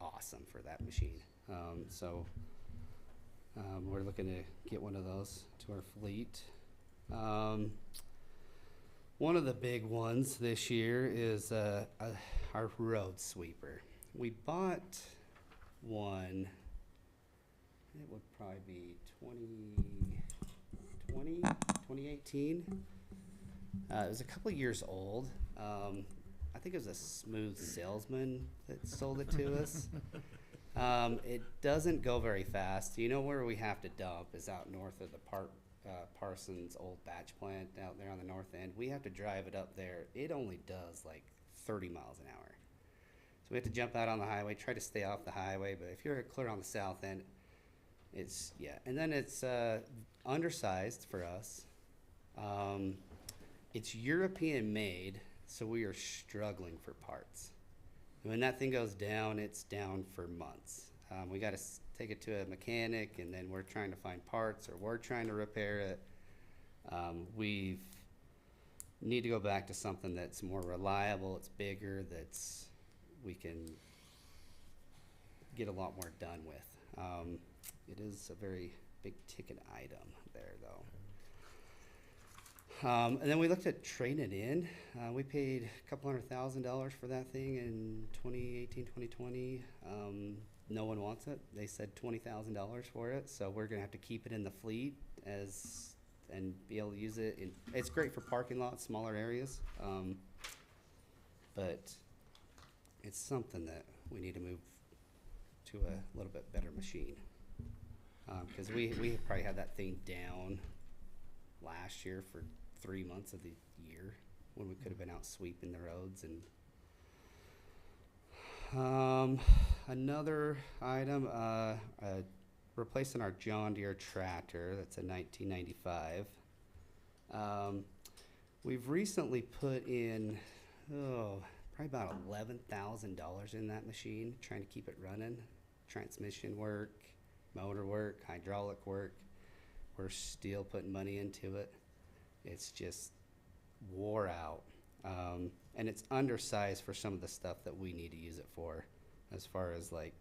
awesome for that machine. So we're looking to get one of those to our fleet. One of the big ones this year is our road sweeper. We bought one, it would probably be 2018. It was a couple of years old. I think it was a smooth salesman that sold it to us. It doesn't go very fast. You know where we have to dump is out north of the Parsons old batch plant out there on the north end. We have to drive it up there. It only does like 30 miles an hour. So we have to jump out on the highway, try to stay off the highway, but if you're clear on the south end, it's, yeah. And then it's undersized for us. It's European made, so we are struggling for parts. When that thing goes down, it's down for months. We got to take it to a mechanic, and then we're trying to find parts, or we're trying to repair it. We need to go back to something that's more reliable, it's bigger, that's we can get a lot more done with. It is a very big ticket item there, though. And then we looked at trading it in. We paid a couple $100,000 for that thing in 2018, 2020. No one wants it. They said $20,000 for it, so we're gonna have to keep it in the fleet and be able to use it. It's great for parking lots, smaller areas, but it's something that we need to move to a little bit better machine. Because we probably had that thing down last year for 3 months of the year when we could have been out sweeping the roads. And another item, replacing our John Deere tractor. That's a 1995. We've recently put in probably about $11,000 in that machine, trying to keep it running. Transmission work, motor work, hydraulic work. We're still putting money into it. It's just wore out. And it's undersized for some of the stuff that we need to use it for, as far as like,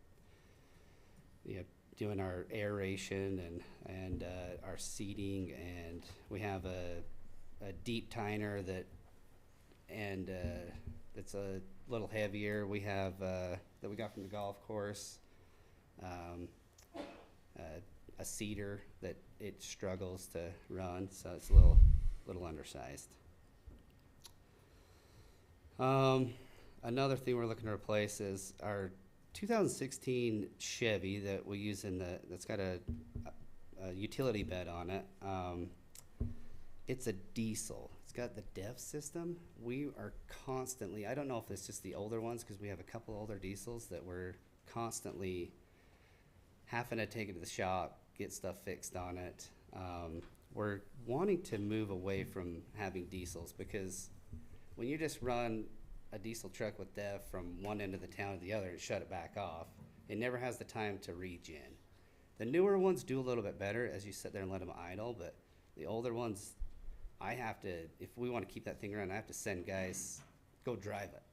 you know, doing our aeration and our seeding, and we have a deep tiner that's a little heavier. We have that we got from the golf course. A seeder that it struggles to run, so it's a little undersized. Another thing we're looking to replace is our 2016 Chevy that we use that's got a utility bed on it. It's a diesel. It's got the DEF system. We are constantly, I don't know if it's just the older ones, because we have a couple older diesels that we're constantly having to take it to the shop, get stuff fixed on it. We're wanting to move away from having diesels, because when you just run a diesel truck with DEF from one end of the town to the other and shut it back off, it never has the time to regen. The newer ones do a little bit better as you sit there and let them idle, but the older ones, I have to, if we want to keep that thing running, I have to send guys, go drive it.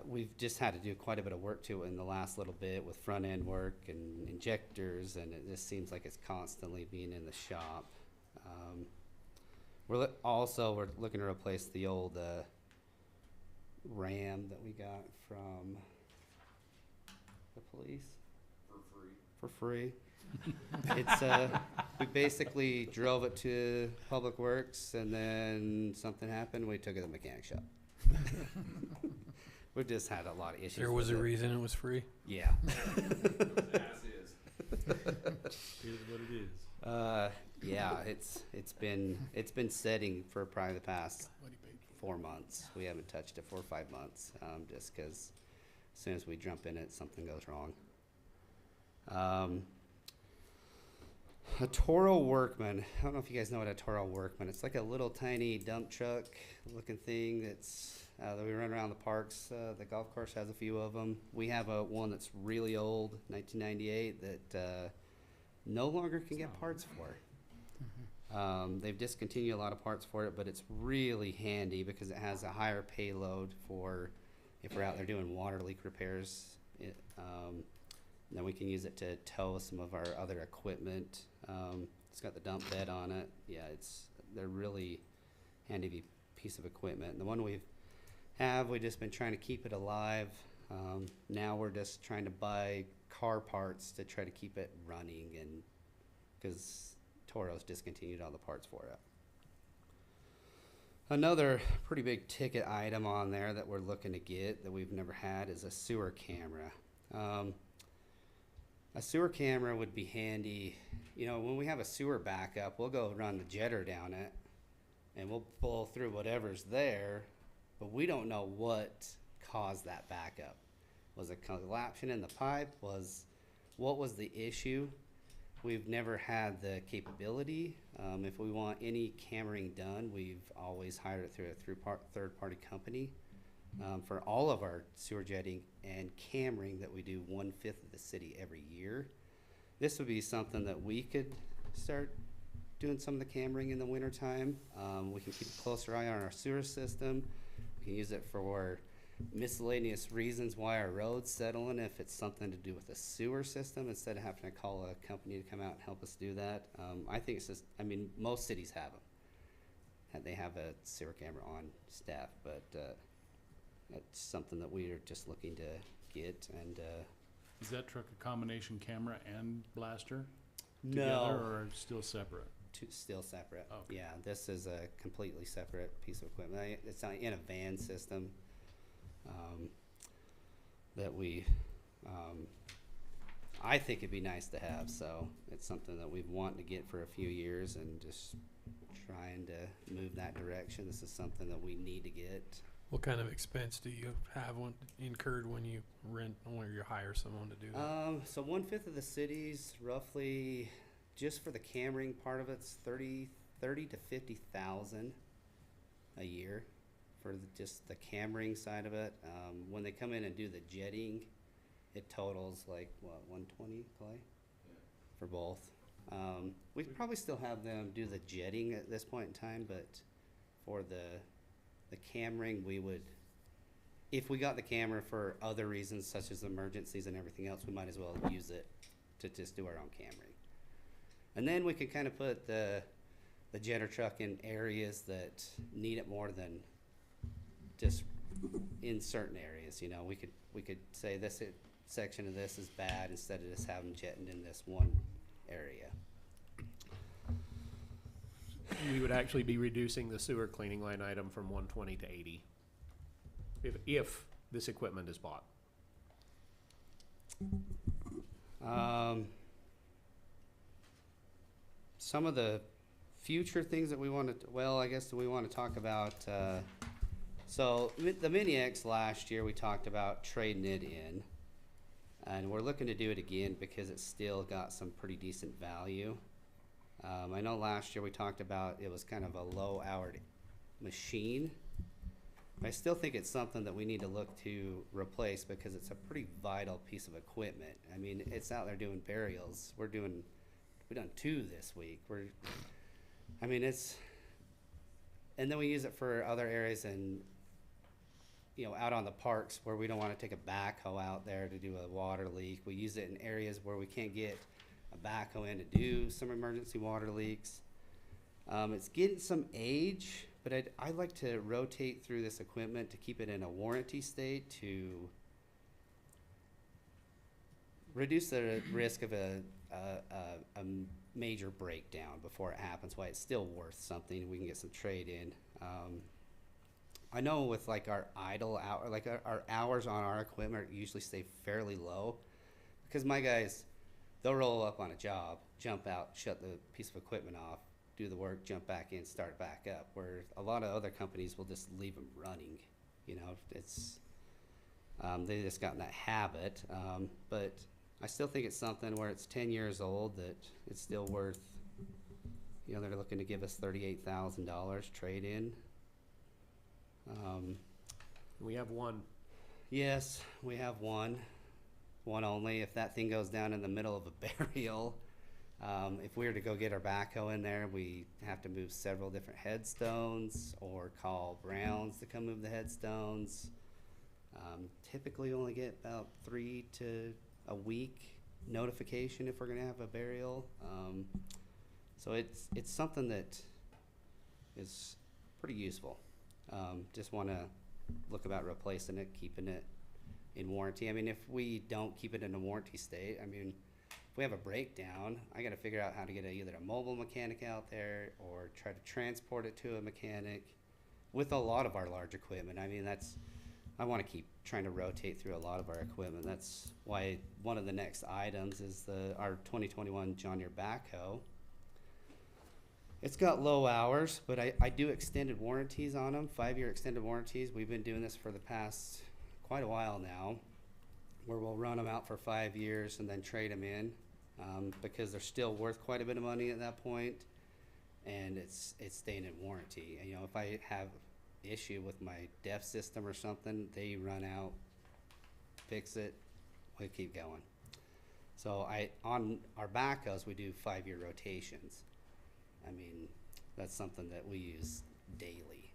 We've just had to do quite a bit of work to it in the last little bit with front end work and injectors, and it just seems like it's constantly being in the shop. We're looking to replace the old Ram that we got from the police for free. It's we basically drove it to Public Works, and then something happened. We took it to the mechanic shop. We've just had a lot of issues. There was a reason it was free. Yeah. As is. Here's what it is. Yeah, it's been setting for probably the past 4 months. We haven't touched it 4 or 5 months, just because as soon as we jump in it, something goes wrong. A Toro Workman. I don't know if you guys know what a Toro Workman. It's like a little tiny dump truck looking thing that's that we run around the parks. The golf course has a few of them. We have one that's really old, 1998, that no longer can get parts for. They've discontinued a lot of parts for it, but it's really handy because it has a higher payload for if we're out there doing water leak repairs. Then we can use it to tow some of our other equipment. It's got the dump bed on it. Yeah, it's they're really handy piece of equipment. And the one we've just been trying to keep it alive. Now we're just trying to buy car parts to try to keep it running, and because Toro's discontinued all the parts for it. Another pretty big ticket item on there that we're looking to get that we've never had is a sewer camera. A sewer camera would be handy. You know, when we have a sewer backup, we'll go run the jetter down it and we'll pull through whatever's there, but we don't know what caused that backup. Was it collapsing in the pipe? What was the issue? We've never had the capability. If we want any cammering done, we've always hired it through a third-party company. For all of our sewer jetting and cammering that we do 1/5 of the city every year. This would be something that we could start doing some of the cammering in the wintertime. We can keep a closer eye on our sewer system. We can use it for miscellaneous reasons why our road's settling, if it's something to do with the sewer system, instead of having to call a company to come out and help us do that. I think it's just, I mean, most cities have them. They have a sewer camera on staff, but that's something that we are just looking to get. And Is that truck a combination camera and blaster no, together, or still separate? Still separate. Okay. Yeah, this is a completely separate piece of equipment. It's in a van system that we, I think it'd be nice to have. So it's something that we've wanted to get for a few years and just trying to move that direction. This is something that we need to get. What kind of expense do you have incurred when you hire someone to do that? So 1/5 of the city's roughly, just for the cammering part of it's 30 to 50,000 a year for just the cammering side of it. When they come in and do the jetting, it totals like what, 120, Clay? Yeah. For both. We could probably still have them do the jetting at this point in time, but for the cammering, we would, if we got the camera for other reasons such as emergencies and everything else, we might as well use it to just do our own cammering. And then we could kind of put the jetter truck in areas that need it more than just in certain areas. You know, we could say this section of this is bad instead of just having jetting in this one area. We would actually be reducing the sewer cleaning line item from 120 to 80 if this equipment is bought. Some of the future things that we want to, well, I guess we want to talk about, so the Mini X last year we talked about trading it in, and we're looking to do it again because it's still got some pretty decent value. I know last year we talked about it was kind of a low-houred machine. I still think it's something that we need to look to replace because it's a pretty vital piece of equipment. I mean, it's out there doing burials. We've done 2 this week. And then we use it for other areas and, you know, out on the parks where we don't want to take a backhoe out there to do a water leak. We use it in areas where we can't get a backhoe in to do some emergency water leaks. It's getting some age, but I'd like to rotate through this equipment to keep it in a warranty state to reduce the risk of a major breakdown before it happens, while it's still worth something. We can get some trade in. I know with like our idle hour, like our hours on our equipment usually stay fairly low because my guys, they'll roll up on a job, jump out, shut the piece of equipment off, do the work, jump back in, start back up, where a lot of other companies will just leave them running. You know, it's, they just got in that habit. But I still think it's something where it's 10 years old that it's still worth, you know, they're looking to give us $38,000 trade in. We have one. Yes, we have one only. If that thing goes down in the middle of a burial, if we were to go get our backhoe in there, we have to move several different headstones or call Browns to come move the headstones. Typically only get about 3 to a week notification if we're gonna have a burial. So it's something that is pretty useful. Just want to look about replacing it, keeping it in warranty. I mean, if we don't keep it in a warranty state, I mean, if we have a breakdown, I got to figure out how to get either a mobile mechanic out there or try to transport it to a mechanic. With a lot of our large equipment, I mean, I want to keep trying to rotate through a lot of our equipment. That's why one of the next items is our 2021 John Deere backhoe. It's got low hours, but I do extended warranties on them, 5-year extended warranties. We've been doing this for the past quite a while now, where we'll run them out for 5 years and then trade them in, because they're still worth quite a bit of money at that point, and it's staying in warranty. And, you know, if I have issue with my DEF system or something, they run out, fix it, we keep going. So on our backhoes, we do 5-year rotations. I mean, that's something that we use daily.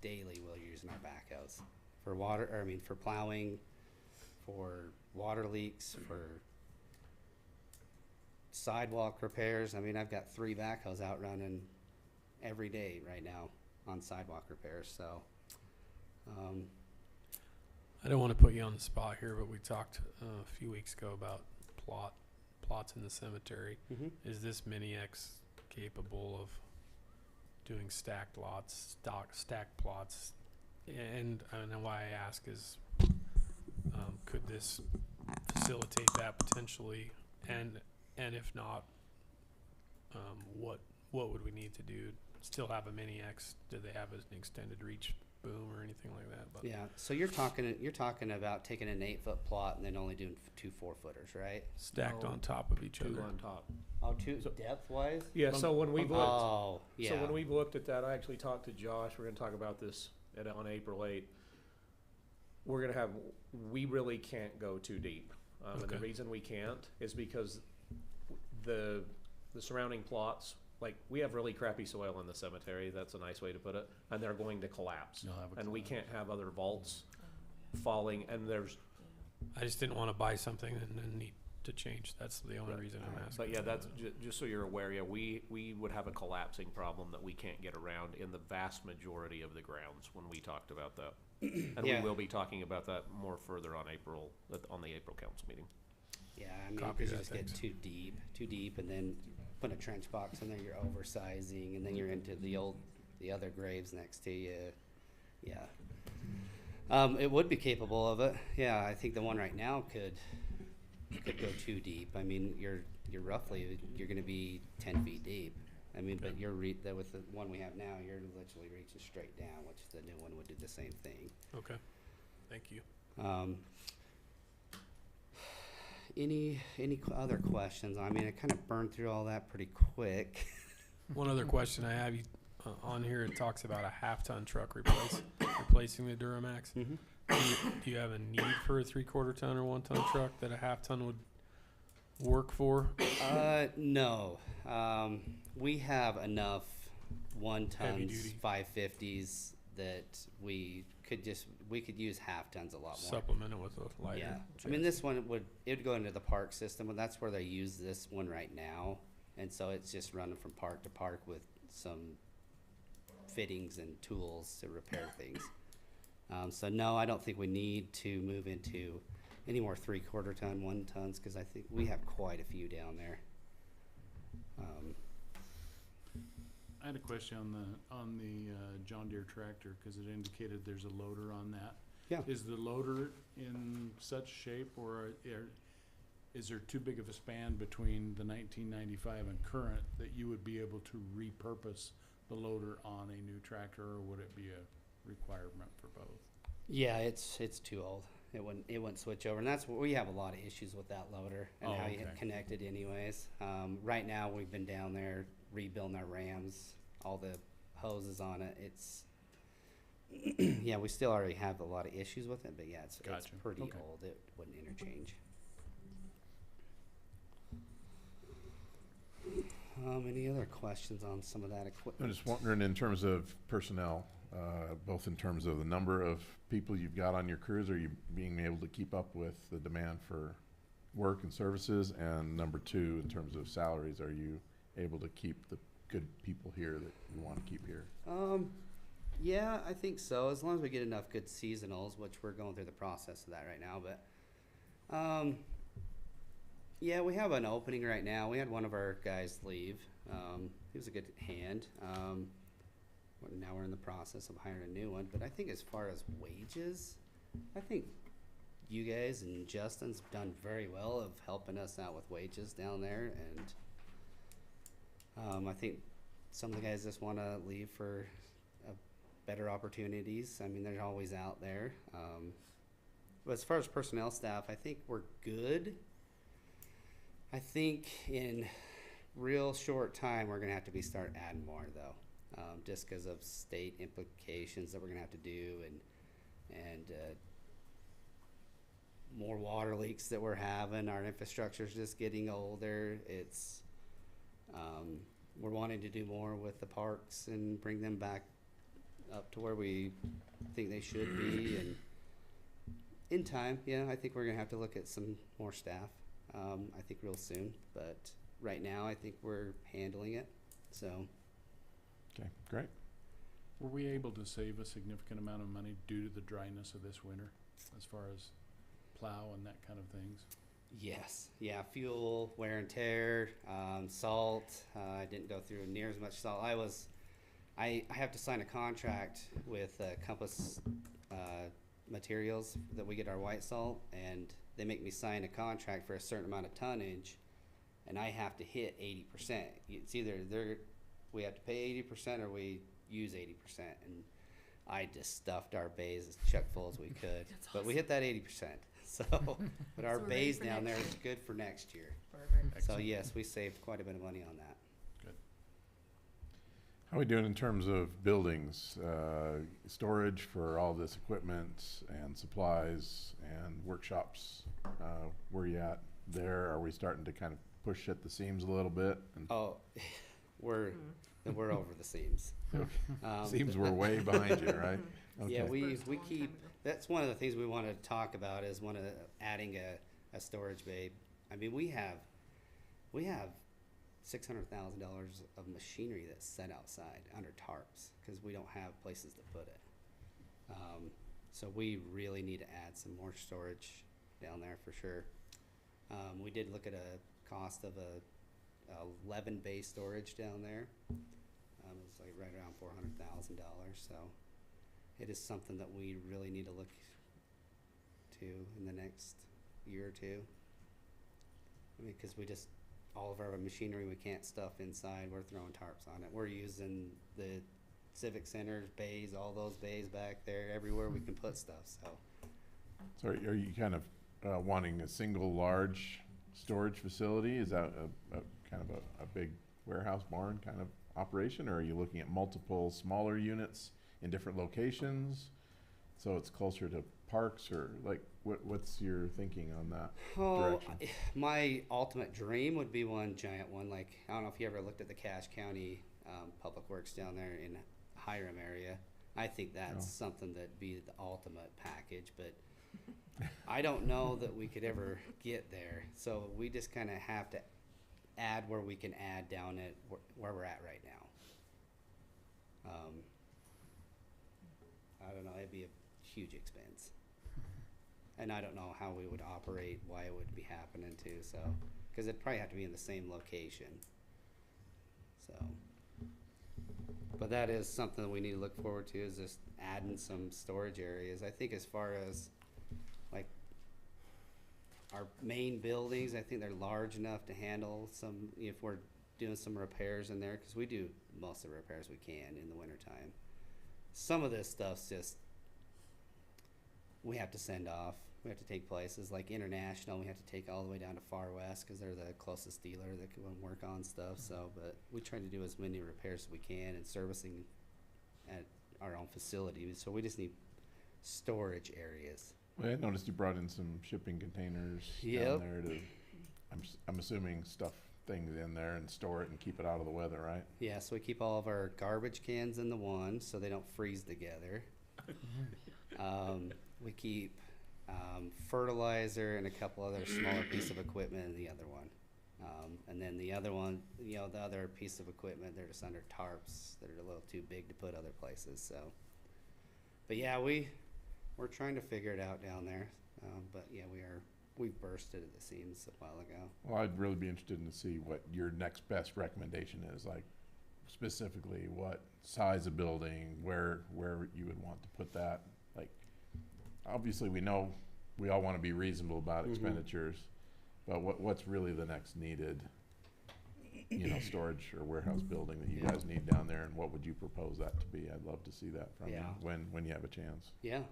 Daily we'll use in our backhoes. For plowing, for water leaks, for sidewalk repairs. I mean, I've got 3 backhoes out running every day right now on sidewalk repairs, so. I don't want to put you on the spot here, but we talked a few weeks ago about plots in the cemetery. Mhm. Is this Mini X capable of doing stacked lots, stacked plots? And why I ask is, could this facilitate that potentially? And if not, what would we need to do? Still have a Mini X? Do they have an extended reach boom or anything like that? But Yeah, so you're talking about taking an 8-foot plot and then only doing 2 4-footers, right? stacked No, on top of each 2 other. on top. Oh, 2 So- depth-wise? Yeah, so when we've looked, Oh, yeah. so when we've looked at that, I actually talked to Josh. We're gonna talk about this on April 8th. We really can't go too deep. And the Okay. reason we can't is because the surrounding plots, like, we have really crappy soil in the cemetery, that's a nice way to put it, and they're going to collapse. And we can't have other vaults falling, and I just didn't want to buy something and then need to change. That's the only reason I'm asking. But yeah, that's just so you're aware. Yeah, we would have a collapsing problem that we can't get around in the vast majority of the grounds when we talked about that, and Yeah. we will be talking about that more further on the April council meeting. Yeah, I mean, Copy because you that, just get thanks. too deep, and then put a trench box in there, you're oversizing, and then you're into the other graves next to you. Yeah. It would be capable of it. Yeah, I think the one right now could go too deep. I mean, you're gonna be 10 feet deep. I mean, but with the one we have now, you're literally reaching straight down, which the new one would do the same thing. Okay. Thank you. Any other questions? I mean, I kind of burned through all that pretty quick. One other question I have, on here, it talks about a half-ton truck replacing the Duramax. Mhm. Do you have a need for a 3/4 ton or 1-ton truck that a half-ton would work for? No. We have enough 1-tons, duty. 550s that we could use half-tons a lot more. Supplement it with a lighter. Yeah, I chassis. mean, this one it would go into the park system, and that's where they use this one right now. And so it's just running from park to park with some fittings and tools to repair things. So no, I don't think we need to move into any more 3/4 ton, 1-tons, because I think we have quite a few down there. I had a question on the John Deere tractor, because it indicated there's a loader on that. Yeah. Is the loader in such shape, or is there too big of a span between the 1995 and current that you would be able to repurpose the loader on a new tractor, or would it be a requirement for both? Yeah, it's too old. It wouldn't switch over, and that's what we have a lot of issues with that loader and how you okay. connect it anyways. Right now we've been down there rebuilding our rams, all the hoses on it. It's yeah, we still already have a lot of issues with it, but yeah, it's Gotcha. pretty Okay. old. It wouldn't interchange. Any other questions on some of that equipment? I'm just wondering, in terms of personnel, both in terms of the number of people you've got on your crews, are you being able to keep up with the demand for work and services? And number two, in terms of salaries, are you able to keep the good people here that you want to keep here? Yeah, I think so. As long as we get enough good seasonals, which we're going through the process of that right now. But yeah, we have an opening right now. We had one of our guys leave. He was a good hand. Now we're in the process of hiring a new one. But I think as far as wages, I think you guys and Justin's done very well of helping us out with wages down there. And I think some of the guys just want to leave for better opportunities. I mean, they're always out there. But as far as personnel staff, I think we're good. I think in real short time, we're going to have to start adding more, though. Just because of state implications that we're going to have to do and more water leaks that we're having. Our infrastructure's just getting older. It's we're wanting to do more with the parks and bring them back up to where we think they should be. And in time, yeah, I think we're going to have to look at some more staff, I think real soon. But right now, I think we're handling it. So. Okay, great. Were we able to save a significant amount of money due to the dryness of this winter as far as plow and that kind of things? Yes. Yeah, fuel, wear and tear, salt. I didn't go through near as much salt. I have to sign a contract with Compass Materials that we get our white salt, and they make me sign a contract for a certain amount of tonnage, and I have to hit 80%. It's either we have to pay 80% or we use 80%. And I just stuffed our bays as chuck full as we could. But we hit that 80%. So, but our bays down there is good for next year. So yes, we saved quite a bit of money on that. Good. How are we doing in terms of buildings, storage for all this equipment and supplies and workshops? Where are you at there? Are we starting to kind of push at the seams a little bit? Oh, we're over the seams. Seems we're way behind you, right? Okay. Yeah, we keep. That's one of the things we want to talk about is adding a storage bay. I mean, we have $600,000 of machinery that's set outside under tarps because we don't have places to put it. So we really need to add some more storage down there for sure. We did look at a cost of a 11 bay storage down there. It was like right around $400,000. So it is something that we really need to look to in the next year or two. I mean, because all of our machinery we can't stuff inside. We're throwing tarps on it. We're using the civic centers, bays, all those bays back there, everywhere we can put stuff. So are you kind of wanting a single large storage facility? Is that a kind of a big warehouse barn kind of operation, or are you looking at multiple smaller units in different locations so it's closer to parks, or like what's your thinking on that direction? My ultimate dream would be one giant one. Like, I don't know if you ever looked at the Cache County Public Works down there in Hiram area. I think that's something that'd be the ultimate package, but I don't know that we could ever get there. So we just kind of have to add where we can add down at where we're at right now. I don't know, it'd be a huge expense. And I don't know how we would operate, why it would be happening too, so, because it'd probably have to be in the same location. So, but that is something that we need to look forward to, is just adding some storage areas. I think as far as like our main buildings, I think they're large enough to handle some, if we're doing some repairs in there, because we do most of the repairs we can in the wintertime. Some of this stuff's just, we have to send off. We have to take places like International. We have to take all the way down to Far West because they're the closest dealer that can work on stuff. So, but we try to do as many repairs as we can and servicing at our own facility. So we just need storage areas. Well, I noticed you brought in some shipping containers down there to, I'm assuming things in there and store it and keep it out of the weather, right? Yeah, so we keep all of our garbage cans in the one so they don't freeze together. We keep fertilizer and a couple other smaller pieces of equipment in the other one. And then the other one, you know, the other piece of equipment, they're just under tarps that are a little too big to put other places, so. But yeah, we're trying to figure it out down there, but yeah, we've bursted at the seams a while ago. Well, I'd really be interested in to see what your next best recommendation is, like specifically what size of building, where you would want to put that. Like, obviously we know we all want to be reasonable about expenditures, but what's really the next needed, you know, storage or warehouse building that you guys need down there, and what would you propose that to be? I'd love to see that from you when you have a chance. Yeah,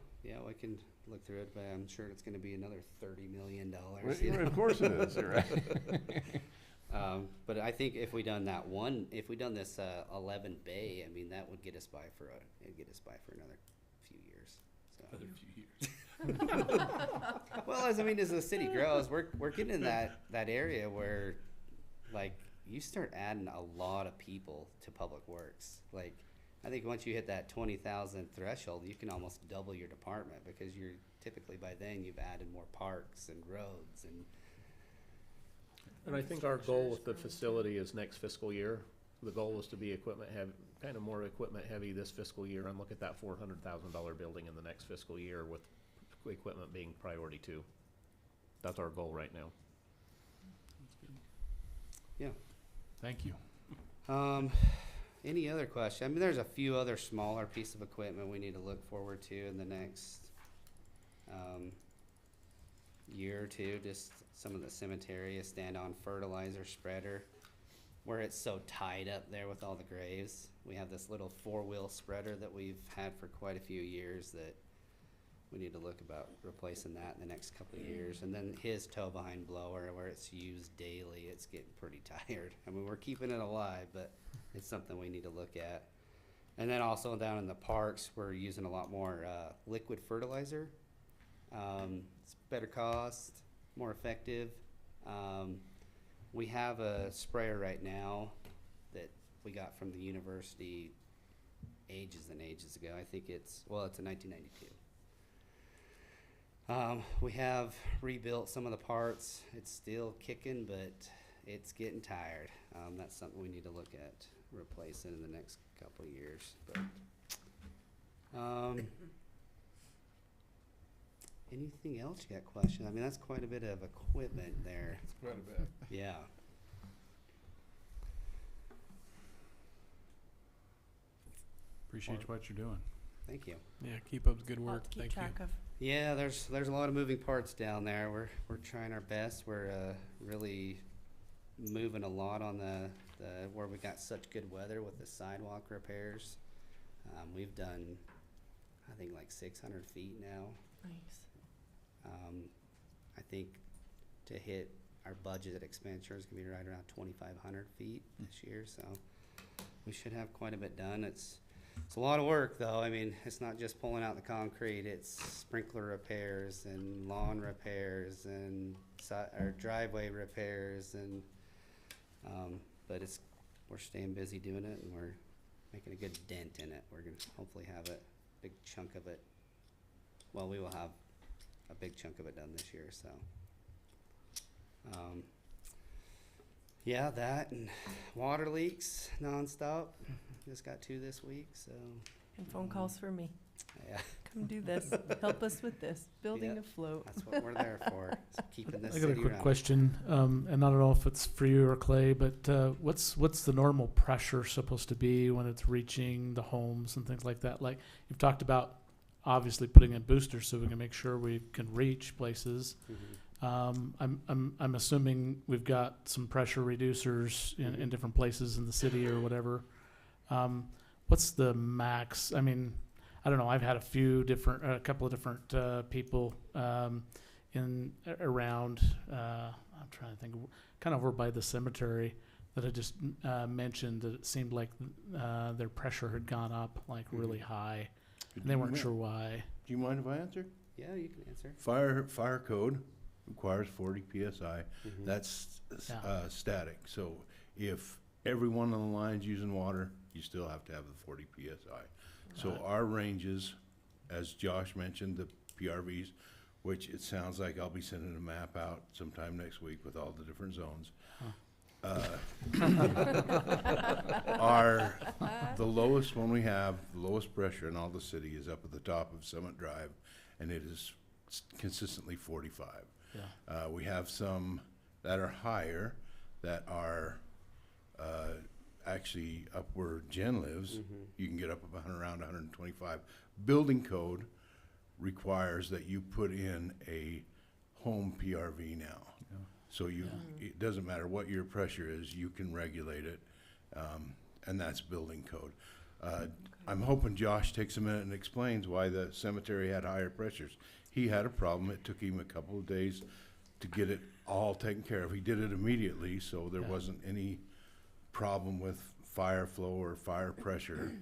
we can look through it, but I'm sure it's gonna be another $30 million. Well, of course it is, right? But I think if we done this 11 bay, I mean, that would get us by for another few years. So. Another few years. Well, as the city grows, we're getting in that area where, like, you start adding a lot of people to public works. Like, I think once you hit that 20,000 threshold, you can almost double your department, because you're typically by then you've added more parks and roads and. And I think our goal with the facility is next fiscal year. The goal is to be kind of more equipment heavy this fiscal year, and look at that $400,000 building in the next fiscal year, with equipment being priority 2. That's our goal right now. Yeah. Thank you. Any other question? I mean, there's a few other smaller pieces of equipment we need to look forward to in the next year or two. Just some of the cemetery, a stand-on fertilizer spreader, where it's so tied up there with all the graves. We have this little 4-wheel spreader that we've had for quite a few years that we need to look about replacing that in the next couple of years. And then his tow behind blower, where it's used daily, it's getting pretty tired. I mean, we're keeping it alive, but it's something we need to look at. And then also down in the parks, we're using a lot more liquid fertilizer. It's better cost, more effective. We have a sprayer right now that we got from the university ages and ages ago. I think it's a 1992. We have rebuilt some of the parts. It's still kicking, but it's getting tired. That's something we need to look at replacing in the next couple of years. But anything else you got questions? I mean, that's quite a bit of equipment there. It's quite a bit. Yeah. Appreciate what you're doing. Thank you. Yeah, keep up the good Lot work. to keep Thank you. track of. Yeah, there's a lot of moving parts down there. We're trying our best. We're really moving a lot on the where we got such good weather with the sidewalk repairs. We've done, I think, like 600 feet now. Nice. I think to hit our budgeted expenditure is gonna be right around 2,500 feet this year, so we should have quite a bit done. It's a lot of work, though. I mean, it's not just pulling out the concrete. It's sprinkler repairs and lawn repairs and our driveway repairs, and but we're staying busy doing it, and we're making a good dent in it. We're gonna hopefully have a big chunk of it. Well, we will have a big chunk of it done this year, so. Yeah, that and water leaks nonstop. Just got 2 this week, so. And phone calls for me. Yeah. Come do this. Help us with this. Building Yep. afloat. That's what we're there for, is keeping this I city got a quick running. question, and I don't know if it's for you or Clay, but what's the normal pressure supposed to be when it's reaching the homes and things like that? Like, you've talked about obviously putting in boosters so we can make sure we can reach places. I'm assuming we've got some pressure reducers in different places in the city or whatever. What's the max? I mean, I don't know. I've had a couple of different people around. I'm trying to think, kind of over by the cemetery, that I just mentioned that it seemed like their pressure had gone up like really high, and they weren't sure why. Do you mind if I answer? Yeah, you can answer. Fire code requires 40 PSI. That's static. So if everyone on the line's using water, you still have to have the 40 PSI. So our ranges, as Josh mentioned, the PRVs, which it sounds like I'll be sending a map out sometime next week with all the different zones. The lowest one we have, the lowest pressure in all the city is up at the top of Summit Drive, and it is consistently 45. Yeah. We have some that are higher, that are actually up where Jen lives. You can get up around 125. Building code requires that you put in a home PRV now. So it doesn't matter what your pressure is, you can regulate it, and that's building code. I'm hoping Josh takes a minute and explains why the cemetery had higher pressures. He had a problem. It took him a couple of days to get it all taken care of. He did it immediately, so there wasn't any problem with fire flow or fire pressure,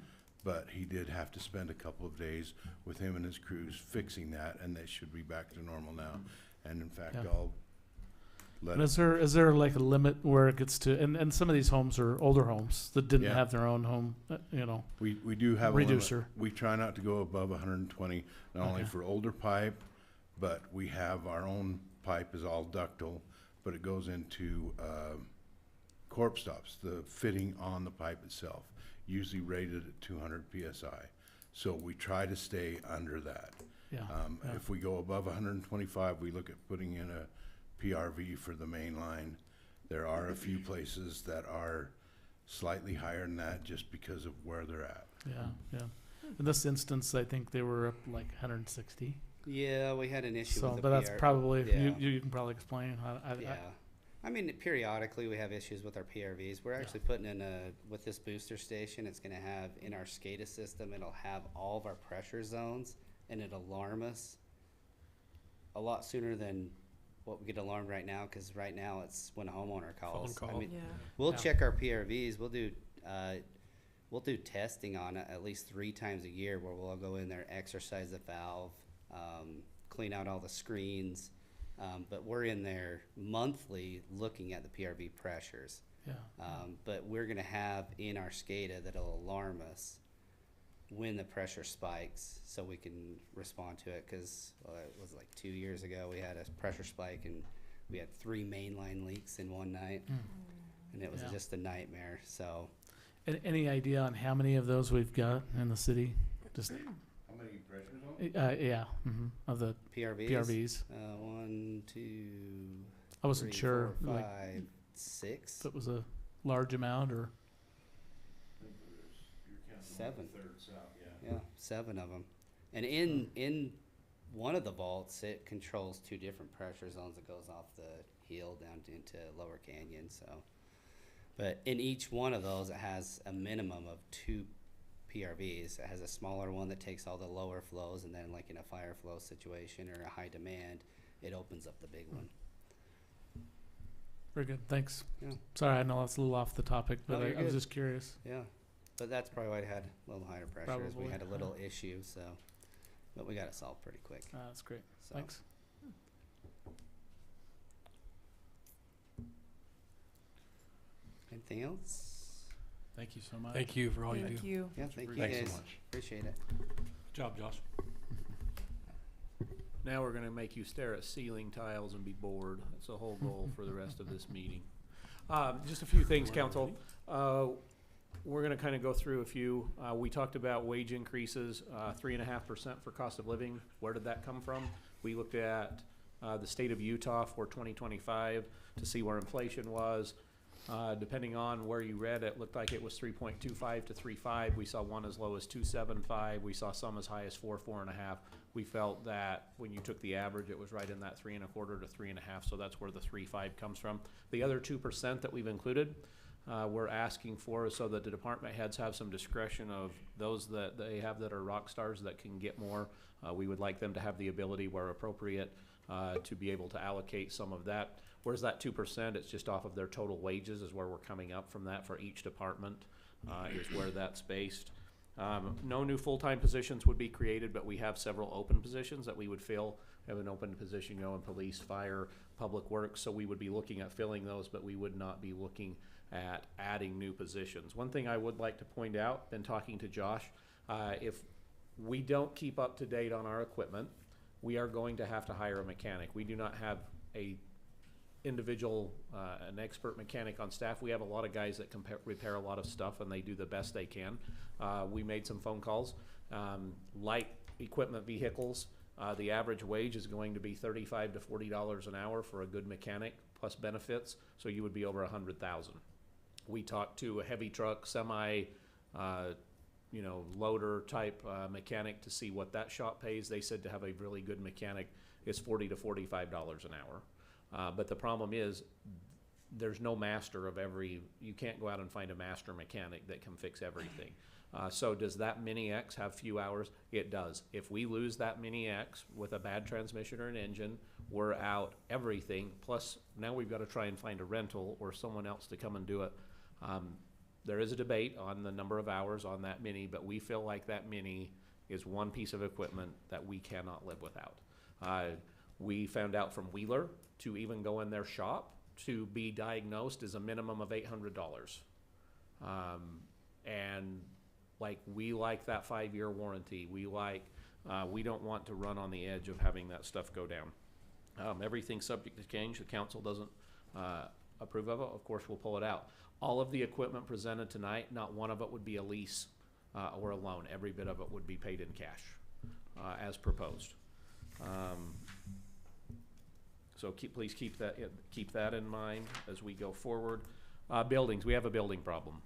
but he did have to spend a couple of days with him and his crews fixing that, and they should be back to normal now. And in fact, I'll let And is there like a limit where it gets to, and some of these homes are older homes that didn't have their own home, we do have reducer. a limit. We try not to go above 120, not only for older pipe, but we have our own pipe is all ductile, but it goes into corpse stops, the fitting on the pipe itself, usually rated at 200 PSI. So we try to stay under that. If we go above 125, we look at putting in a PRV for the main line. There are a few places that are slightly higher than that just because of where they're at. In this instance, I think they were up like 160. Yeah, we had an issue with the but that's PR probably, yeah. you can probably explain. I mean, periodically we have issues with our PRVs. We're actually putting in with this booster station, it's gonna have, in our SCADA system, it'll have all of our pressure zones, and it'll alarm us a lot sooner than what we get alarmed right now, because right now it's when a homeowner calls. Phone call. I mean, we'll check our PRVs. We'll do testing on it at least 3 times a year, where we'll go in there, exercise the valve, clean out all the screens. But we're in there monthly looking at the PRV pressures. But we're gonna have in our SCADA that'll alarm us when the pressure spikes, so we can respond to it. Because it was like 2 years ago, we had a pressure spike and we had 3 mainline leaks in one night, and it was just a nightmare. So, any idea on how many of those we've got in the city? Just how many pressure zones? of the PRVs. 1, 2. I wasn't 3, sure, 4, like, 5, 6. if it was a large amount or. 7. Yeah, 7 of them. And in one of the vaults, it controls 2 different pressure zones that goes off the hill down into Lower Canyon. So, but in each one of those, it has a minimum of 2 PRVs. It has a smaller one that takes all the lower flows, and then like in a fire flow situation or a high demand, it opens up the big one. Very good, thanks. Yeah. Sorry, I know that's a little off the topic, but No, you're I was good. just curious. Yeah, but that's probably why it had a little higher pressure. Is we Probably, had a little issue, so, but we got it solved pretty quick. That's great, So. thanks. Anything else? Thank you so much. Thank you for all you do. Thank you. Yeah, thank you Thanks so guys. much. Appreciate it. Good job, Josh. Now we're gonna make you stare at ceiling tiles and be bored. That's the whole goal for the rest of this meeting. Just a few things, council. We're gonna kind of go through a few. We talked about wage increases, 3.5% for cost of living. Where did that come from? We looked at the state of Utah for 2025 to see where inflation was. Depending on where you read it, looked like it was 3.25 to 3.5. We saw one as low as 2.75. We saw some as high as 4.5. We felt that when you took the average, it was right in that 3.25 to 3.5. So that's where the 3.5 comes from. The other 2% that we've included, we're asking for so that the department heads have some discretion of those that they have that are rock stars that can get more. We would like them to have the ability, where appropriate, to be able to allocate some of that. Where's that 2%? It's just off of their total wages is where we're coming up from that for each department, is where that's based. No new full-time positions would be created, but we have several open positions that we would fill. We have an open position, in police, fire, public works, so we would be looking at filling those, but we would not be looking at adding new positions. One thing I would like to point out, been talking to Josh, if we don't keep up to date on our equipment, we are going to have to hire a mechanic. We do not have a individual, an expert mechanic on staff. We have a lot of guys that can repair a lot of stuff, and they do the best they can. We made some phone calls. Light equipment vehicles, the average wage is going to be $35 to $40 an hour for a good mechanic plus benefits, so you would be over 100,000. We talked to a heavy truck, semi, loader type mechanic to see what that shop pays. They said to have a really good mechanic is $40 to $45 an hour. But the problem is there's no master of you can't go out and find a master mechanic that can fix everything. So does that Mini X have few hours? It does. If we lose that Mini X with a bad transmission or an engine, we're out everything. Plus, now we've got to try and find a rental or someone else to come and do it. There is a debate on the number of hours on that Mini, but we feel like that Mini is one piece of equipment that we cannot live without. We found out from Wheeler to even go in their shop to be diagnosed is a minimum of $800. And we like that 5-year warranty. We don't want to run on the edge of having that stuff go down. Everything's subject to change. The council doesn't approve of it. Of course, we'll pull it out. All of the equipment presented tonight, not one of it would be a lease or a loan. Every bit of it would be paid in cash as proposed. So please keep that in mind as we go forward. Buildings, we have a building problem.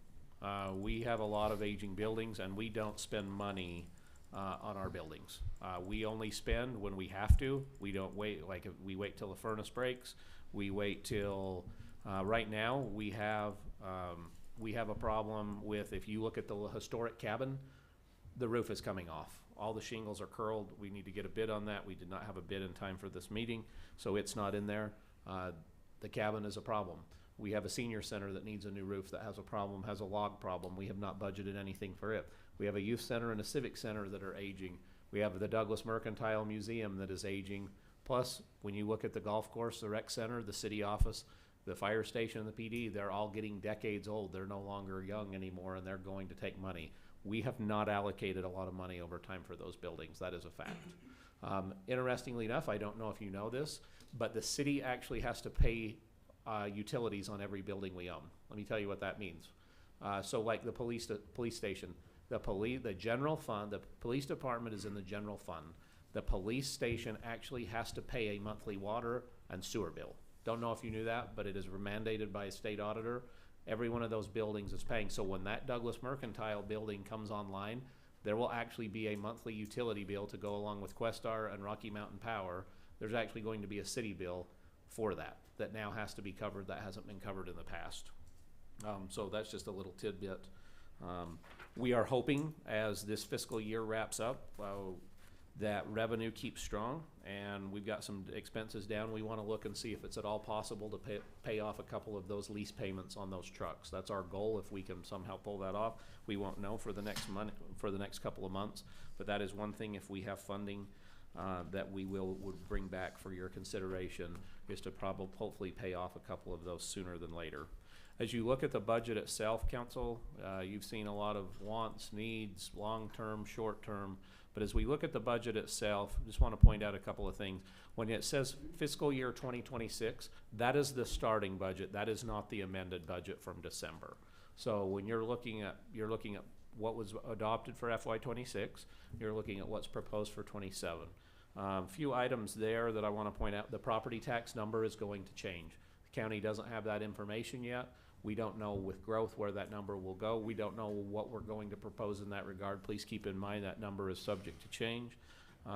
We have a lot of aging buildings, and we don't spend money on our buildings. We only spend when we have to. We don't wait, if we wait till the furnace breaks. We wait till, right now, we have a problem with, if you look at the historic cabin, the roof is coming off. All the shingles are curled. We need to get a bid on that. We did not have a bid in time for this meeting, so it's not in there. The cabin is a problem. We have a senior center that needs a new roof that has a problem, has a log problem. We have not budgeted anything for it. We have a youth center and a civic center that are aging. We have the Douglas Mercantile Museum that is aging. Plus, when you look at the golf course, the rec center, the city office, the fire station, and the PD, they're all getting decades old. They're no longer young anymore, and they're going to take money. We have not allocated a lot of money over time for those buildings. That is a fact. Interestingly enough, I don't know if you know this, but the city actually has to pay utilities on every building we own. Let me tell you what that means. So like the police station, the general fund, the police department is in the general fund. The police station actually has to pay a monthly water and sewer bill. Don't know if you knew that, but it is mandated by a state auditor. Every one of those buildings is paying. So when that Douglas Mercantile building comes online, there will actually be a monthly utility bill to go along with Questar and Rocky Mountain Power. There's actually going to be a city bill for that now has to be covered, that hasn't been covered in the past. So that's just a little tidbit. We are hoping, as this fiscal year wraps up, that revenue keeps strong, and we've got some expenses down. We want to look and see if it's at all possible to pay off a couple of those lease payments on those trucks. That's our goal. If we can somehow pull that off, we won't know for the next couple of months, but that is one thing. If we have funding that we would bring back for your consideration, is to hopefully pay off a couple of those sooner than later. As you look at the budget itself, Council, you've seen a lot of wants, needs, long-term, short-term. But as we look at the budget itself, I just want to point out a couple of things. When it says fiscal year 2026, that is the starting budget. That is not the amended budget from December. So when you're looking at what was adopted for FY26, you're looking at what's proposed for 27. Few items there that I want to point out. The property tax number is going to change. The county doesn't have that information yet. We don't know with growth where that number will go. We don't know what we're going to propose in that regard. Please keep in mind that number is subject to change.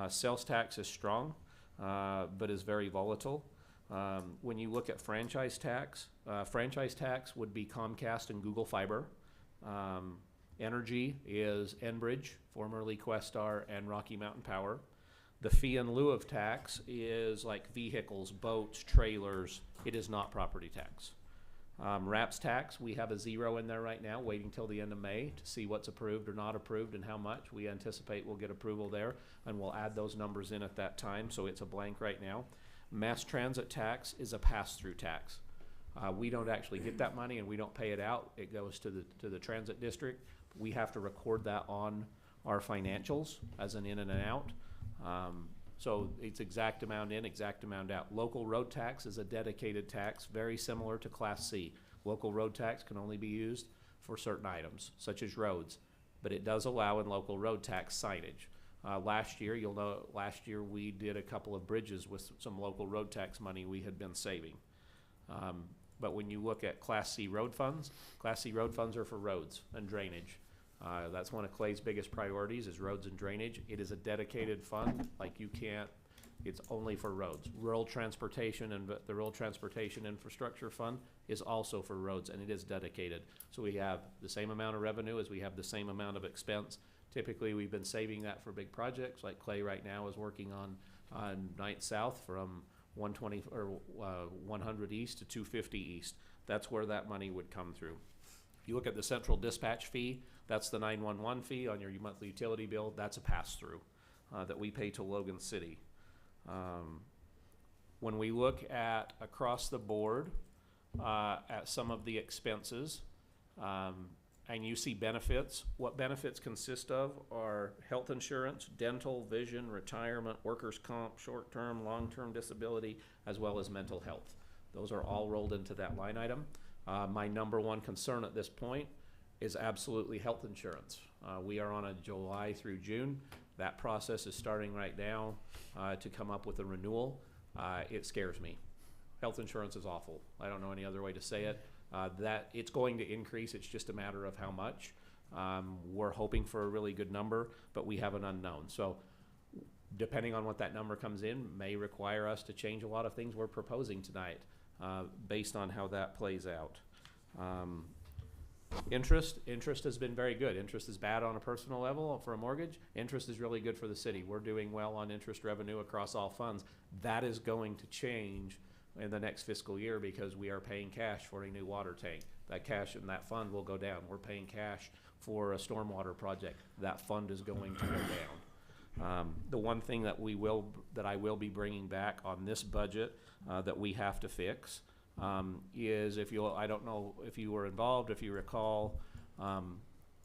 Sales tax is strong, but is very volatile. When you look at franchise tax would be Comcast and Google Fiber. Energy is Enbridge, formerly Questar, and Rocky Mountain Power. The fee in lieu of tax is like vehicles, boats, trailers. It is not property tax. RAPS tax, we have a 0 in there right now, waiting till the end of May to see what's approved or not approved and how much. We anticipate we'll get approval there, and we'll add those numbers in at that time, so it's a blank right now. Mass transit tax is a pass-through tax. We don't actually get that money and we don't pay it out. It goes to the transit district. We have to record that on our financials as an in and an out. So it's exact amount in, exact amount out. Local road tax is a dedicated tax, very similar to Class C. Local road tax can only be used for certain items, such as roads, but it does allow in local road tax signage. Last year, you'll know, last year we did a couple of bridges with some local road tax money we had been saving. But when you look at Class C road funds are for roads and drainage. That's one of Clay's biggest priorities is roads and drainage. It is a dedicated fund, like you can't, it's only for roads. Rural transportation and the Rural Transportation Infrastructure Fund is also for roads, and it is dedicated. So we have the same amount of revenue as we have the same amount of expense. Typically, we've been saving that for big projects, like Clay right now is working on 9th South from 120 or 100 East to 250 East. That's where that money would come through. If you look at the central dispatch fee, that's the 911 fee on your monthly utility bill. That's a pass-through that we pay to Logan City. When we look at across the board at some of the expenses, and you see benefits, what benefits consist of are health insurance, dental, vision, retirement, workers' comp, short-term, long-term disability, as well as mental health. Those are all rolled into that line item. My number one concern at this point is absolutely health insurance. We are on a July through June. That process is starting right now to come up with a renewal. It scares me. Health insurance is awful. I don't know any other way to say it. That it's going to increase. It's just a matter of how much. We're hoping for a really good number, but we have an unknown. So depending on what that number comes in may require us to change a lot of things we're proposing tonight based on how that plays out. Interest has been very good. Interest is bad on a personal level for a mortgage. Interest is really good for the city. We're doing well on interest revenue across all funds. That is going to change in the next fiscal year because we are paying cash for a new water tank. That cash in that fund will go down. We're paying cash for a stormwater project. That fund is going to go down. The one thing that I will be bringing back on this budget that we have to fix is I don't know if you were involved, if you recall,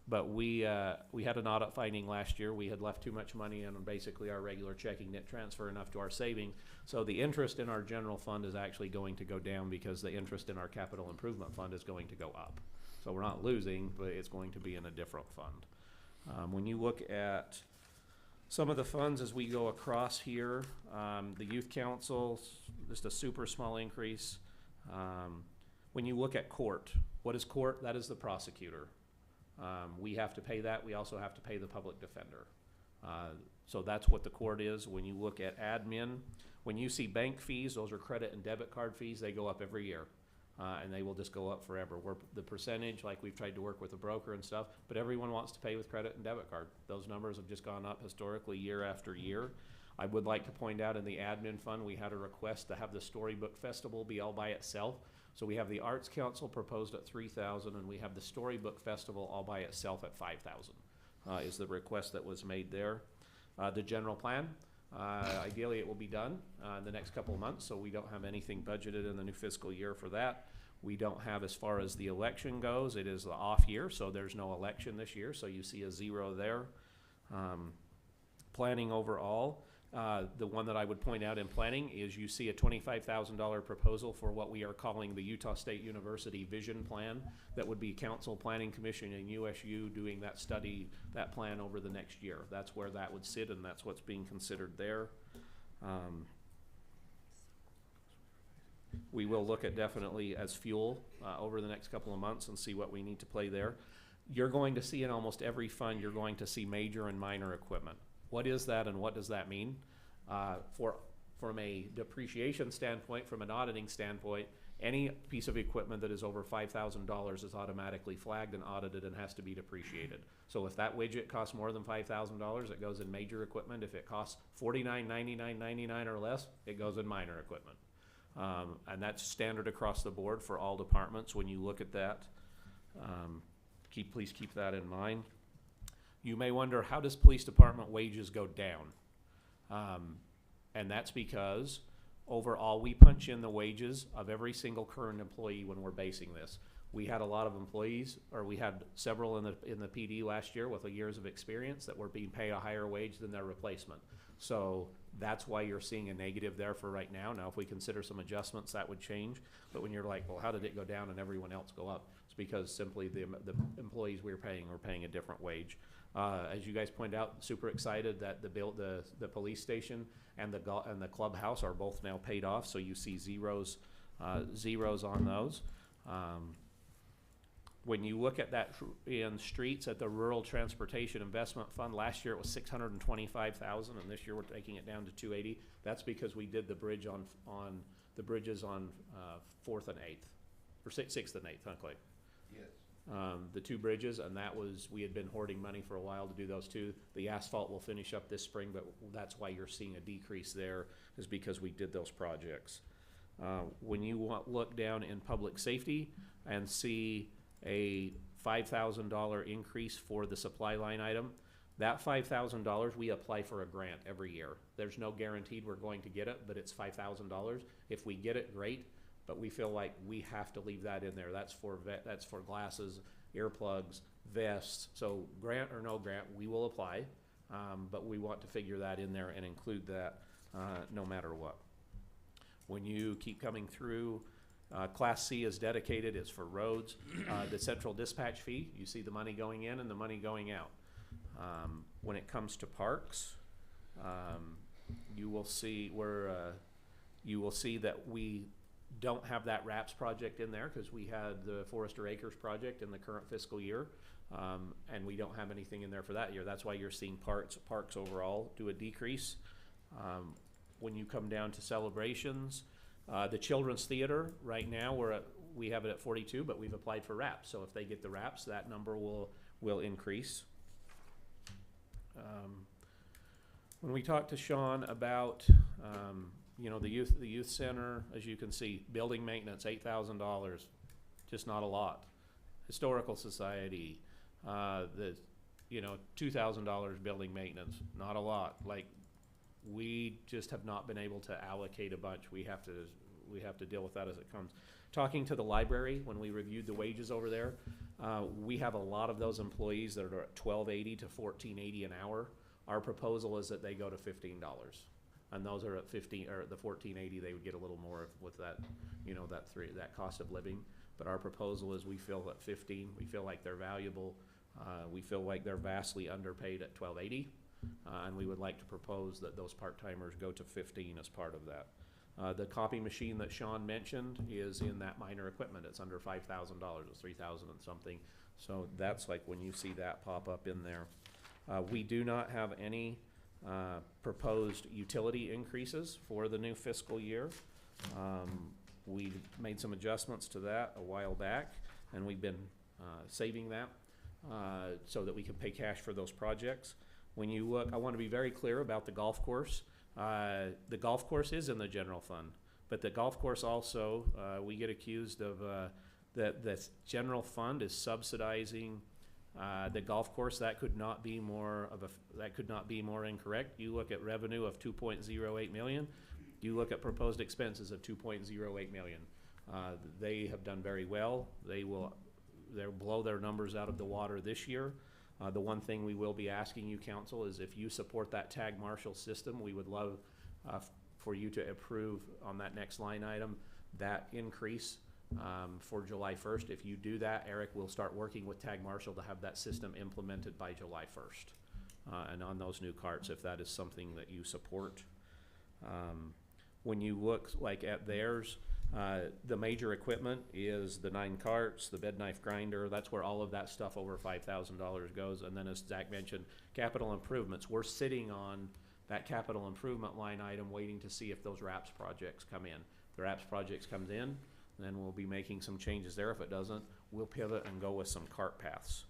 but we had an audit finding last year. We had left too much money in basically our regular checking, didn't transfer enough to our savings. So the interest in our general fund is actually going to go down because the interest in our capital improvement fund is going to go up. So we're not losing, but it's going to be in a different fund. When you look at some of the funds as we go across here, the youth council, just a super small increase. When you look at court, what is court? That is the prosecutor. We have to pay that. We also have to pay the public defender. So that's what the court is. When you look at admin, when you see bank fees, those are credit and debit card fees. They go up every year, and they will just go up forever. The percentage, like we've tried to work with a broker and stuff, but everyone wants to pay with credit and debit card. Those numbers have just gone up historically year after year. I would like to point out in the admin fund, we had a request to have the Storybook Festival be all by itself. So we have the Arts Council proposed at $3,000, and we have the Storybook Festival all by itself at $5,000. Is the request that was made there. The general plan, ideally it will be done in the next couple of months, so we don't have anything budgeted in the new fiscal year for that. We don't have, as far as the election goes, it is the off year, so there's no election this year, so you see a zero there. Planning overall. The one that I would point out in planning is you see a $25,000 proposal for what we are calling the Utah State University Vision Plan. That would be Council, Planning Commission, and USU doing that study, that plan over the next year. That's where that would sit, and that's what's being considered there. We will look at definitely as fuel over the next couple of months and see what we need to play there. You're going to see in almost every fund, you're going to see major and minor equipment. What is that and what does that mean? From a depreciation standpoint, from an auditing standpoint, any piece of equipment that is over $5,000 is automatically flagged and audited and has to be depreciated. So if that widget costs more than $5,000, it goes in major equipment. If it costs $49.99.99 or less, it goes in minor equipment. And that's standard across the board for all departments when you look at that. Please keep that in mind. You may wonder, how does police department wages go down? And that's because overall we punch in the wages of every single current employee when we're basing this. We had a lot of employees, or we had several in the PD last year with years of experience that were being paid a higher wage than their replacement. So that's why you're seeing a negative there for right now. Now, if we consider some adjustments, that would change. But when you're like, well, how did it go down and everyone else go up? It's because simply the employees we're paying a different wage. As you guys pointed out, super excited that the police station and the clubhouse are both now paid off. So you see zeros on those. When you look at that in streets at the Rural Transportation Investment Fund, last year it was $625,000, and this year we're taking it down to $280,000. That's because we did the bridge on the bridges on 4th and 8th, or 6th and 8th, huh, Clay? Yes. The two bridges, and we had been hoarding money for a while to do those two. The asphalt will finish up this spring, but that's why you're seeing a decrease there, is because we did those projects. When you look down in public safety and see a $5,000 increase for the supply line item, that $5,000 we apply for a grant every year. There's no guaranteed we're going to get it, but it's $5,000. If we get it, great, but we feel like we have to leave that in there. That's for glasses, earplugs, vests. So grant or no grant, we will apply, but we want to figure that in there and include that no matter what. When you keep coming through, Class C is dedicated, it's for roads. The central dispatch fee, you see the money going in and the money going out. When it comes to parks, you will see that we don't have that RAPS project in there because we had the Forester Acres project in the current fiscal year, and we don't have anything in there for that year. That's why you're seeing parks overall do a decrease. When you come down to celebrations, the Children's Theater, right now we have it at 42, but we've applied for RAPS. So if they get the RAPS, that number will increase. When we talked to Sean about the youth center, as you can see, building maintenance, $8,000, just not a lot. Historical Society, $2,000 building maintenance, not a lot. Like, we just have not been able to allocate a bunch. We have to deal with that as it comes. Talking to the library, when we reviewed the wages over there, we have a lot of those employees that are at $12.80 to $14.80 an hour. Our proposal is that they go to $15, and those are at $15 or at the $14.80. They would get a little more with that, that cost of living. But our proposal is we feel at $15. We feel like they're valuable. We feel like they're vastly underpaid at $12.80. And we would like to propose that those part-timers go to 15 as part of that. The copy machine that Sean mentioned is in that minor equipment. It's under $5,000. It's $3,000 and something. So that's like when you see that pop up in there. We do not have any proposed utility increases for the new fiscal year. We made some adjustments to that a while back, and we've been saving that so that we can pay cash for those projects. When you look, I want to be very clear about the golf course. The golf course is in the general fund, but the golf course also, we get accused of that the general fund is subsidizing the golf course. That could not be more incorrect. You look at revenue of $2.08 million. You look at proposed expenses of $2.08 million. They have done very well. They'll blow their numbers out of the water this year. The one thing we will be asking you, council, is if you support that tag marshal system, we would love for you to approve on that next line item that increase for July 1st. If you do that, Eric will start working with tag marshal to have that system implemented by July 1st and on those new carts, if that is something that you support. When you look like at theirs, the major equipment is the 9 carts, the bed knife grinder. That's where all of that stuff over $5,000 goes. And then, as Zach mentioned, capital improvements. We're sitting on that capital improvement line item waiting to see if those RAPS projects come in. If the RAPS projects comes in, then we'll be making some changes there. If it doesn't, we'll pivot and go with some cart paths.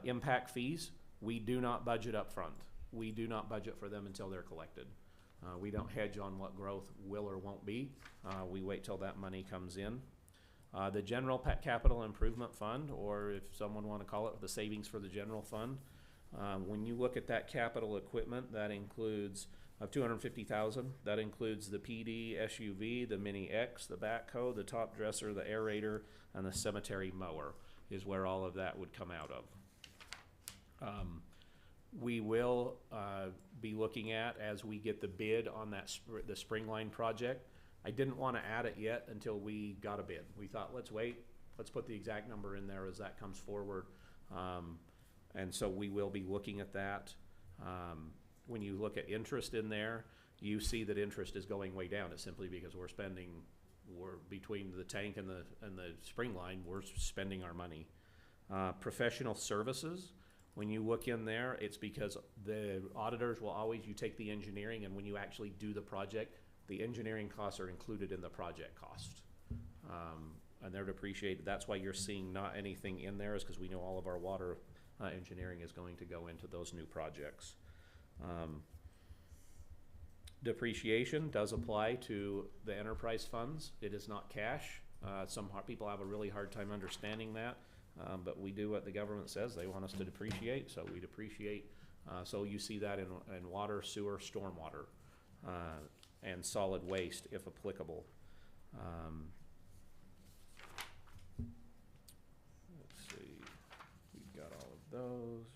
Impact fees, we do not budget up front. We do not budget for them until they're collected. We don't hedge on what growth will or won't be. We wait till that money comes in. The general capital improvement fund, or if someone want to call it the savings for the general fund, when you look at that capital equipment, that includes of 250,000. That includes the PD SUV, the Mini X, the backhoe, the top dresser, the aerator, and the cemetery mower is where all of that would come out of. We will be looking at, as we get the bid on that the spring line project. I didn't want to add it yet until we got a bid. We thought, let's wait, let's put the exact number in there as that comes forward. And so we will be looking at that. When you look at interest in there, you see that interest is going way down. It's simply because we're between the tank and the spring line, we're spending our money. Professional services, when you look in there, it's because the auditors will always, you take the engineering, and when you actually do the project, the engineering costs are included in the project cost. And they're depreciated. That's why you're seeing not anything in there, is because we know all of our water engineering is going to go into those new projects. Depreciation does apply to the enterprise funds. It is not cash. Some people have a really hard time understanding that, but we do what the government says. They want us to depreciate, so we depreciate. So you see that in water, sewer, stormwater, and solid waste, if applicable. Let's see, we've got all of those.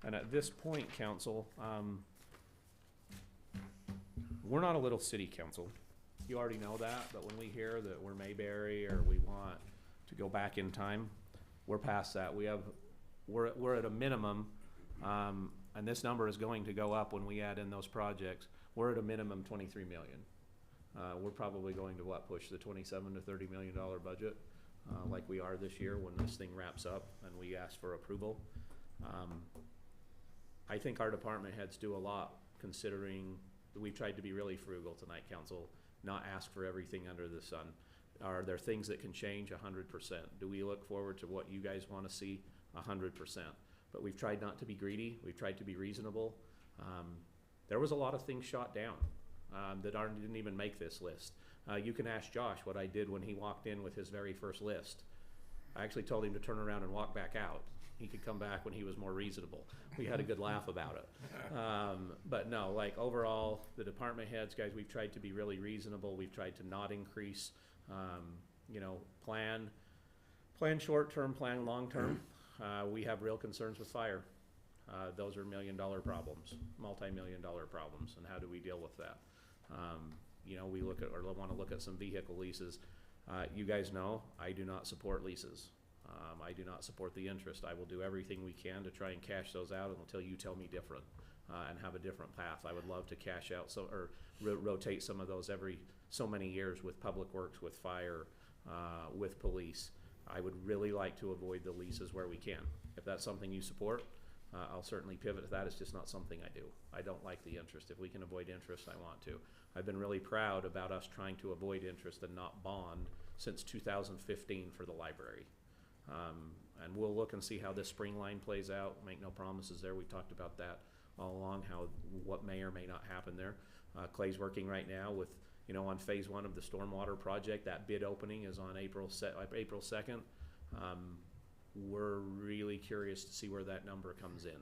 And at this point, council, we're not a little city council. You already know that, but when we hear that we're Mayberry or we want to go back in time, we're past that. We're at a minimum, and this number is going to go up when we add in those projects. We're at a minimum 23 million. We're probably going to push the 27 to $30 million budget, like we are this year when this thing wraps up and we ask for approval. I think our department heads do a lot, considering that we've tried to be really frugal tonight, council, not ask for everything under the sun. Are there things that can change? 100%. Do we look forward to what you guys want to see? 100%. But we've tried not to be greedy. We've tried to be reasonable. There was a lot of things shot down that didn't even make this list. You can ask Josh what I did when he walked in with his very first list. I actually told him to turn around and walk back out. He could come back when he was more reasonable. We had a good laugh about it. But no, like overall, the department heads, guys, we've tried to be really reasonable. We've tried to not increase, plan short-term, plan long-term. We have real concerns with fire. Those are million-dollar problems, multi-million-dollar problems, and how do we deal with that? We look at, or want to look at some vehicle leases. You guys know, I do not support leases. I do not support the interest. I will do everything we can to try and cash those out until you tell me different, and have a different path. I would love to cash out rotate some of those every so many years with public works, with fire, with police. I would really like to avoid the leases where we can. If that's something you support, I'll certainly pivot to that. It's just not something I do. I don't like the interest. If we can avoid interest, I want to. I've been really proud about us trying to avoid interest and not bond since 2015 for the library. And we'll look and see how this spring line plays out. Make no promises there. We talked about that all along, what may or may not happen there. Clay's working right now with, on phase 1 of the stormwater project. That bid opening is on April 2nd. We're really curious to see where that number comes in.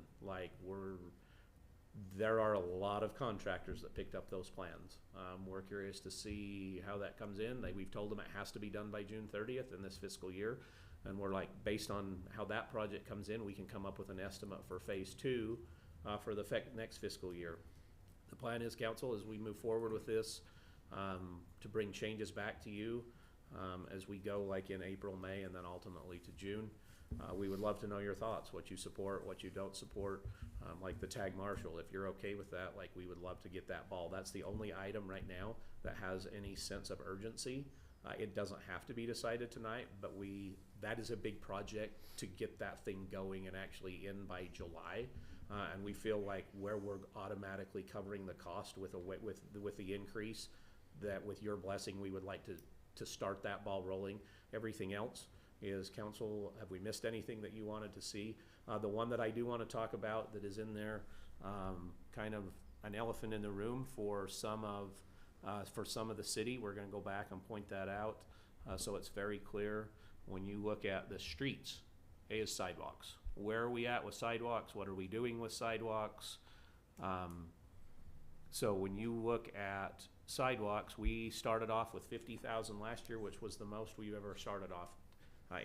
There are a lot of contractors that picked up those plans. We're curious to see how that comes in. We've told them it has to be done by June 30th in this fiscal year. And we're based on how that project comes in, we can come up with an estimate for phase 2 for the next fiscal year. The plan is, council, as we move forward with this, to bring changes back to you as we go in April, May, and then ultimately to June. We would love to know your thoughts, what you support, what you don't support, like the tag marshal. If you're okay with that, we would love to get that ball. That's the only item right now that has any sense of urgency. It doesn't have to be decided tonight, but that is a big project to get that thing going and actually in by July. And we feel like where we're automatically covering the cost with the increase, that with your blessing, we would like to start that ball rolling. Everything else is, council, have we missed anything that you wanted to see? The one that I do want to talk about that is in there, kind of an elephant in the room for some of the city. We're going to go back and point that out so it's very clear. When you look at the streets, A is sidewalks. where are we at with sidewalks? What are we doing with sidewalks? So when you look at sidewalks, we started off with 50,000 last year, which was the most we've ever started off.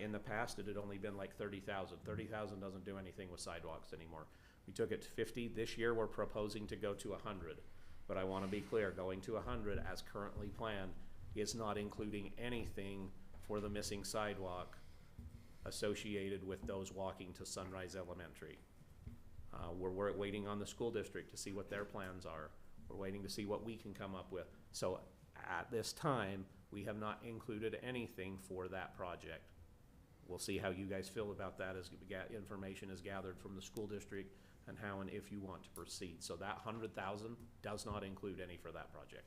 In the past, it had only been like 30,000. 30,000 doesn't do anything with sidewalks anymore. We took it to 50. This year, we're proposing to go to 100. But I want to be clear, going to 100 as currently planned is not including anything for the missing sidewalk associated with those walking to Sunrise Elementary. We're waiting on the school district to see what their plans are. We're waiting to see what we can come up with. So at this time, we have not included anything for that project. We'll see how you guys feel about that as information is gathered from the school district and how and if you want to proceed. So that 100,000 does not include any for that project.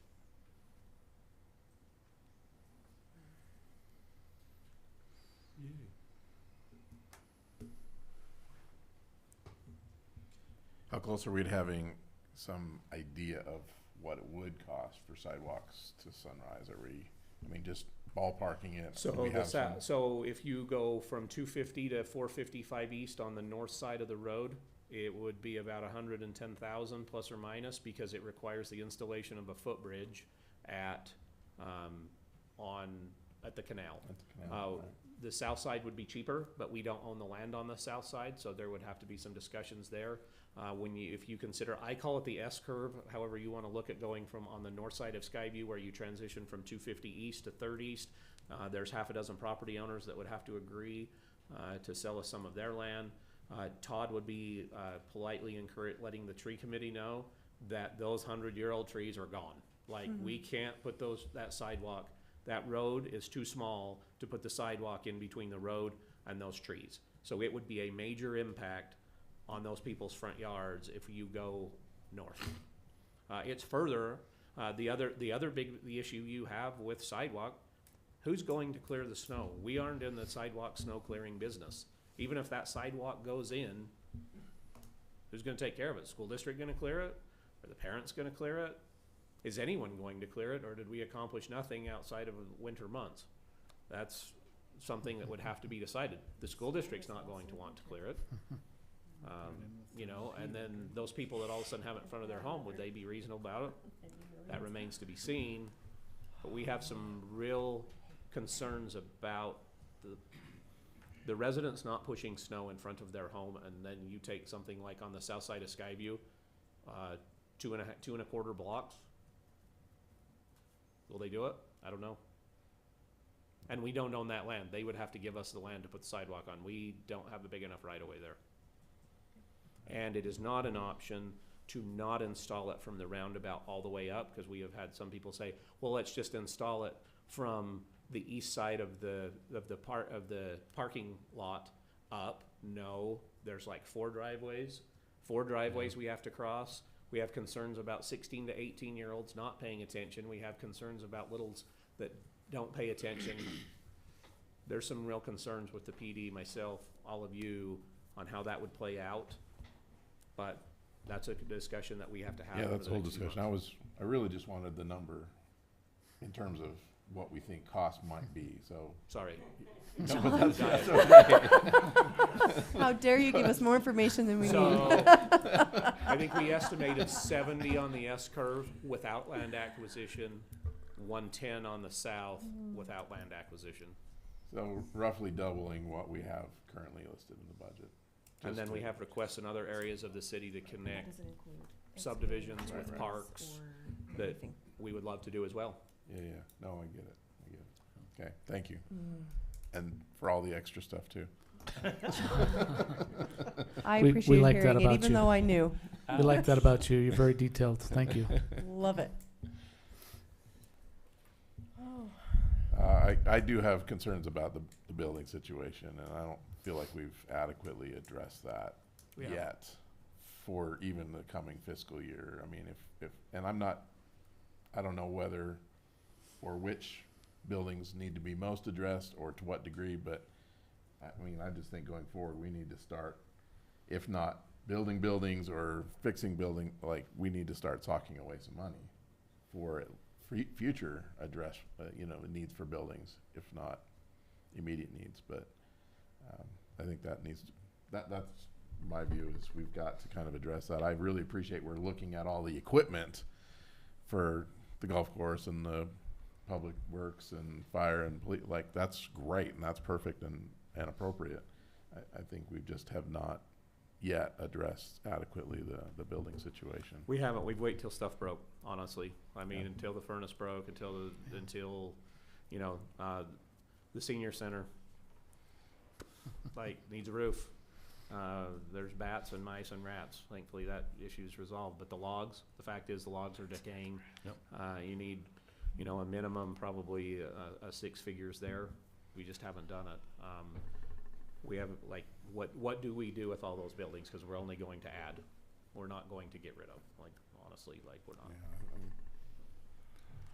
How close are we to having some idea of what it would cost for sidewalks to Sunrise? Are we, I mean, just ballparking it? So, Do we have some- so if you go from 250 to 455 east on the north side of the road, it would be about 110,000 plus or minus, because it requires the installation of a footbridge at the canal. At the canal, right. The south side would be cheaper, but we don't own the land on the south side, so there would have to be some discussions there. If you consider, I call it the S curve, however you want to look at going from on the north side of Skyview, where you transition from 250 east to 3rd East. There's half a dozen property owners that would have to agree to sell us some of their land. Todd would be politely letting the tree committee know that those 100-year-old trees are gone. Like, we can't put that sidewalk, that road is too small to put the sidewalk in between the road and those trees. So it would be a major impact on those people's front yards if you go north. It's further, the other big issue you have with sidewalk, who's going to clear the snow? We aren't in the sidewalk snow clearing business. Even if that sidewalk goes in, who's gonna take care of it? School district gonna clear it? Are the parents gonna clear it? Is anyone going to clear it, or did we accomplish nothing outside of winter months? That's something that would have to be decided. The school district's not going to want to clear it. And then those people that all of a sudden have it in front of their home, would they be reasonable about it? That remains to be seen. But we have some real concerns about the residents not pushing snow in front of their home, and then you take something like on the south side of Skyview, 2.25 blocks. Will they do it? I don't know. And we don't own that land. They would have to give us the land to put the sidewalk on. We don't have a big enough right of way there. And it is not an option to not install it from the roundabout all the way up, because we have had some people say, well, let's just install it from the east side of the parking lot up. No, there's like 4 driveways we have to cross. We have concerns about 16 to 18-year-olds not paying attention. We have concerns about littles that don't pay attention. There's some real concerns with the PD, myself, all of you, on how that would play out. But that's a discussion that we have to have. Yeah, that's a whole discussion. I really just wanted the number in terms of what we think cost might be, so. Sorry. No, but that's okay. How dare you give us more information than we need? I think we estimated 70 on the S curve without land acquisition, 110 on the south without land acquisition. So roughly doubling what we have currently listed in the budget. And then we have requests in other areas of the city to connect subdivisions with parks that we would love to do as well. Yeah, no, I get it. Okay, thank you. And for all the extra stuff too. I We appreciate like that hearing it, about even you. though I knew. We like that about you. You're very detailed. Thank you. Love it. I do have concerns about the building situation, and I don't feel like we've adequately addressed that yet for even the coming fiscal year. I mean, I don't know whether or which buildings need to be most addressed or to what degree, but I mean, I just think going forward, we need to start, if not building buildings or fixing building, like, we need to start socking away some money for future address, needs for buildings, if not immediate needs. But I think that needs that's my view, is we've got to kind of address that. I really appreciate we're looking at all the equipment for the golf course and the public works and fire and police. Like, that's great and that's perfect and appropriate. I think we just have not yet addressed adequately the building situation. We haven't. We've waited till stuff broke, honestly. I mean, until the furnace broke, until you know, the senior center, like, needs a roof. There's bats and mice and rats. Thankfully, that issue's resolved. But the logs, the fact is the logs are decaying. Yep. You need, you know, a minimum, probably a 6 figures there. We just haven't done it. We haven't, like, what do we do with all those buildings? Because we're only going to add. We're not going to get rid of, like, honestly, like, we're not.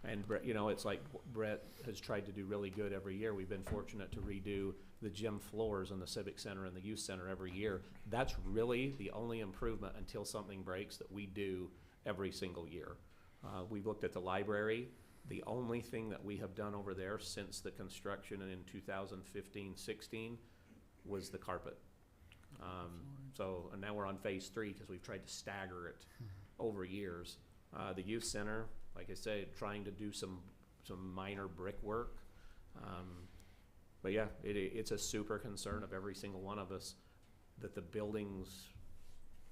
And Brett, you know, it's like Brett has tried to do really good every year. We've been fortunate to redo the gym floors in the Civic Center and the Youth Center every year. That's really the only improvement until something breaks that we do every single year. We've looked at the library. The only thing that we have done over there since the construction in 2015-16 was the carpet. And now we're on phase 3 because we've tried to stagger it over years. The Youth Center, like I said, trying to do some minor brickwork. But yeah, it's a super concern of every single one of us that the buildings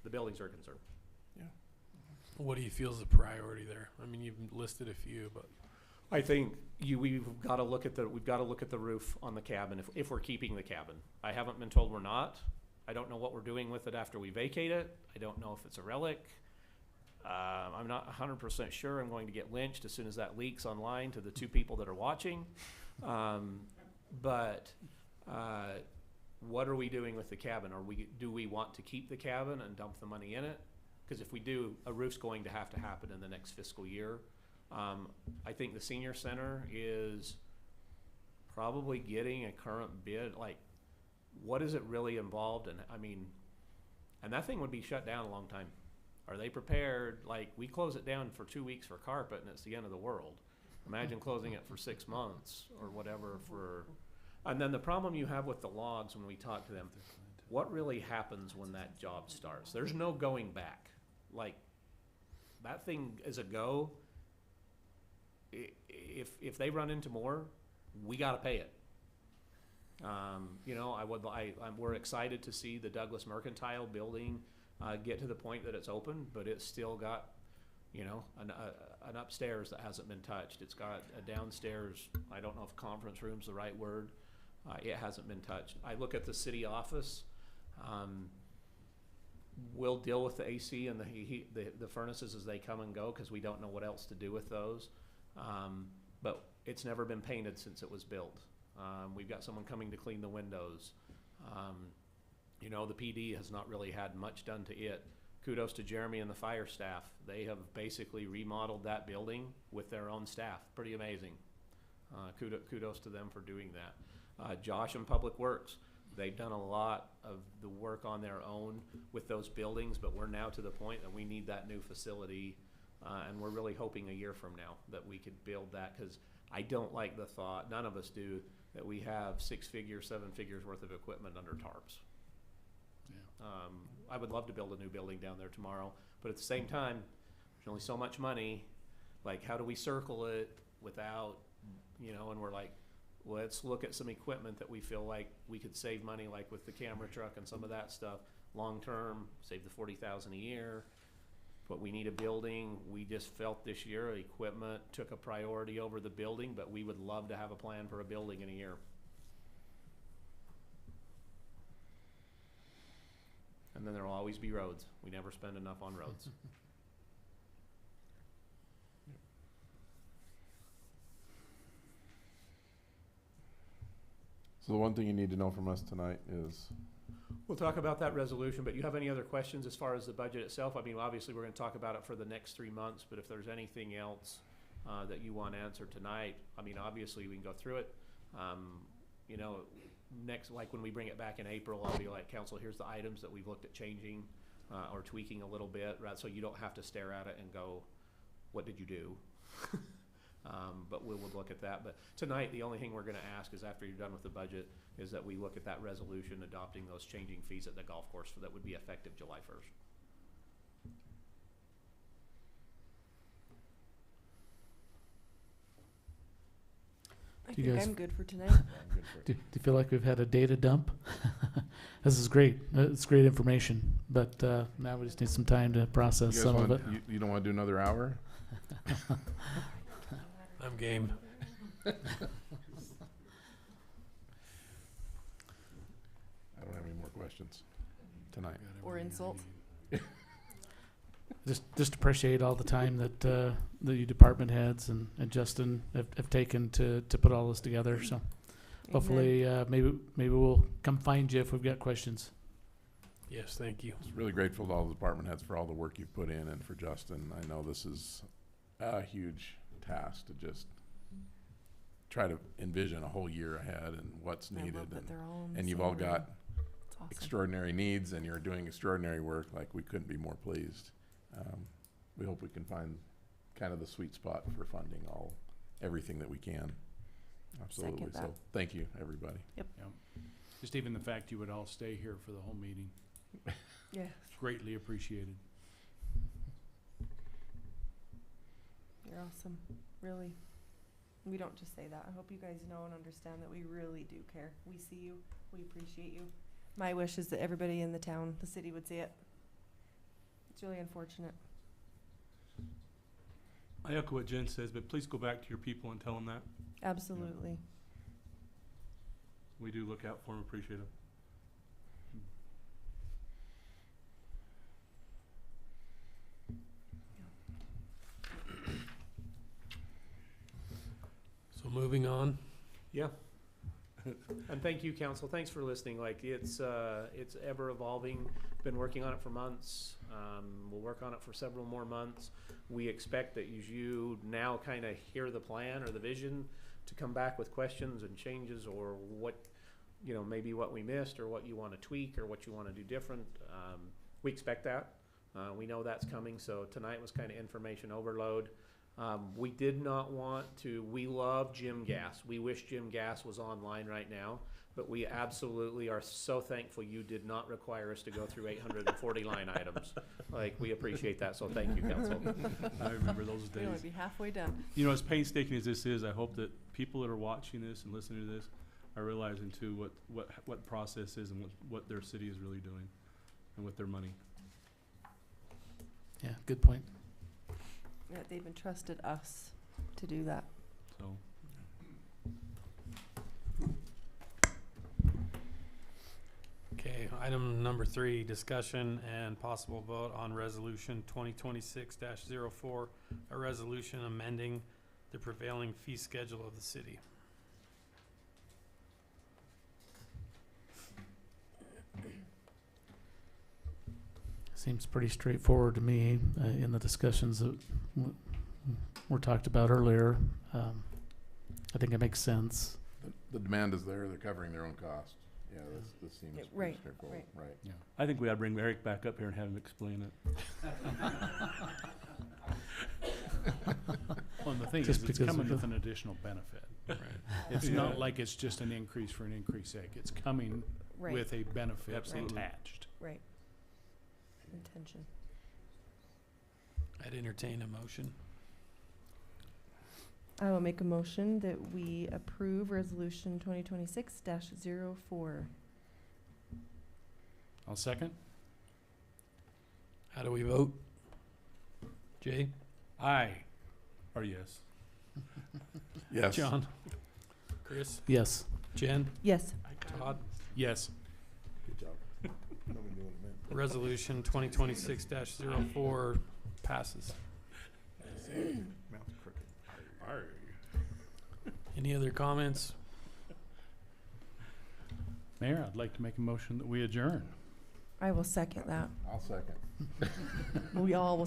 are a concern. Yeah. What do you feel is the priority there? I mean, you've listed a few, but I think we've got to look at the roof on the cabin if we're keeping the cabin. I haven't been told we're not. I don't know what we're doing with it after we vacate it. I don't know if it's a relic. I'm not 100% sure. I'm going to get lynched as soon as that leaks online to the 2 people that are watching. But what are we doing with the cabin? Do we want to keep the cabin and dump the money in it? Because if we do, a roof's going to happen in the next fiscal year. I think the senior center is probably getting a current bid. Like, what is it really involved in? I mean, and that thing would be shut down a long time. Are they prepared? Like, we close it down for 2 weeks for carpet and it's the end of the world. Imagine closing it for 6 months or whatever and then the problem you have with the logs when we talk to them, what really happens when that job starts? There's no going back. Like, that thing is a go. If they run into more, we got to pay it. You know, we're excited to see the Douglas Mercantile building get to the point that it's open, but it's still got, you know, an upstairs that hasn't been touched. It's got a downstairs, I don't know if conference room's the right word. It hasn't been touched. I look at the city office. We'll deal with the AC and the furnaces as they come and go because we don't know what else to do with those. But it's never been painted since it was built. We've got someone coming to clean the windows. You know, the PD has not really had much done to it. Kudos to Jeremy and the fire staff. They have basically remodeled that building with their own staff. Pretty amazing. Kudos to them for doing that. Josh and Public Works, they've done a lot of the work on their own with those buildings, but we're now to the point that we need that new facility. And we're really hoping a year from now that we could build that, because I don't like the thought, none of us do, that we have 6 figures, 7 figures worth of equipment under tarps. Yeah. I would love to build a new building down there tomorrow, but at the same time, there's only so much money. Like, how do we circle it without, you know, and we're like, let's look at some equipment that we feel like we could save money, like with the camera truck and some of that stuff, long term, save the $40,000 a year. But we need a building. We just felt this year equipment took a priority over the building, but we would love to have a plan for a building in a year. And then there will always be roads. We never spend enough on roads. So the one thing you need to know from us tonight is... We'll talk about that resolution, but you have any other questions as far as the budget itself? I mean, obviously, we're going to talk about it for the next 3 months, but if there's anything else that you want answered tonight, I mean, obviously, we can go through it. You know, next, like when we bring it back in April, I'll be like, Council, here's the items that we've looked at changing or tweaking a little bit, right? So you don't have to stare at it and go, what did you do? But we would look at that. But tonight, the only thing we're gonna ask is after you're done with the budget, is that we look at that resolution adopting those changing fees at the golf course that would be effective July 1st. I Do you think guys- I'm good for tonight. Do you feel like we've had a data dump? This is great. It's great information, but now we just need some time to process some of it. You don't want to do another hour? I'm game. I don't have any more questions tonight. Or insults. Just appreciate all the time that the you department heads and Justin have taken to put all this together. So hopefully maybe we'll come find you if we've got questions. Yes, thank you. Just really grateful to all the department heads for all the work you've put in, and for Justin. I know this is a huge task to just try to envision a whole year ahead and what's I needed. love that they're all on the And you've same all got It's awesome. extraordinary needs, and you're doing extraordinary work. Like, we couldn't be more pleased. We hope we can find kind of the sweet spot for funding everything that we can. Absolutely. Second that. So thank you, everybody. Just even the fact you would all stay here for the whole meeting, Yeah. greatly appreciated. You're awesome. Really. We don't just say that. I hope you guys know and understand that we really do care. We see you. We appreciate you. My wish is that everybody in the town, the city, would see it. It's really unfortunate. I echo what Jen says, but please go back to your people and tell them that. Absolutely. We do look out for them, appreciate them. So moving on. Yeah. And thank you, council. Thanks for listening. Like, it's ever evolving. Been working on it for months. We'll work on it for several more months. We expect that as you now kind of hear the plan or the vision, to come back with questions and changes, or what, maybe what we missed, or what you want to tweak, or what you want to do different. We expect that. We know that's coming. So tonight was kind of information overload. We did not want to, we love Jim Gass. We wish Jim Gass was online right now, but we absolutely are so thankful you did not require us to go through 840 line items. Like, we appreciate that, so thank you, council. I remember those We want days. to be halfway done. As painstaking as this is, I hope that people that are watching this and listening to this are realizing too what process is and what their city is really doing and with their money. Yeah, good point. Yeah, they've entrusted us to do that. So, Okay, item number 3, discussion and possible vote on resolution 2026-04, a resolution amending the prevailing fee schedule of the city. Seems pretty straightforward to me in the discussions that were talked about earlier. I think it makes sense. The demand is there. They're covering their own cost. Yeah, this seems Yeah, pretty right, straightforward. Right. Yeah. I think we ought to bring Eric back up here and have him explain it. Well, and the thing Just is, it's because coming of with the- an additional benefit. It's not like it's just an increase for an increase sake. It's coming Right. with a benefit Absolutely. attached. Right. Intention. I'd entertain a motion. I will make a motion that we approve resolution 2026-04. I'll second. How do we vote? Jay? Aye. Or yes. Yes. John? Chris? Yes. Jen? Yes. Todd? Yes. Good job. Nobody knew what it meant. Resolution 2026-04 passes. Mouth crooked. Arr. Any other comments? Mayor, I'd like to make a motion that we adjourn. I will second that. I'll second. We all will